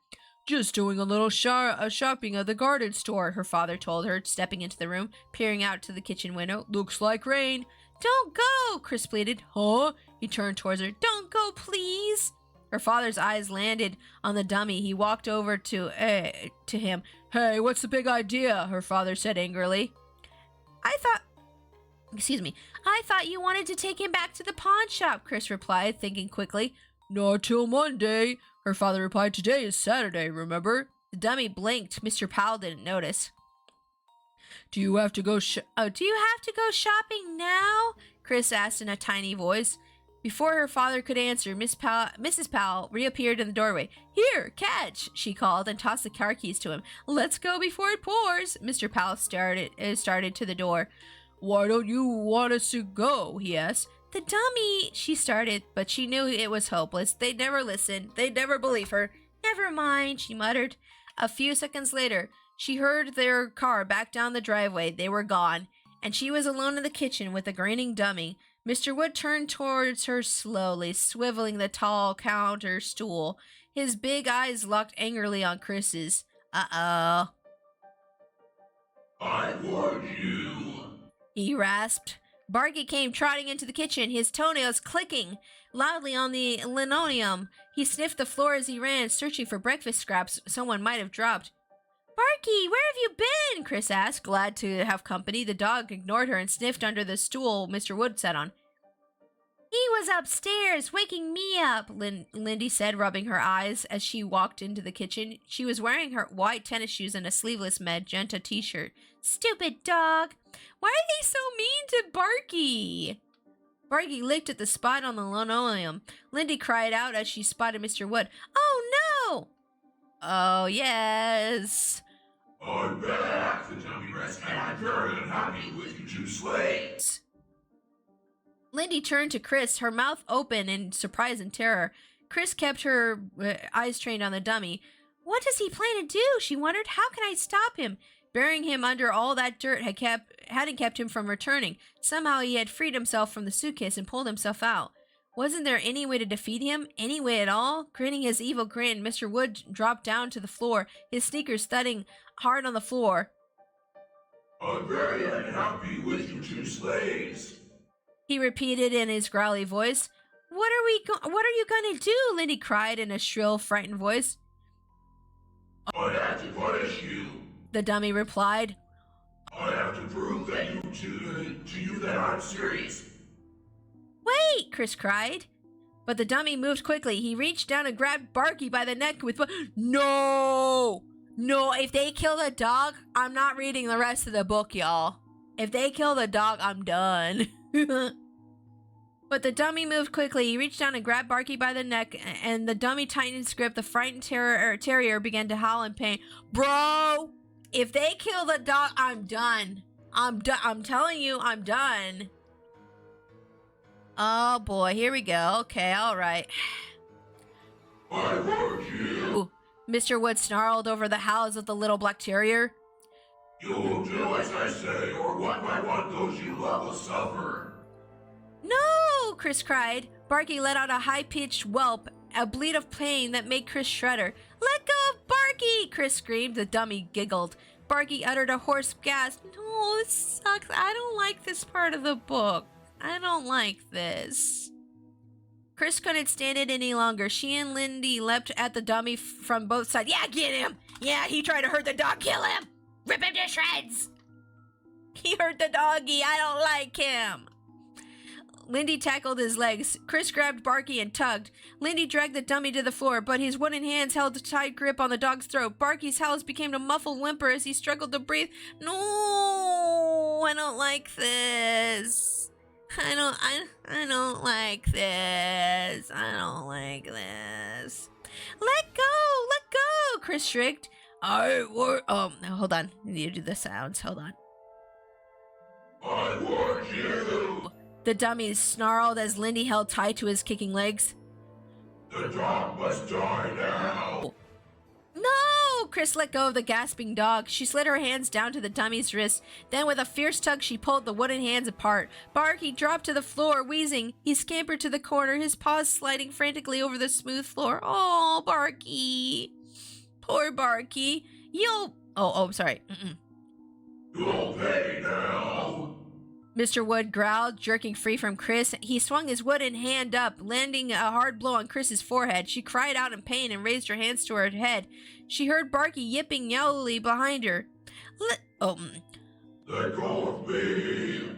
Just doing a little shopping at the garden store, her father told her, stepping into the room, peering out to the kitchen window. Looks like rain. Don't go, Chris pleaded. Huh? He turned towards her. Don't go, please. Her father's eyes landed on the dummy. He walked over to him. Hey, what's the big idea? Her father said angrily. I thought you wanted to take him back to the pawn shop, Chris replied, thinking quickly. Not till Monday. Her father replied, today is Saturday, remember? The dummy blinked. Mr. Powell didn't notice. Do you have to go shopping now? Chris asked in a tiny voice. Before her father could answer, Mrs. Powell reappeared in the doorway. Here, catch, she called and tossed the car keys to him. Let's go before it pours. Mr. Powell started to the door. Why don't you want us to go? He asked. The dummy, she started, but she knew it was hopeless. They'd never listen. They'd never believe her. Never mind, she muttered. A few seconds later, she heard their car back down the driveway. They were gone, and she was alone in the kitchen with the grinning dummy. Mr. Wood turned towards her slowly, swiveling the tall counter stool. His big eyes locked angrily on Chris's. Uh-oh. I warned you. He rasped. Barky came trotting into the kitchen, his toenails clicking loudly on the linoleum. He sniffed the floor as he ran, searching for breakfast scraps someone might have dropped. Barky, where have you been? Chris asked, glad to have company. The dog ignored her and sniffed under the stool Mr. Wood sat on. He was upstairs, waking me up, Lindy said, rubbing her eyes as she walked into the kitchen. She was wearing her white tennis shoes and a sleeveless magenta t-shirt. Stupid dog. Why are they so mean to Barky? Barky licked at the spot on the linoleum. Lindy cried out as she spotted Mr. Wood. Oh, no! Oh, yes. I'm back, the dummy Chris, and I'm very unhappy with you two slaves. Lindy turned to Chris, her mouth open in surprise and terror. Chris kept her eyes trained on the dummy. What does he plan to do? She wondered. How can I stop him? Burying him under all that dirt hadn't kept him from returning. Somehow he had freed himself from the suitcase and pulled himself out. Wasn't there any way to defeat him? Any way at all? Grinning his evil grin, Mr. Wood dropped down to the floor, his sneakers thudding hard on the floor. I'm very unhappy with you two slaves. He repeated in his growly voice. What are you gonna do? Lindy cried in a shrill, frightened voice. I have to punish you. The dummy replied. I have to prove that to you that I'm serious. Wait, Chris cried. But the dummy moved quickly. He reached down and grabbed Barky by the neck with... No! No, if they kill the dog, I'm not reading the rest of the book, y'all. If they kill the dog, I'm done. But the dummy moved quickly. He reached down and grabbed Barky by the neck, and the dummy tightened his grip. The frightened terrier began to howl in pain. Bro, if they kill the dog, I'm done. I'm telling you, I'm done. Oh boy, here we go. Okay, all right. I warned you. Mr. Wood snarled over the howls of the little black terrier. You will do as I say, or one by one those you love will suffer. No, Chris cried. Barky let out a high-pitched whelp, a bleat of pain that made Chris shudder. Let go of Barky, Chris screamed. The dummy giggled. Barky uttered a hoarse gasp. Oh, this sucks. I don't like this part of the book. I don't like this. Chris couldn't stand it any longer. She and Lindy leapt at the dummy from both sides. Yeah, get him! Yeah, he tried to hurt the dog. Kill him! Rip him to shreds! He hurt the doggy. I don't like him. Lindy tackled his legs. Chris grabbed Barky and tugged. Lindy dragged the dummy to the floor, but his wooden hands held a tight grip on the dog's throat. Barky's howls became a muffled whimper as he struggled to breathe. No, I don't like this. I don't like this. I don't like this. Let go, Chris shrieked. Hold on. I need to do the sounds. Hold on. I warned you. The dummy snarled as Lindy held tight to his kicking legs. The dog must die now. No! Chris let go of the gasping dog. She slid her hands down to the dummy's wrist. Then with a fierce tug, she pulled the wooden hands apart. Barky dropped to the floor, wheezing. He scampered to the corner, his paws sliding frantically over the smooth floor. Oh, Barky. Poor Barky. Sorry. You'll pay now. Mr. Wood growled, jerking free from Chris. He swung his wooden hand up, landing a hard blow on Chris's forehead. She cried out in pain and raised her hands to her head. She heard Barky yipping yellowly behind her. Let go of me,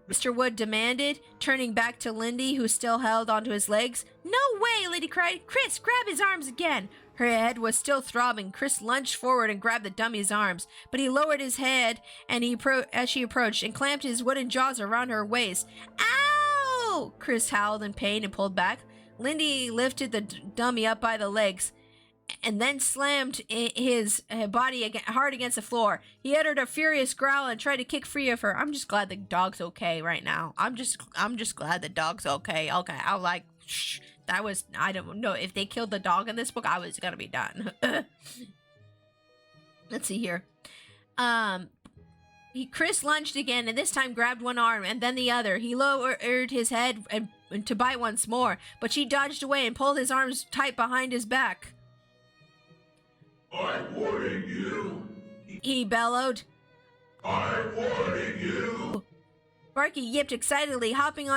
Mr. Wood demanded, turning back to Lindy, who still held onto his legs. No way, Lindy cried. Chris, grab his arms again. Her head was still throbbing. Chris lunged forward and grabbed the dummy's arms, but he lowered his head as she approached and clamped his wooden jaws around her waist. Ow! Chris howled in pain and pulled back. Lindy lifted the dummy up by the legs and then slammed his body hard against the floor. He uttered a furious growl and tried to kick free of her. I'm just glad the dog's okay right now. I'm just glad the dog's okay. Okay, I'm like, shh. I don't know. If they killed the dog in this book, I was gonna be done. Let's see here. Chris lunged again and this time grabbed one arm and then the other. He lowered his head and to bite once more, but she dodged away and pulled his arms tight behind his back. I'm warning you. He bellowed. I'm warning you. Barky yipped excitedly, hopping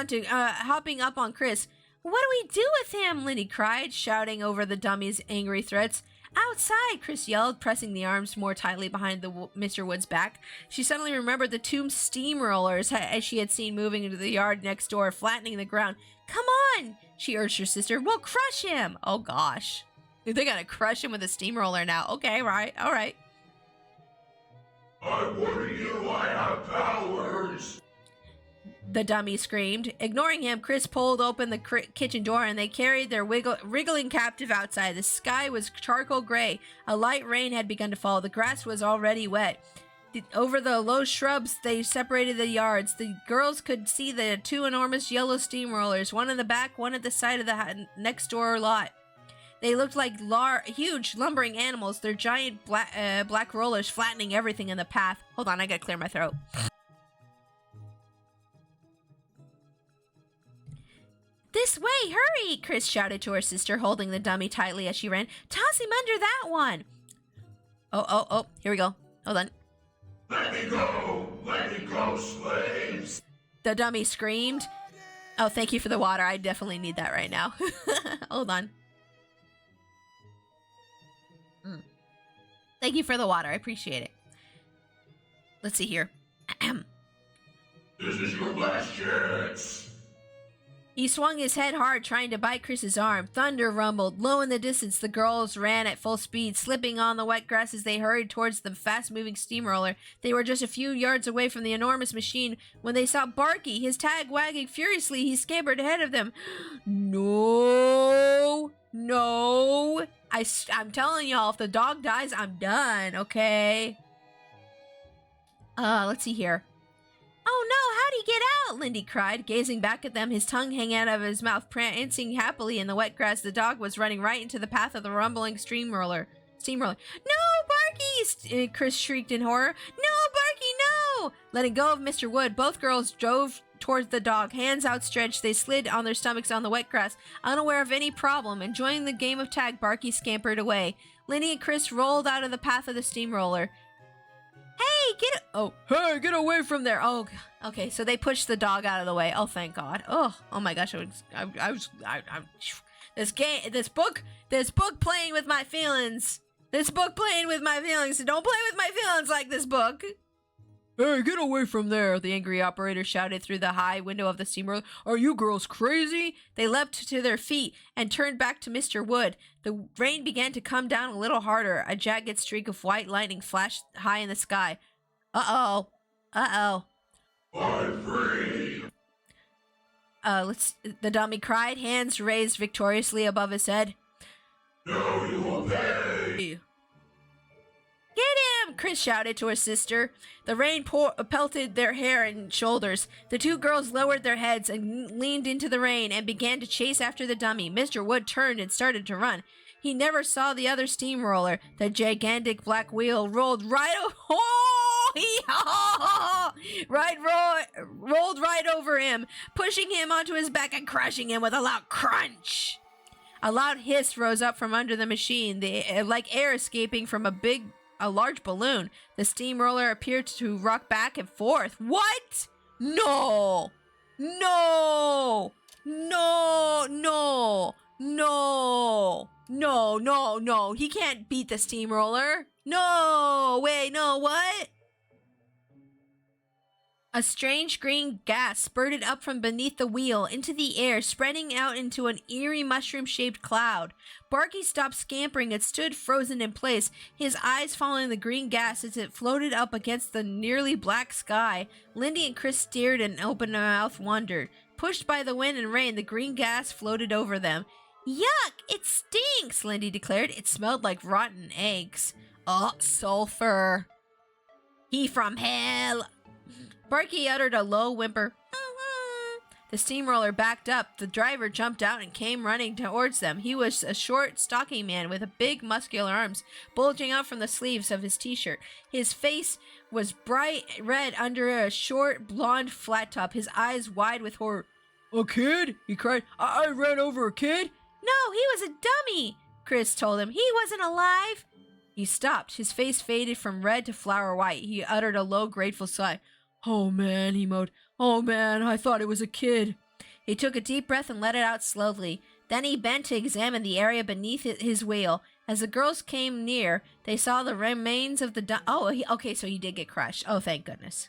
up on Chris. What do we do with him? Lindy cried, shouting over the dummy's angry threats. Outside, Chris yelled, pressing the arms more tightly behind Mr. Wood's back. She suddenly remembered the two steamrollers as she had seen moving into the yard next door, flattening the ground. Come on, she urged her sister. We'll crush him. Oh, gosh. They're gonna crush him with a steamroller now. Okay, right. All right. I'm warning you, I have powers. The dummy screamed. Ignoring him, Chris pulled open the kitchen door and they carried their wriggling captive outside. The sky was charcoal gray. A light rain had begun to fall. The grass was already wet. Over the low shrubs, they separated the yards. The girls could see the two enormous yellow steamrollers, one in the back, one at the side of the next door lot. They looked like huge, lumbering animals, their giant black rollers flattening everything in the path. Hold on, I gotta clear my throat. This way, hurry! Chris shouted to her sister, holding the dummy tightly as she ran. Toss him under that one! Oh, here we go. Hold on. Let me go, slaves! The dummy screamed. Oh, thank you for the water. I definitely need that right now. Hold on. Thank you for the water. I appreciate it. Let's see here. This is your last chance. He swung his head hard, trying to bite Chris's arm. Thunder rumbled. Low in the distance, the girls ran at full speed, slipping on the wet grass as they hurried towards the fast-moving steamroller. They were just a few yards away from the enormous machine when they saw Barky, his tag wagging furiously. He scampered ahead of them. No! I'm telling y'all, if the dog dies, I'm done, okay? Let's see here. Oh no, how'd he get out? Lindy cried, gazing back at them, his tongue hanging out of his mouth, prancing happily in the wet grass. The dog was running right into the path of the rumbling steamroller. No, Barky! Chris shrieked in horror. No, Barky, no! Letting go of Mr. Wood, both girls drove towards the dog. Hands outstretched, they slid on their stomachs on the wet grass, unaware of any problem. Enjoying the game of tag, Barky scampered away. Lindy and Chris rolled out of the path of the steamroller. Hey, get away from there. Oh, okay, so they pushed the dog out of the way. Oh, thank God. Oh my gosh, this book playing with my feelings. Don't play with my feelings like this book. Hey, get away from there, the angry operator shouted through the high window of the steamroller. Are you girls crazy? They leapt to their feet and turned back to Mr. Wood. The rain began to come down a little harder. A jagged streak of white lightning flashed high in the sky. Uh-oh. I'm free. The dummy cried, hands raised victoriously above his head. No, you will pay. Get him! Chris shouted to her sister. The rain pelted their hair and shoulders. The two girls lowered their heads and leaned into the rain and began to chase after the dummy. Mr. Wood turned and started to run. He never saw the other steamroller. The gigantic black wheel rolled right rolled right over him, pushing him onto his back and crushing him with a loud crunch. A loud hiss rose up from under the machine, like air escaping from a large balloon. The steamroller appeared to rock back and forth. What? No! He can't beat the steamroller. No! Wait, no, what? A strange green gas spurted up from beneath the wheel into the air, spreading out into an eerie mushroom-shaped cloud. Barky stopped scampering and stood frozen in place, his eyes following the green gas as it floated up against the nearly black sky. Lindy and Chris stared in open-mouthed wonder. Pushed by the wind and rain, the green gas floated over them. Yuck! It stinks, Lindy declared. It smelled like rotten eggs. Oh, sulfur. He from hell. Barky uttered a low whimper. The steamroller backed up. The driver jumped out and came running towards them. He was a short, stocky man with big, muscular arms bulging out from the sleeves of his t-shirt. His face was bright red under a short, blonde flat top, his eyes wide with horror. A kid? He cried. I ran over a kid? No, he was a dummy, Chris told him. He wasn't alive. He stopped. His face faded from red to flower white. He uttered a low, grateful sigh. Oh, man, he moaned. Oh, man, I thought it was a kid. He took a deep breath and let it out slowly. Then he bent to examine the area beneath his wheel. As the girls came near, they saw the remains of the okay, so he did get crushed. Oh, thank goodness.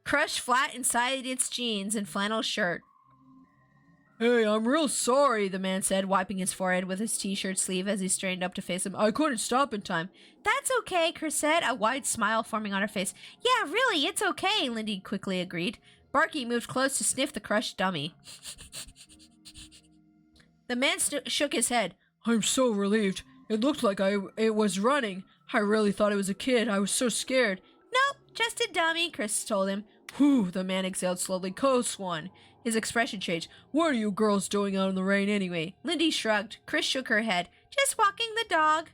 Crushed flat inside its jeans and flannel shirt. Hey, I'm real sorry, the man said, wiping his forehead with his t-shirt sleeve as he straightened up to face him. I couldn't stop in time. That's okay, Chris said, a wide smile forming on her face. Yeah, really, it's okay, Lindy quickly agreed. Barky moved close to sniff the crushed dummy. The man shook his head. I'm so relieved. It looked like it was running. I really thought it was a kid. I was so scared. Nope, just a dummy, Chris told him. Whew, the man exhaled slowly. Close one. His expression changed. What are you girls doing out in the rain anyway? Lindy shrugged. Chris shook her head. Just walking the dog.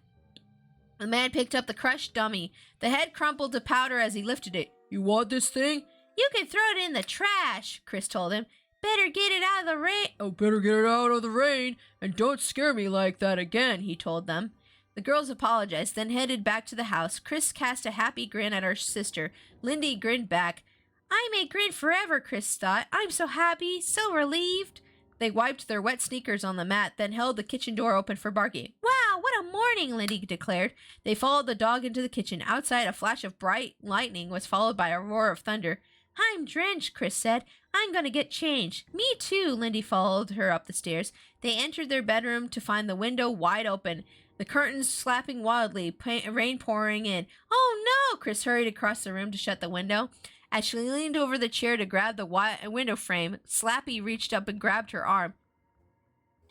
The man picked up the crushed dummy. The head crumpled to powder as he lifted it. You want this thing? You can throw it in the trash, Chris told him. Better get it out of the rain. Oh, better get it out of the rain. And don't scare me like that again, he told them. The girls apologized, then headed back to the house. Chris cast a happy grin at her sister. Lindy grinned back. I may grin forever, Chris thought. I'm so happy, so relieved. They wiped their wet sneakers on the mat, then held the kitchen door open for Barky. Wow, what a morning, Lindy declared. They followed the dog into the kitchen. Outside, a flash of bright lightning was followed by a roar of thunder. I'm drenched, Chris said. I'm going to get changed. Me too, Lindy followed her up the stairs. They entered their bedroom to find the window wide open, the curtains slapping wildly, rain pouring in. Oh no! Chris hurried across the room to shut the window. As she leaned over the chair to grab the window frame, Slappy reached up and grabbed her arm.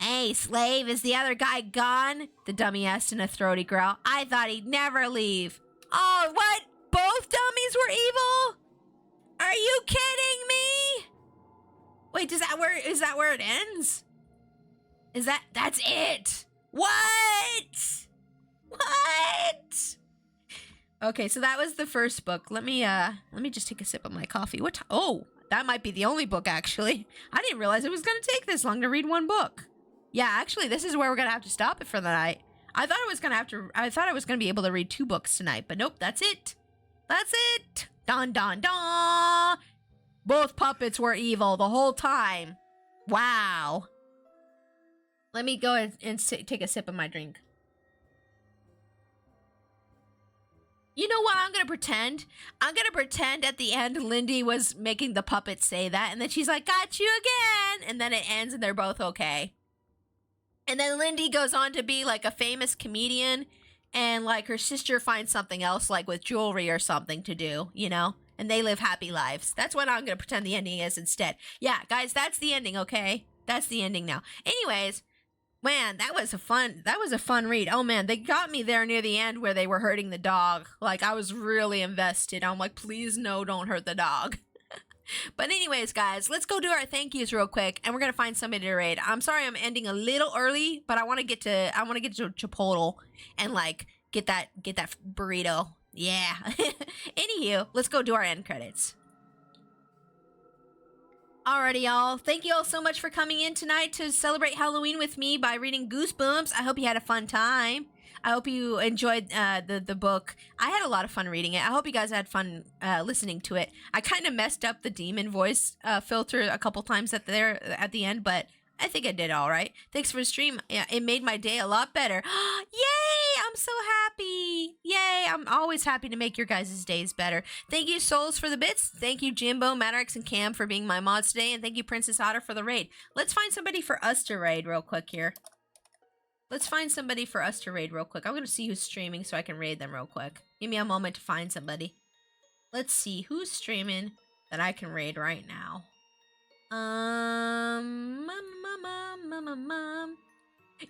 Hey, slave, is the other guy gone? The dummy asked in a throaty growl. I thought he'd never leave. Oh, what? Both dummies were evil? Are you kidding me? Wait, is that where it ends? That's it? What? Okay, so that was the first book. Let me just take a sip of my coffee. Oh, that might be the only book, actually. I didn't realize it was going to take this long to read one book. Yeah, actually, this is where we're going to have to stop it for the night. I thought I was going to be able to read 2 books tonight, but nope, that's it. That's it. Dun, dun, dun. Both puppets were evil the whole time. Wow. Let me go and take a sip of my drink. You know what I'm going to pretend? I'm going to pretend at the end Lindy was making the puppet say that, and then she's like, got you again! And then it ends and they're both okay. And then Lindy goes on to be like a famous comedian, and like her sister finds something else like with jewelry or something to do, you know? And they live happy lives. That's what I'm going to pretend the ending is instead. Yeah, guys, that's the ending, okay? That's the ending now. Anyways, man, that was a fun read. Oh man, they got me there near the end where they were hurting the dog. Like, I was really invested. I'm like, please no, don't hurt the dog. But anyways, guys, let's go do our thank yous real quick, and we're gonna find somebody to raid. I'm sorry I'm ending a little early, but I want to get to Chipotle and like get that burrito. Yeah. Anywho, let's go do our end credits. Alrighty, y'all. Thank you all so much for coming in tonight to celebrate Halloween with me by reading Goosebumps. I hope you had a fun time. I hope you enjoyed the book. I had a lot of fun reading it. I hope you guys had fun listening to it. I kind of messed up the demon voice filter a couple times at the end, but I think I did all right. Thanks for the stream. Yeah, it made my day a lot better. Yay! I'm so happy. Yay! I'm always happy to make your guys' days better. Thank you, Souls, for the bits. Thank you, Jimbo, Madrox, and Cam for being my mods today. And thank you, Princess Otter, for the raid. Let's find somebody for us to raid real quick here. I'm going to see who's streaming so I can raid them real quick. Give me a moment to find somebody. Let's see who's streaming that I can raid right now.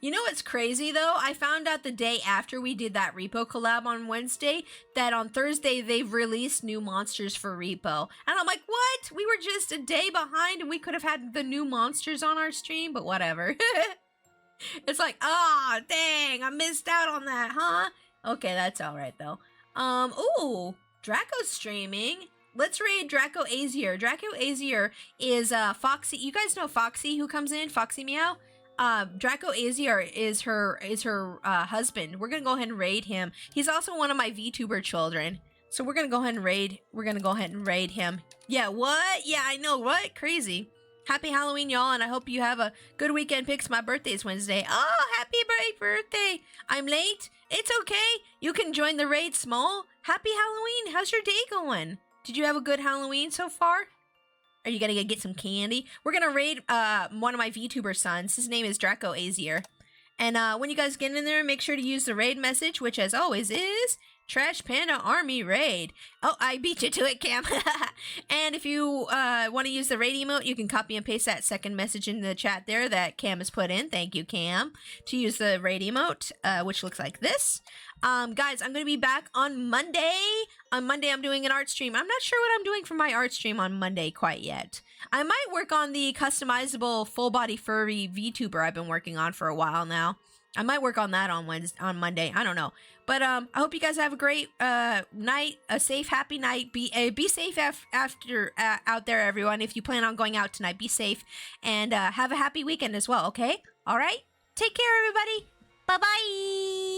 You know what's crazy though? I found out the day after we did that Repo collab on Wednesday that on Thursday they've released new monsters for Repo. And I'm like, what? We were just a day behind and we could have had the new monsters on our stream, but whatever. It's like, oh, dang, I missed out on that, huh? Okay, that's alright though. Ooh, Draco's streaming. Let's raid Draco Azier. Draco Azier is Foxy. You guys know Foxy who comes in? Foxy Meow? Draco Azier is her husband. We're gonna go ahead and raid him. He's also one of my VTuber children. So we're gonna go ahead and raid him. Yeah, what? Yeah, I know, what? Crazy. Happy Halloween, y'all, and I hope you have a good weekend. Picks. My birthday's Wednesday. Oh, happy birthday. I'm late. It's okay. You can join the raid small. Happy Halloween. How's your day going? Did you have a good Halloween so far? Are you gonna get some candy? We're gonna raid one of my VTuber sons. His name is Draco Azier. And when you guys get in there, make sure to use the raid message, which as always is Trash Panda Army Raid. Oh, I beat you to it, Cam. And if you want to use the raid emote, you can copy and paste that second message in the chat there that Cam has put in. Thank you, Cam, to use the raid emote, which looks like this. Guys, I'm going to be back on Monday. On Monday, I'm doing an art stream. I'm not sure what I'm doing for my art stream on Monday quite yet. I might work on the customizable full-body furry VTuber I've been working on for a while now. I might work on that on Monday. I don't know. But I hope you guys have a great night, a safe, happy night. Be safe after out there, everyone. If you plan on going out tonight, be safe. And have a happy weekend as well, okay? All right? Take care, everybody. Bye-bye.